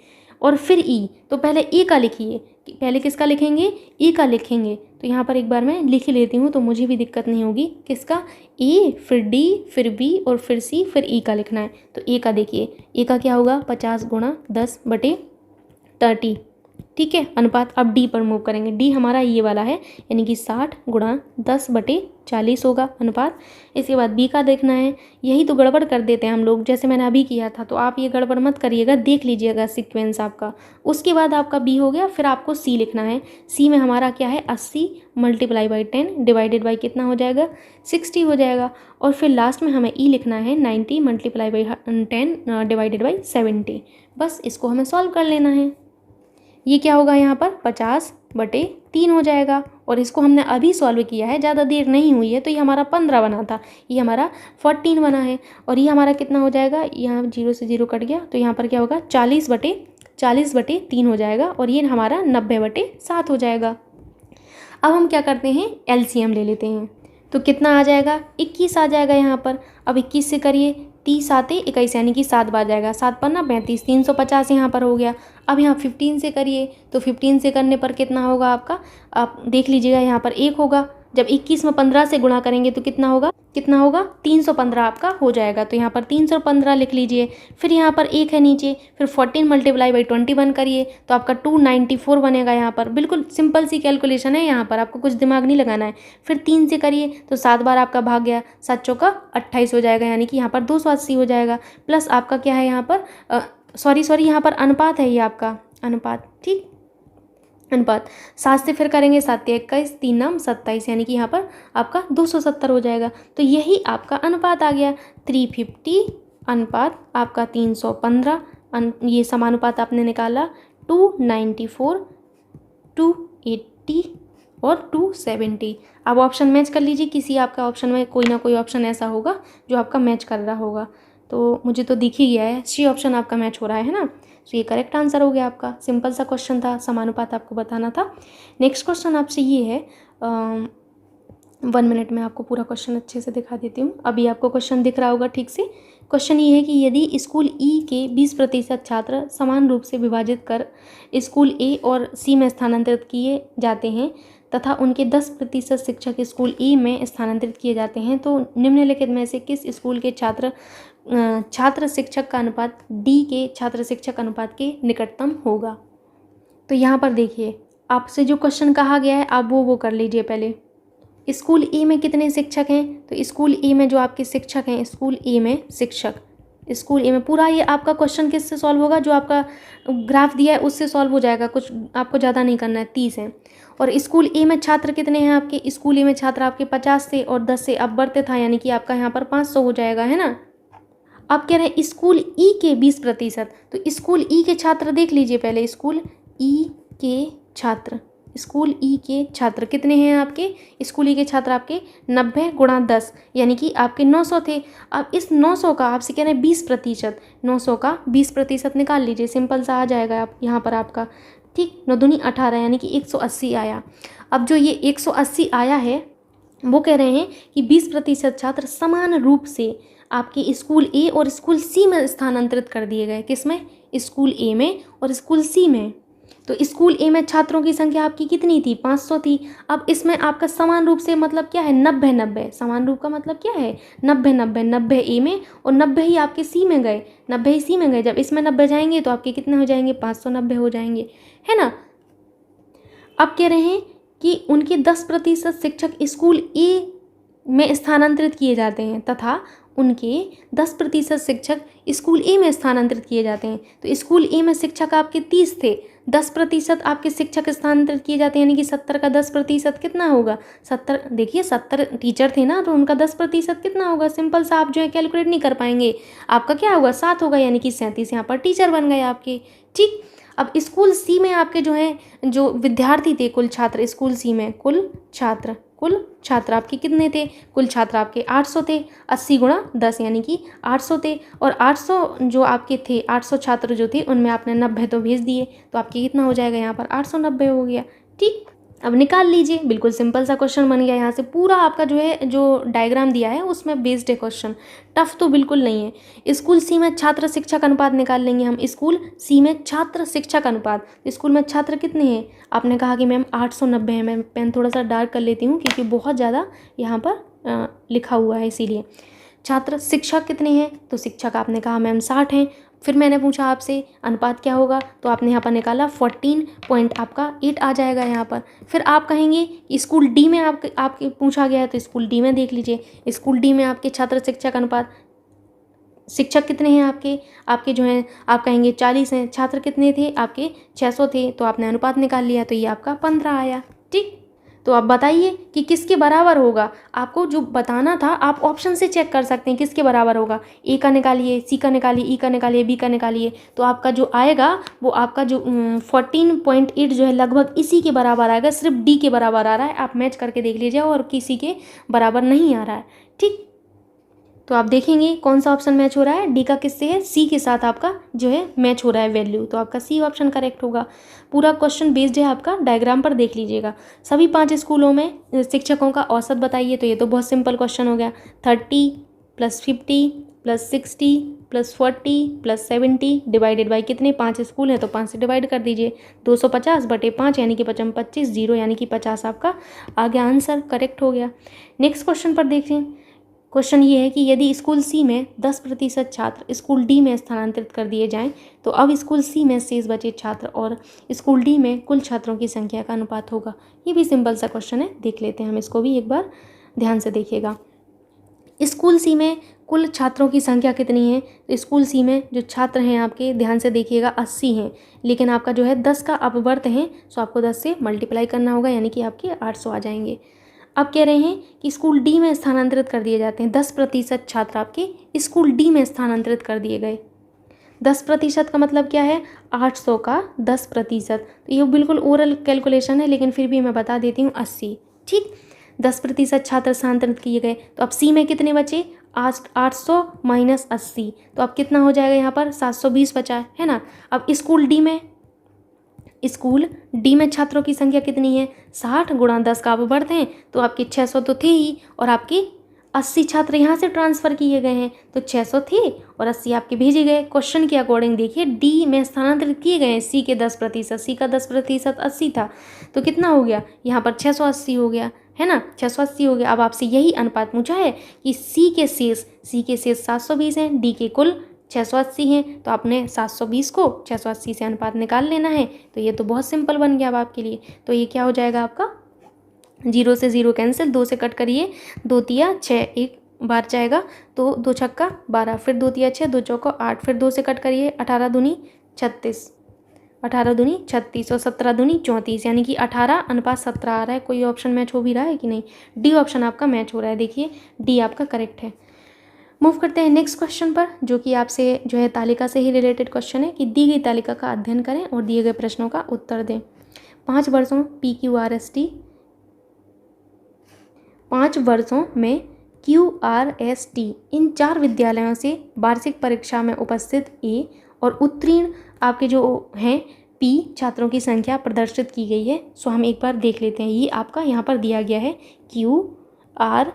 Speaker 1: और फिर E, तो पहले ए का लिखिए, पहले किसका लिखेंगे, ए का लिखेंगे। तो यहाँ पर एक बार मैं लिख लेती हूँ तो मुझे भी दिक्कत नहीं होगी, किसका, ए, फिर D, फिर B और फिर C, फिर E का लिखना है। तो ए का देखिए, ए का क्या होगा, 50 गुणा 10/30, ठीक है, अनुपात। अब डी पर मूव करेंगे, डी हमारा ये वाला है, यानी कि 60 गुणा 10/40 होगा अनुपात। इसके बाद बी का देखना है, यही तो गड़बड़ कर देते हैं हम लोग, जैसे मैंने अभी किया था, तो आप ये गड़बड़ मत करिएगा, देख लीजिएगा सीक्वेंस आपका। उसके बाद आपका बी हो गया, फिर आपको सी लिखना है। सी में हमारा क्या है, 80 मल्टीप्लाई बाई 10 डिवाइडेड बाई कितना हो जाएगा, 60 हो जाएगा। और फिर लास्ट में हमें ई लिखना है, 90 मल्टीप्लाई बाई 10 डिवाइडेड बाई 70। बस इसको हमें सॉल्व कर लेना है। ये क्या होगा, यहाँ पर 50/3 हो जाएगा। और इसको हमने अभी सॉल्व किया है, ज़्यादा देर नहीं हुई है, तो ये हमारा 15 बना था, ये हमारा 14 बना है। और ये हमारा कितना हो जाएगा, यहाँ 0 से 0 कट गया, तो यहाँ पर क्या होगा, 40/3 हो जाएगा। और ये हमारा 90/7 हो जाएगा। अब हम क्या करते हैं, LCM ले लेते हैं। तो कितना आ जाएगा, 21 आ जाएगा यहाँ पर। अब 21 से करिए, 30 आते 21 यानी कि 7 बार जाएगा, 7 पन्ना 35, 350 यहाँ पर हो गया। अब यहाँ 15 से करिए, तो 15 से करने पर कितना होगा आपका, आप देख लीजिएगा, यहाँ पर 1 होगा। जब 21 में 15 से गुणा करेंगे तो कितना होगा, 315 आपका हो जाएगा। तो यहाँ पर 315 लिख लीजिए। फिर यहाँ पर 1 है नीचे, फिर 14 मल्टीप्लाई बाई 21 करिए तो आपका 294 बनेगा। यहाँ पर बिल्कुल सिंपल सी कैलकुलेशन है, यहाँ पर आपको कुछ दिमाग नहीं लगाना है। फिर 3 से करिए तो 7 बार आपका भाग गया, 7 चौका 28 हो जाएगा, यानी कि यहाँ पर 280 हो जाएगा। प्लस आपका क्या है यहाँ पर, सॉरी यहाँ पर अनुपात है, ये आपका अनुपात, ठीक, अनुपात 7 से फिर करेंगे, 7 या 21, 3 नाम 27, यानी कि यहाँ पर आपका 270 हो जाएगा। तो यही आपका अनुपात आ गया, 350 अनुपात आपका 315, ये समानुपात आपने निकाला, 294, 280 और 270। अब ऑप्शन मैच कर लीजिए, किसी आपका ऑप्शन में कोई ना कोई ऑप्शन ऐसा होगा जो आपका मैच कर रहा होगा। तो मुझे तो दिख ही गया है, सी ऑप्शन आपका मैच हो रहा है ना, तो ये करेक्ट आंसर हो गया आपका। सिंपल सा क्वेश्चन था, समानुपात आपको बताना था। नेक्स्ट क्वेश्चन आपसे ये है, 1 मिनट में आपको पूरा क्वेश्चन अच्छे से दिखा देती हूँ। अभी आपको क्वेश्चन दिख रहा होगा ठीक से। क्वेश्चन ये है कि यदि स्कूल ई के 20% छात्र समान रूप से विभाजित कर स्कूल ए और सी में स्थानांतरित किए जाते हैं तथा उनके 10% शिक्षक स्कूल ई में स्थानांतरित किए जाते हैं, तो निम्नलिखित में से किस स्कूल के छात्र शिक्षक का अनुपात डी के छात्र शिक्षक अनुपात के निकटतम होगा। तो यहाँ पर देखिए, आपसे जो क्वेश्चन कहा गया है आप वो कर लीजिए पहले। स्कूल ए में कितने शिक्षक हैं, तो स्कूल ए में जो आपके शिक्षक हैं, स्कूल ए में शिक्षक, स्कूल ए में पूरा ये आपका क्वेश्चन किससे सॉल्व होगा, जो आपका ग्राफ दिया है उससे सॉल्व हो जाएगा, कुछ आपको ज़्यादा नहीं करना है, 30 है। और स्कूल ए में छात्र कितने हैं आपके, स्कूल ए में छात्र आपके 50 से और 10 से अब बढ़ते था, यानी कि आपका यहाँ पर 500 हो जाएगा, है ना। अब कह रहे हैं स्कूल ई के 20%, तो स्कूल ई के छात्र देख लीजिए पहले, स्कूल ई के छात्र कितने हैं आपके, स्कूल ई के छात्र आपके 90 गुणा 10 यानी कि आपके 900 थे। अब इस 900 का आपसे कह रहे हैं 20%, 900 का 20% निकाल लीजिए, सिंपल सा आ जाएगा आप यहाँ पर आपका, ठीक, 9 दूनी 18 यानी कि 180 आया। अब जो ये 180 आया है वो कह रहे हैं कि 20% छात्र समान रूप से आपके स्कूल ए और स्कूल सी में स्थानांतरित कर दिए गए। किस में, स्कूल ए में और स्कूल सी में। तो स्कूल ए में छात्रों की संख्या आपकी कितनी थी, 500 थी। अब इसमें आपका समान रूप से मतलब क्या है, 90-90, समान रूप का मतलब क्या है, 90-90, 90 ए में और 90 ही आपके सी में गए, 90 ही सी में गए। जब इसमें 90 जाएंगे तो आपके कितने हो जाएंगे, 590 हो जाएंगे, है ना। अब कह रहे हैं कि उनके 10% शिक्षक स्कूल ए में स्थानांतरित किए जाते हैं तथा उनके 10% शिक्षक स्कूल ए में स्थानांतरित किए जाते हैं। तो स्कूल ए में शिक्षक आपके 30 थे, 10% आपके शिक्षक स्थानांतरित किए जाते हैं, यानी कि 70 का 10% कितना होगा? 70, देखिए 70 टीचर थे ना, तो उनका 10% कितना होगा? सिंपल सा आप जो है कैलकुलेट नहीं कर पाएंगे, आपका क्या होगा? 7 होगा, यानी कि 37 यहाँ पर टीचर बन गए आपके। ठीक, अब स्कूल सी में आपके जो विद्यार्थी थे, कुल छात्र स्कूल सी में कुल छात्र आपके कितने थे? कुल छात्र आपके 800 थे, 80 गुणा 10 यानी कि 800 थे। और 800 जो आपके थे, 800 छात्र जो थे उनमें आपने 90 तो भेज दिए, तो आपके कितना हो जाएगा? यहाँ पर 890 हो गया। ठीक, अब निकाल लीजिए, बिल्कुल सिंपल सा क्वेश्चन बन गया। यहाँ से पूरा आपका जो डायग्राम दिया है उसमें बेस्ड है क्वेश्चन, टफ तो बिल्कुल नहीं है। स्कूल सी में छात्र शिक्षक अनुपात निकाल लेंगे हम। स्कूल सी में छात्र शिक्षक अनुपात, स्कूल में छात्र कितने हैं? आपने कहा कि मैम 890 है। मैं पेन थोड़ा सा डार्क कर लेती हूँ क्योंकि बहुत ज़्यादा यहाँ पर लिखा हुआ है, इसीलिए। छात्र शिक्षक कितने हैं? तो शिक्षक आपने कहा मैम 60 हैं। फिर मैंने पूछा आपसे अनुपात क्या होगा, तो आपने यहाँ पर निकाला 14.8 आ जाएगा यहाँ पर। फिर आप कहेंगे कि स्कूल डी में आपके पूछा गया है, तो स्कूल डी में देख लीजिए। स्कूल डी में आपके छात्र शिक्षक अनुपात, शिक्षक कितने हैं आपके जो हैं, आप कहेंगे 40 हैं। छात्र कितने थे आपके? 600 थे, तो आपने अनुपात निकाल लिया, तो ये आपका 15 आया। ठीक, तो आप बताइए कि किसके बराबर होगा। आपको जो बताना था आप ऑप्शन से चेक कर सकते हैं किसके बराबर होगा। ए का निकालिए, सी का निकालिए, ई का निकालिए, बी का निकालिए, तो आपका जो आएगा वो आपका जो 14.8 जो है लगभग इसी के बराबर आएगा। सिर्फ डी के बराबर आ रहा है, आप मैच करके देख लीजिए, और किसी के बराबर नहीं आ रहा है। ठीक, तो आप देखेंगे कौन सा ऑप्शन मैच हो रहा है, डी का किससे है? सी के साथ आपका जो है मैच हो रहा है वैल्यू, तो आपका सी ऑप्शन करेक्ट होगा। पूरा क्वेश्चन बेस्ड है आपका, डायग्राम पर देख लीजिएगा। सभी 5 स्कूलों में शिक्षकों का औसत बताइए, तो ये तो बहुत सिंपल क्वेश्चन हो गया। 30 + 50 + 60 + 40 + 70 डिवाइडेड बाई कितने? 5 स्कूल हैं तो 5 से डिवाइड कर दीजिए। 250/5 यानी कि 25, 0 यानी कि 50 आपका आ गया आंसर, करेक्ट हो गया। नेक्स्ट क्वेश्चन पर देखें। क्वेश्चन ये है कि यदि स्कूल सी में 10% छात्र स्कूल डी में स्थानांतरित कर दिए जाएं, तो अब स्कूल सी में शेष बचे छात्र और स्कूल डी में कुल छात्रों की संख्या का अनुपात होगा। ये भी सिंपल सा क्वेश्चन है, देख लेते हैं हम इसको भी एक बार, ध्यान से देखिएगा। स्कूल सी में कुल छात्रों की संख्या कितनी है? तो स्कूल सी में जो छात्र हैं आपके, ध्यान से देखिएगा, 80 हैं, लेकिन आपका जो है 10 का अपवर्त है, तो आपको 10 से मल्टीप्लाई करना होगा, यानी कि आपके 800 आ जाएंगे। अब कह रहे हैं कि स्कूल डी में स्थानांतरित कर दिए जाते हैं। 10% छात्र आपके स्कूल डी में स्थानांतरित कर दिए गए। 10% का मतलब क्या है? 800 का 10%। तो ये बिल्कुल ओरल कैलकुलेशन है, लेकिन फिर भी मैं बता देती हूँ, 80। ठीक, 10% छात्र स्थानांतरित किए गए, तो अब सी में कितने बचे? 800 - 80, तो अब कितना हो जाएगा यहाँ पर? 720 बचा है ना। अब स्कूल डी में छात्रों की संख्या कितनी है? 60 गुणा 10 का अपवर्त हैं, तो आपके 600 तो थे ही, और आपके 80 छात्र यहाँ से ट्रांसफ़र किए गए हैं, तो 600 थे और 80 आपके भेजे गए। क्वेश्चन के अकॉर्डिंग देखिए, डी में स्थानांतरित किए गए हैं सी के 10%, सी का 10% 80 था, तो कितना हो गया यहाँ पर? 680 हो गया, है ना, 680 हो गया। अब आपसे यही अनुपात पूछा है कि सी के शेष 720 हैं, डी के कुल 680 हैं, तो आपने 720 को 680 से अनुपात निकाल लेना है। तो ये तो बहुत सिंपल बन गया अब आपके लिए। तो ये क्या हो जाएगा आपका? 0 से 0 कैंसिल, 2 से कट करिए, 2 तिया 6, एक बार जाएगा, तो 2 छक्का 12, फिर 2 तिया 6, 2 चौको 8, फिर 2 से कट करिए, 18 दूनी 36, 18 दूनी 36 और 17 दूनी 34, यानी कि 18:17 आ रहा है। कोई ऑप्शन मैच हो भी रहा है कि नहीं? डी ऑप्शन आपका मैच हो रहा है, देखिए डी आपका करेक्ट है। मूव करते हैं नेक्स्ट क्वेश्चन पर, जो कि आपसे जो है तालिका से ही रिलेटेड क्वेश्चन है कि दी गई तालिका का अध्ययन करें और दिए गए प्रश्नों का उत्तर दें। 5 वर्षों में QRST इन 4 विद्यालयों से वार्षिक परीक्षा में उपस्थित ए और उत्तीर्ण आपके जो हैं P छात्रों की संख्या प्रदर्शित की गई है। सो हम एक बार देख लेते हैं। ये आपका यहाँ पर दिया गया है QRST।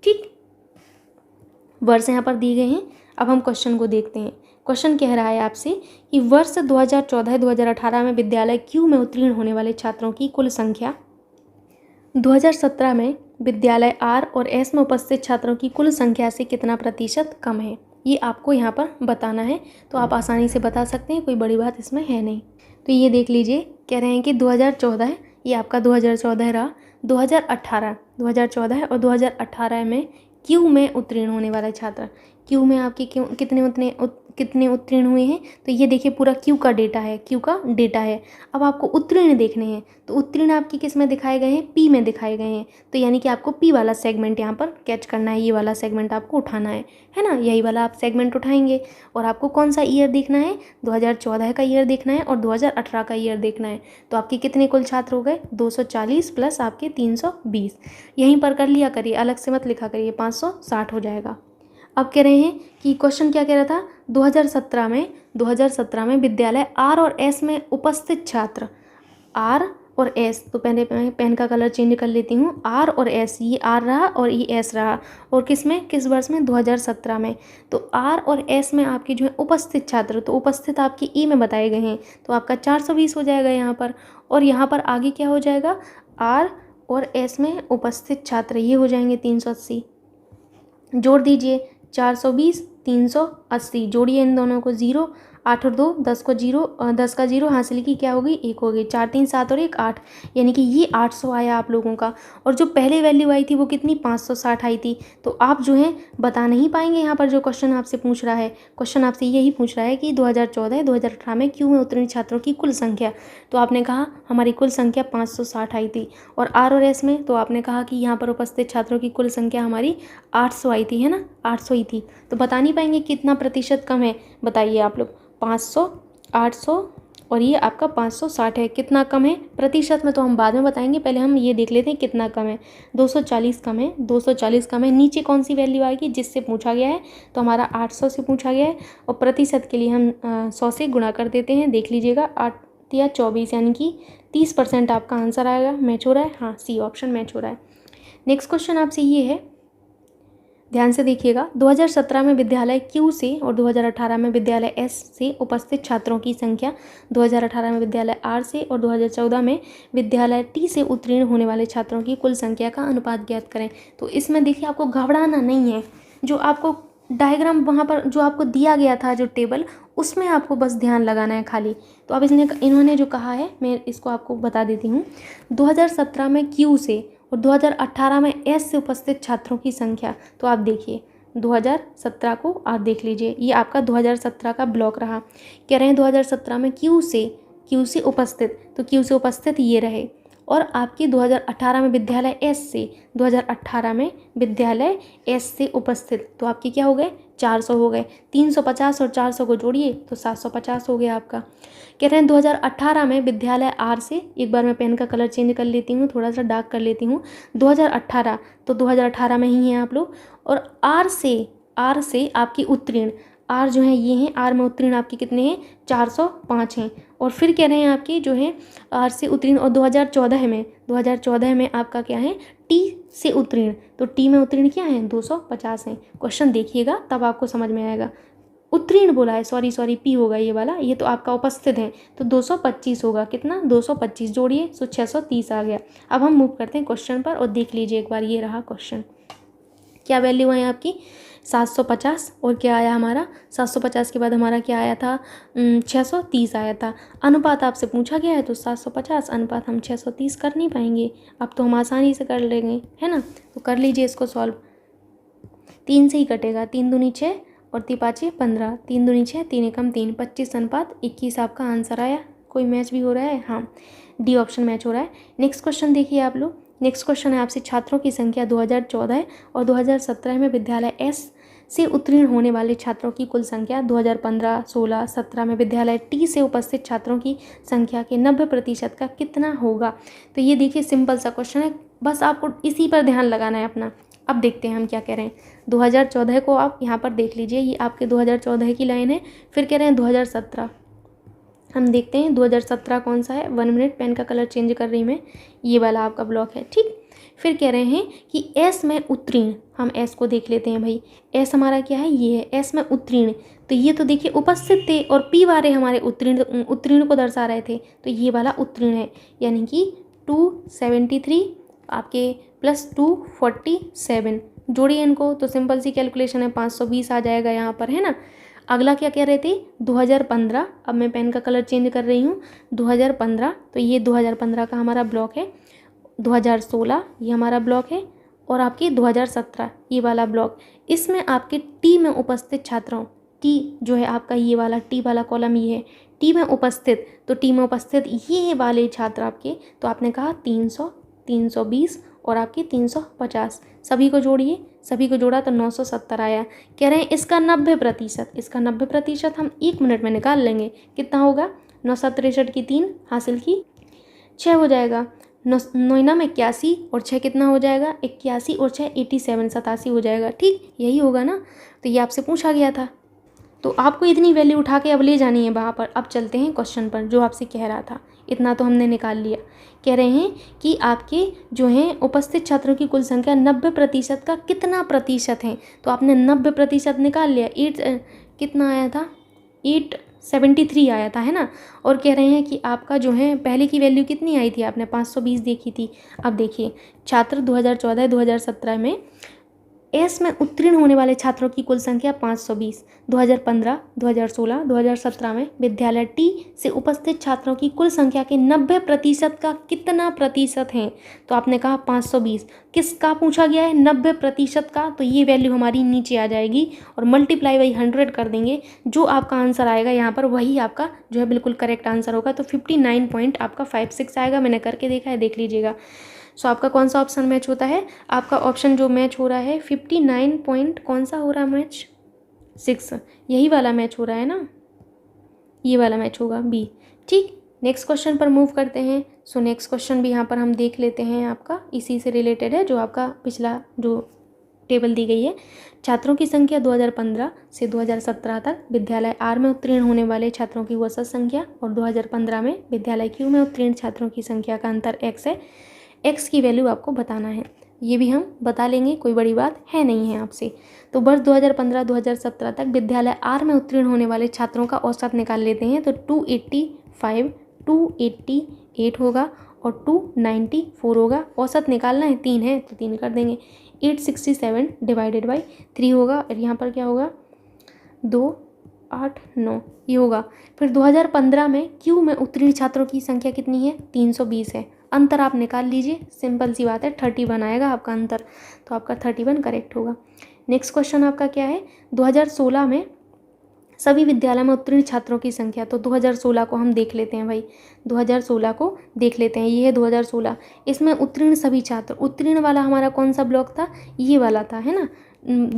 Speaker 1: ठीक, वर्ष यहाँ पर दिए गए हैं। अब हम क्वेश्चन को देखते हैं। क्वेश्चन कह रहा है आपसे कि वर्ष 2014-2018 में विद्यालय क्यू में उत्तीर्ण होने वाले छात्रों की कुल संख्या 2017 में विद्यालय आर और एस में उपस्थित छात्रों की कुल संख्या से कितना प्रतिशत कम है, ये आपको यहाँ पर बताना है। तो आप आसानी से बता सकते हैं, कोई बड़ी बात इसमें है नहीं। तो ये देख लीजिए, कह रहे हैं कि 2014 ये आपका 2014 रहा, 2014 और 2018 में क्यू में उत्तीर्ण होने वाला छात्र, क्यू में आपके क्यों कितने उत्तीर्ण हुए हैं, तो ये देखिए पूरा क्यू का डेटा है, क्यू का डेटा है। अब आपको उत्तीर्ण देखने हैं, तो उत्तीर्ण आपके किस में दिखाए गए हैं, पी में दिखाए गए हैं। तो यानी कि आपको पी वाला सेगमेंट यहाँ पर कैच करना है, ये वाला सेगमेंट आपको उठाना है ना, यही वाला आप सेगमेंट उठाएंगे। और आपको कौन सा ईयर देखना है, 2014 का ईयर देखना है और 2018 का ईयर देखना है। तो आपके कितने कुल छात्र हो गए, 240 प्लस आपके 320। यहीं पर कर लिया करिए, अलग से मत लिखा करिए, 560 हो जाएगा। अब कह रहे हैं कि क्वेश्चन क्या कह रहा था, 2017 में विद्यालय आर और एस में उपस्थित छात्र, आर और एस, तो पहले मैं पेन का कलर चेंज कर लेती हूँ, आर और एस, ये आर रहा और ये एस रहा, और किस वर्ष में, 2017 में। तो आर और एस में आपके जो है उपस्थित छात्र, तो उपस्थित आपके ई में बताए गए हैं, तो आपका 420 हो जाएगा यहाँ पर। और यहाँ पर आगे क्या हो जाएगा, आर और एस में उपस्थित छात्र, ये हो जाएंगे 380। जोड़ दीजिए 420 380, जोड़िए इन दोनों को, 0 8 और 2 10 को 0, 10 का 0 हासिल की क्या होगी, 1 हो गई, 4 3 7 और 1 8, यानी कि ये 800 आया आप लोगों का। और जो पहले वैल्यू आई थी वो कितनी, 560 आई थी। तो आप जो है बता नहीं पाएंगे यहाँ पर, जो क्वेश्चन आपसे पूछ रहा है, क्वेश्चन आपसे यही पूछ रहा है कि 2014-2018 में क्यू में उत्तीर्ण छात्रों की कुल संख्या, तो आपने कहा हमारी कुल संख्या 560 आई थी। और आर और एस में तो आपने कहा कि यहाँ पर उपस्थित छात्रों की कुल संख्या हमारी 800 आई थी, है ना, 800 ही थी। तो बता नहीं पाएंगे कितना प्रतिशत कम है, बताइए आप लोग, 500, 800 और ये आपका 560 है, कितना कम है प्रतिशत में तो हम बाद में बताएंगे, पहले हम ये देख लेते हैं कितना कम है। 240 कम है, 240 कम है। नीचे कौन सी वैल्यू आएगी, जिससे पूछा गया है, तो हमारा 800 से पूछा गया है, और प्रतिशत के लिए हम 100 से गुणा कर देते हैं, देख लीजिएगा 8 या 24, यानी कि 30% आपका आंसर आएगा। मैच हो रहा है, हाँ सी ऑप्शन मैच हो रहा है। नेक्स्ट क्वेश्चन आपसे ये है, ध्यान से देखिएगा, 2017 में विद्यालय क्यू से और 2018 में विद्यालय एस से उपस्थित छात्रों की संख्या, 2018 में विद्यालय आर से और 2014 में विद्यालय टी से उत्तीर्ण होने वाले छात्रों की कुल संख्या का अनुपात ज्ञात करें। तो इसमें देखिए आपको घबराना नहीं है, जो आपको डायग्राम वहाँ पर जो आपको दिया गया था, जो टेबल, उसमें आपको बस ध्यान लगाना है खाली। तो अब इन्होंने जो कहा है, मैं इसको आपको बता देती हूँ। 2017 में क्यू से और 2018 में एस से उपस्थित छात्रों की संख्या, तो आप देखिए 2017 को आप देख लीजिए, ये आपका 2017 का ब्लॉक रहा। कह रहे हैं 2017 में क्यू से उपस्थित, तो क्यू से उपस्थित ये रहे, और आपके 2018 में विद्यालय एस से, 2018 में विद्यालय एस से उपस्थित, तो आपके क्या हो गए, 400 हो गए। 350 और 400 को जोड़िए तो 750 हो गया आपका। कह रहे हैं 2018 में विद्यालय आर से, एक बार मैं पेन का कलर चेंज कर लेती हूँ, थोड़ा सा डार्क कर लेती हूँ, 2018, तो 2018 में ही हैं आप लोग। और आर से आपकी उत्तीर्ण, आर जो है ये हैं, आर में उत्तीर्ण आपके कितने हैं, 405 हैं। और फिर कह रहे हैं आपके जो है आर से उत्तीर्ण, और 2014 में आपका क्या है, टी से उत्तीर्ण, तो टी में उत्तीर्ण क्या है, 250 हैं। क्वेश्चन देखिएगा तब आपको समझ में आएगा। उत्तीर्ण बोला है, सॉरी पी होगा ये वाला, ये तो आपका उपस्थित है, तो 225 होगा, कितना, 225, जोड़िए तो 630 आ गया। अब हम मूव करते हैं क्वेश्चन पर, और देख लीजिए एक बार, ये रहा क्वेश्चन। क्या वैल्यू आई आपकी, 750, और क्या आया हमारा, 750 के बाद हमारा क्या आया था, 630 आया था। अनुपात आपसे पूछा गया है, तो 750 अनुपात हम 630 कर नहीं पाएंगे, अब तो हम आसानी से कर लेंगे, है ना। तो कर लीजिए इसको सॉल्व, 3 से ही कटेगा, 3 दूनी 6 और 3 5 15, 3 दूनी 6, 3 एकम 3, 25 अनुपात 21 आपका आंसर आया। कोई मैच भी हो रहा है, हाँ डी ऑप्शन मैच हो रहा है। नेक्स्ट क्वेश्चन देखिए आप लोग, नेक्स्ट क्वेश्चन है आपसे, छात्रों की संख्या 2014 और 2017 में विद्यालय एस से उत्तीर्ण होने वाले छात्रों की कुल संख्या, 2015, 16, 17 में विद्यालय टी से उपस्थित छात्रों की संख्या के 90% का कितना होगा। तो ये देखिए सिंपल सा क्वेश्चन है, बस आपको इसी पर ध्यान लगाना है अपना। अब देखते हैं हम क्या कह रहे हैं। 2014 को आप यहाँ पर देख लीजिए, ये आपके 2014 की लाइन है। फिर कह रहे हैं 2017, हम देखते हैं 2017 कौन सा है। 1 मिनट, पेन का कलर चेंज कर रही मैं, ये वाला आपका ब्लॉक है, ठीक। फिर कह रहे हैं कि एस में उत्तीर्ण, हम एस को देख लेते हैं भाई, एस हमारा क्या है, ये है एस में उत्तीर्ण, तो ये तो देखिए उपस्थित थे, और पी वाले हमारे उत्तीर्ण को दर्शा रहे थे, तो ये वाला उत्तीर्ण है, यानी कि 273 आपके प्लस 247, जोड़िए इनको तो सिंपल सी कैलकुलेशन है, 520 आ जाएगा यहाँ पर, है ना। अगला क्या कह रहे थे, 2015, अब मैं पेन का कलर चेंज कर रही हूँ, 2015, तो ये 2015 का हमारा ब्लॉक है। 2016 ये हमारा ब्लॉक है, और आपके 2017 ये वाला ब्लॉक, इसमें आपके टी में उपस्थित छात्रों, टी जो है आपका ये वाला टी वाला कॉलम ये है, टी में उपस्थित, तो टी में उपस्थित ये वाले छात्र आपके, तो आपने कहा 300, 320 और आपके 350, सभी को जोड़िए, सभी को जोड़ा तो 970 आया। कह रहे हैं इसका 90%, इसका 90% हम 1 मिनट में निकाल लेंगे। कितना होगा? 963 की 3 हासिल की 6 हो जाएगा, 9 में 81 और 6 कितना हो जाएगा? 81 और 6 87, 87 हो जाएगा। ठीक, यही होगा ना। तो ये आपसे पूछा गया था, तो आपको इतनी वैल्यू उठा के अब ले जानी है वहाँ पर। अब चलते हैं क्वेश्चन पर जो आपसे कह रहा था, इतना तो हमने निकाल लिया। कह रहे हैं कि आपके जो हैं उपस्थित छात्रों की कुल संख्या 90% का कितना प्रतिशत है, तो आपने 90% निकाल लिया। कितना आया था? 873 आया था, है ना। और कह रहे हैं कि आपका जो है पहले की वैल्यू कितनी आई थी? आपने 520 देखी थी। अब देखिए, छात्र 2014-2017 में एस में उत्तीर्ण होने वाले छात्रों की कुल संख्या 520, 2015, 2016, 2017 में विद्यालय टी से उपस्थित छात्रों की कुल संख्या के 90% का कितना प्रतिशत है? तो आपने कहा 520, किसका पूछा गया है? 90% का। तो ये वैल्यू हमारी नीचे आ जाएगी और मल्टीप्लाई बाई 100 कर देंगे, जो आपका आंसर आएगा यहाँ पर वही आपका जो है बिल्कुल करेक्ट आंसर होगा। तो 59.56 आएगा। मैंने करके देखा है, देख लीजिएगा। सो आपका कौन सा ऑप्शन मैच होता है? आपका ऑप्शन जो मैच हो रहा है 59 पॉइंट, कौन सा हो रहा है मैच? 6, यही वाला मैच हो रहा है ना, ये वाला मैच होगा बी। ठीक, नेक्स्ट क्वेश्चन पर मूव करते हैं। सो नेक्स्ट क्वेश्चन भी यहाँ पर हम देख लेते हैं, आपका इसी से रिलेटेड है जो आपका पिछला जो टेबल दी गई है। छात्रों की संख्या 2015 से 2017 तक विद्यालय आर में उत्तीर्ण होने वाले छात्रों की औसत संख्या और 2015 में विद्यालय क्यू में उत्तीर्ण छात्रों की संख्या का अंतर x है। x की वैल्यू आपको बताना है। ये भी हम बता लेंगे, कोई बड़ी बात है नहीं है आपसे। तो वर्ष 2015-2017 तक विद्यालय आर में उत्तीर्ण होने वाले छात्रों का औसत निकाल लेते हैं। तो 285, 288 होगा और 294 होगा। औसत निकालना है, 3 है तो 3 कर देंगे। 867 डिवाइडेड बाई 3 होगा और यहाँ पर क्या होगा? 2, 8, 9 ये होगा। फिर 2015 में क्यू में उत्तीर्ण छात्रों की संख्या कितनी है? 320 है। अंतर आप निकाल लीजिए, सिंपल सी बात है, 31 आएगा आपका अंतर। तो आपका 31 करेक्ट होगा। नेक्स्ट क्वेश्चन आपका क्या है? 2016 में सभी विद्यालय में उत्तीर्ण छात्रों की संख्या। तो 2016 को हम देख लेते हैं भाई, 2016 को देख लेते हैं। ये है 2016, इसमें उत्तीर्ण सभी छात्र। उत्तीर्ण वाला हमारा कौन सा ब्लॉक था? ये वाला था, है ना।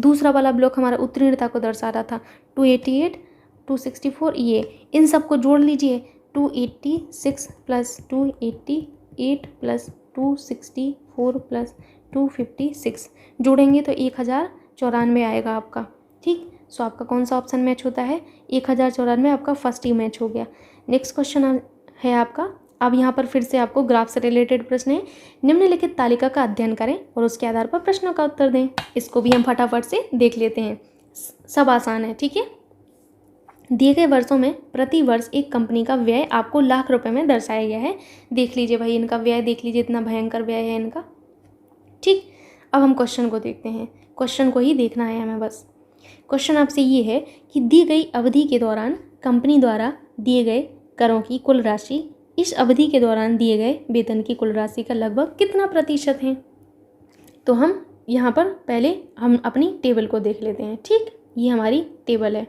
Speaker 1: दूसरा वाला ब्लॉक हमारा उत्तीर्णता को दर्शा रहा था। 288, 264, ये इन सबको जोड़ लीजिए। 286 प्लस 288 प्लस 264 प्लस 256 जोड़ेंगे तो 1094 आएगा आपका। ठीक, सो आपका कौन सा ऑप्शन मैच होता है? 1094 आपका फर्स्ट ही मैच हो गया। नेक्स्ट क्वेश्चन है आपका, अब यहाँ पर फिर से आपको ग्राफ से रिलेटेड प्रश्न है। निम्नलिखित तालिका का अध्ययन करें और उसके आधार पर प्रश्नों का उत्तर दें। इसको भी हम फटाफट से देख लेते हैं, सब आसान है। ठीक है, दिए गए वर्षों में प्रति वर्ष एक कंपनी का व्यय आपको लाख रुपए में दर्शाया गया है। देख लीजिए भाई, इनका व्यय देख लीजिए, इतना भयंकर व्यय है इनका। ठीक, अब हम क्वेश्चन को देखते हैं, क्वेश्चन को ही देखना है हमें बस। क्वेश्चन आपसे ये है कि दी गई अवधि के दौरान कंपनी द्वारा दिए गए करों की कुल राशि इस अवधि के दौरान दिए गए वेतन की कुल राशि का लगभग कितना प्रतिशत है। तो हम यहाँ पर पहले हम अपनी टेबल को देख लेते हैं। ठीक, ये हमारी टेबल है।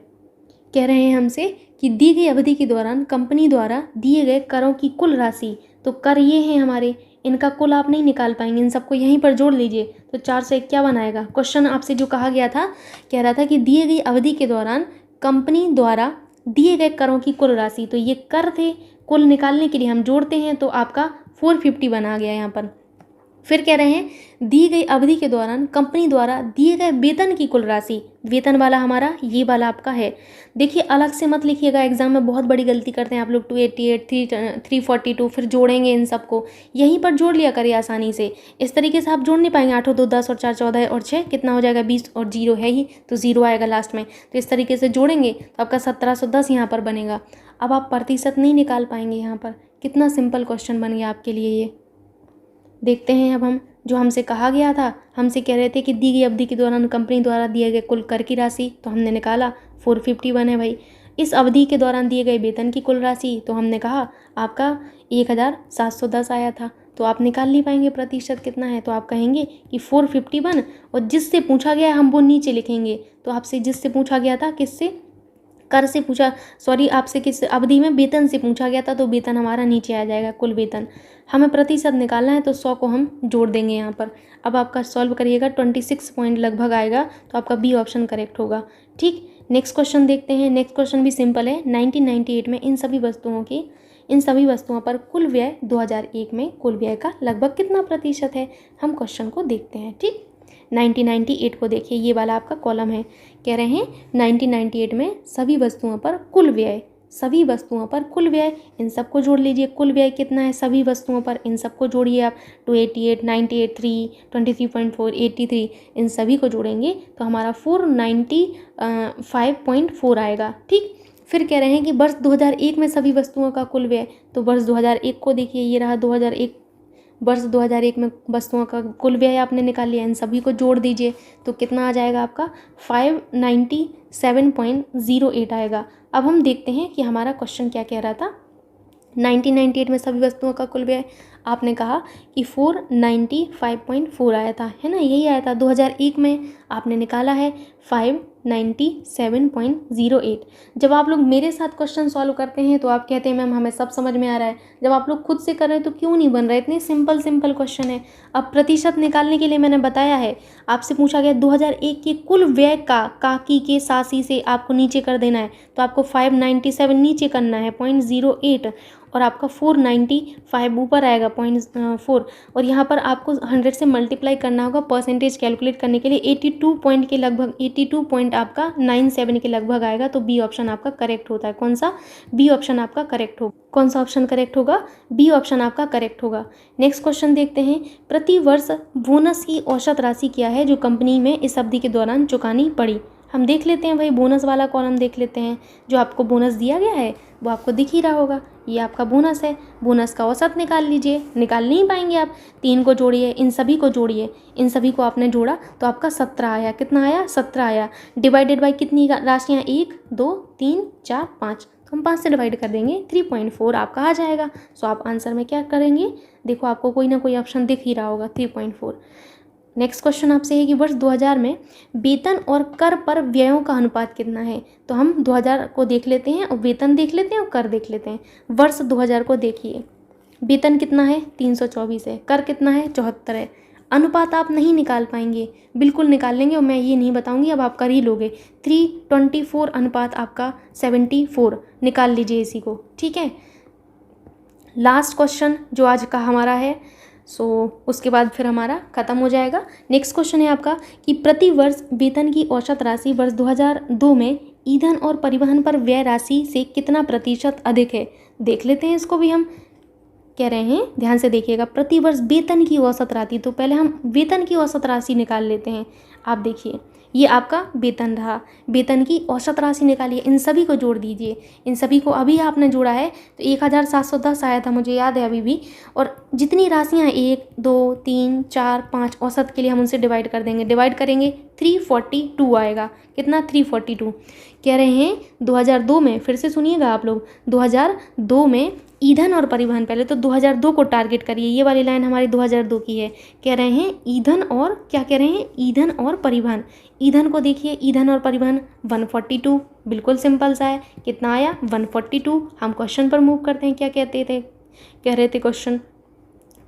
Speaker 1: कह रहे हैं हमसे कि दी गई अवधि के दौरान कंपनी द्वारा दिए गए करों की कुल राशि, तो कर ये हैं हमारे, इनका कुल आप नहीं निकाल पाएंगे, इन सबको यहीं पर जोड़ लीजिए तो 451 आएगा। क्वेश्चन आपसे जो कहा गया था, कह रहा था कि दिए गई अवधि के दौरान कंपनी द्वारा दिए गए करों की कुल राशि, तो ये कर थे, कुल निकालने के लिए हम जोड़ते हैं तो आपका 450 बना गया यहाँ पर। फिर कह रहे हैं दी गई अवधि के दौरान कंपनी द्वारा दिए गए वेतन की कुल राशि, वेतन वाला हमारा ये वाला आपका है। देखिए अलग से मत लिखिएगा, एग्जाम में बहुत बड़ी गलती करते हैं आप लोग। 288, 342 फिर जोड़ेंगे इन सबको, यहीं पर जोड़ लिया करिए आसानी से। इस तरीके से आप जोड़ नहीं पाएंगे, 8 और 2 10 और 4 14 और 6 कितना हो जाएगा 20 और 0 है ही तो 0 आएगा लास्ट में। तो इस तरीके से जोड़ेंगे तो आपका 1710 यहाँ पर बनेगा। अब आप प्रतिशत नहीं निकाल पाएंगे यहाँ पर। कितना सिंपल क्वेश्चन बन गया आपके लिए ये। देखते हैं अब हम, जो हमसे कहा गया था, हमसे कह रहे थे कि दी गई अवधि के दौरान कंपनी द्वारा दिए गए कुल कर की राशि, तो हमने निकाला 451 है भाई। इस अवधि के दौरान दिए गए वेतन की कुल राशि, तो हमने कहा आपका 1710 आया था। तो आप निकाल नहीं पाएंगे प्रतिशत कितना है। तो आप कहेंगे कि 451, और जिससे पूछा गया है हम वो नीचे लिखेंगे। तो आपसे जिससे पूछा गया था किससे, कर से पूछा, सॉरी आपसे किस अवधि में, वेतन से पूछा गया था, तो वेतन हमारा नीचे आ जाएगा, कुल वेतन। हमें प्रतिशत निकालना है तो 100 को हम जोड़ देंगे यहाँ पर। अब आपका सॉल्व करिएगा 26 पॉइंट लगभग आएगा, तो आपका बी ऑप्शन करेक्ट होगा। ठीक, नेक्स्ट क्वेश्चन देखते हैं। नेक्स्ट क्वेश्चन भी सिंपल है। 1998 में इन सभी वस्तुओं पर कुल व्यय 2001 में कुल व्यय का लगभग कितना प्रतिशत है, हम क्वेश्चन को देखते हैं। ठीक, 1998 को देखिए, ये वाला आपका कॉलम है। कह रहे हैं 1998 में सभी वस्तुओं पर कुल व्यय, इन सबको जोड़ लीजिए। कुल व्यय कितना है सभी वस्तुओं पर, इन सबको जोड़िए आप। 288, 98, 3, 23.4, 83, इन सभी को जोड़ेंगे तो हमारा 495.4 आएगा। ठीक, फिर कह रहे हैं कि वर्ष 2001 में सभी वस्तुओं का कुल व्यय, तो वर्ष 2001 को देखिए, ये रहा 2001, वर्ष 2001 में वस्तुओं का कुल व्यय आपने निकाल लिया, इन सभी को जोड़ दीजिए तो कितना आ जाएगा आपका 597.08 आएगा। अब हम देखते हैं कि हमारा क्वेश्चन क्या कह रहा था। 1998 में सभी वस्तुओं का कुल व्यय आपने कहा कि 495.4 आया था, है ना, यही आया था। 2001 में आपने निकाला है 597.08। जब आप लोग मेरे साथ क्वेश्चन सॉल्व करते हैं तो आप कहते हैं मैम हमें सब समझ में आ रहा है, जब आप लोग खुद से कर रहे हैं तो क्यों नहीं बन रहा है। इतने सिंपल क्वेश्चन है। अब प्रतिशत निकालने के लिए मैंने बताया है, आपसे पूछा गया 2001 के कुल व्यय का काकी के सासी से आपको नीचे कर देना है, तो आपको 597 नीचे करना है 0.08, और आपका 495 ऊपर आएगा 0.4, और यहाँ पर आपको 100 से मल्टीप्लाई करना होगा परसेंटेज कैलकुलेट करने के लिए। 82 पॉइंट के लगभग, 82 पॉइंट आपका 97 के लगभग आएगा, तो बी ऑप्शन आपका करेक्ट होता है। कौन सा, बी ऑप्शन आपका करेक्ट होगा। कौन सा ऑप्शन करेक्ट होगा, बी ऑप्शन आपका करेक्ट होगा। नेक्स्ट क्वेश्चन देखते हैं। प्रति वर्ष बोनस की औसत राशि क्या है जो कंपनी में इस अवधि के दौरान चुकानी पड़ी। हम देख लेते हैं भाई, बोनस वाला कॉलम देख लेते हैं। जो आपको बोनस दिया गया है वो आपको दिख ही रहा होगा, ये आपका बोनस है। बोनस का औसत निकाल लीजिए, निकाल नहीं पाएंगे आप, 3 को जोड़िए, इन सभी को जोड़िए, इन सभी को आपने जोड़ा तो आपका 17 आया। कितना आया, 17 आया। डिवाइडेड बाई कितनी राशियाँ, 1, 2, 3, 4, 5, तो हम 5 से डिवाइड कर देंगे, 3.4 आपका आ जाएगा। सो आप आंसर में क्या करेंगे, देखो आपको कोई ना कोई ऑप्शन दिख ही रहा होगा, 3.4। नेक्स्ट क्वेश्चन आपसे है कि वर्ष 2000 में वेतन और कर पर व्ययों का अनुपात कितना है। तो हम 2000 को देख लेते हैं और वेतन देख लेते हैं और कर देख लेते हैं। वर्ष 2000 को देखिए, वेतन कितना है 324 है, कर कितना है 74 है। अनुपात आप नहीं निकाल पाएंगे, बिल्कुल निकाल लेंगे और मैं ये नहीं बताऊंगी, अब आप कर ही लोगे। 324 अनुपात आपका 74, निकाल लीजिए इसी को। ठीक है, लास्ट क्वेश्चन जो आज का हमारा है, उसके बाद फिर हमारा ख़त्म हो जाएगा। नेक्स्ट क्वेश्चन है आपका कि प्रति वर्ष वेतन की औसत राशि वर्ष 2002 में ईंधन और परिवहन पर व्यय राशि से कितना प्रतिशत अधिक है। देख लेते हैं इसको भी हम। कह रहे हैं, ध्यान से देखिएगा, प्रति वर्ष वेतन की औसत राशि, तो पहले हम वेतन की औसत राशि निकाल लेते हैं। आप देखिए, ये आपका वेतन रहा, वेतन की औसत राशि निकालिए, इन सभी को जोड़ दीजिए। इन सभी को अभी आपने जोड़ा है तो 1710 आया था, मुझे याद है अभी भी। और जितनी राशियाँ हैं 1, 2, 3, 4, 5 औसत के लिए हम उनसे डिवाइड कर देंगे, डिवाइड करेंगे 342 आएगा। कितना, 342। कह रहे हैं 2002 में, फिर से सुनिएगा आप लोग, 2002 में ईंधन और परिवहन, पहले तो 2002 को टारगेट करिए, ये वाली लाइन हमारी 2002 की है। कह रहे हैं ईंधन और, क्या कह रहे हैं, ईंधन और परिवहन। ईंधन को देखिए, ईंधन और परिवहन 142, बिल्कुल सिंपल सा है। कितना आया, 142। हम क्वेश्चन पर मूव करते हैं। क्या कहते थे, कह रहे थे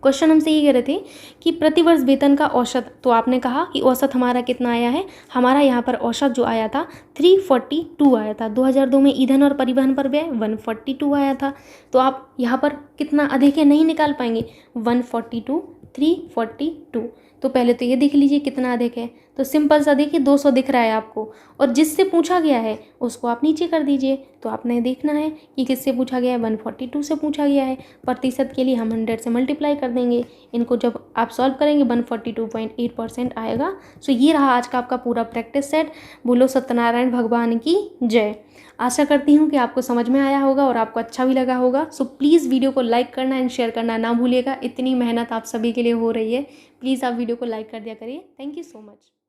Speaker 1: क्वेश्चन हमसे ये कह रहे थे कि प्रतिवर्ष वेतन का औसत, तो आपने कहा कि औसत हमारा कितना आया है, हमारा यहाँ पर औसत जो आया था 342 आया था। 2002 में ईंधन और परिवहन पर व्यय 142 आया था। तो आप यहाँ पर कितना अधिक है नहीं निकाल पाएंगे, 142, 342। तो पहले तो ये देख लीजिए कितना अधिक है, तो सिंपल सा देखिए 200 दिख रहा है आपको, और जिससे पूछा गया है उसको आप नीचे कर दीजिए। तो आपने देखना है कि किससे पूछा गया है, 142 से पूछा गया है। प्रतिशत के लिए हम 100 से मल्टीप्लाई कर देंगे, इनको जब आप सॉल्व करेंगे 142.8% आएगा। सो ये रहा आज का आपका पूरा प्रैक्टिस सेट। बोलो सत्यनारायण भगवान की जय। आशा करती हूँ कि आपको समझ में आया होगा और आपको अच्छा भी लगा होगा। सो प्लीज़ वीडियो को लाइक करना एंड शेयर करना ना भूलिएगा, इतनी मेहनत आप सभी के लिए हो रही है। प्लीज़ आप वीडियो को लाइक कर दिया करिए। Thank you so much.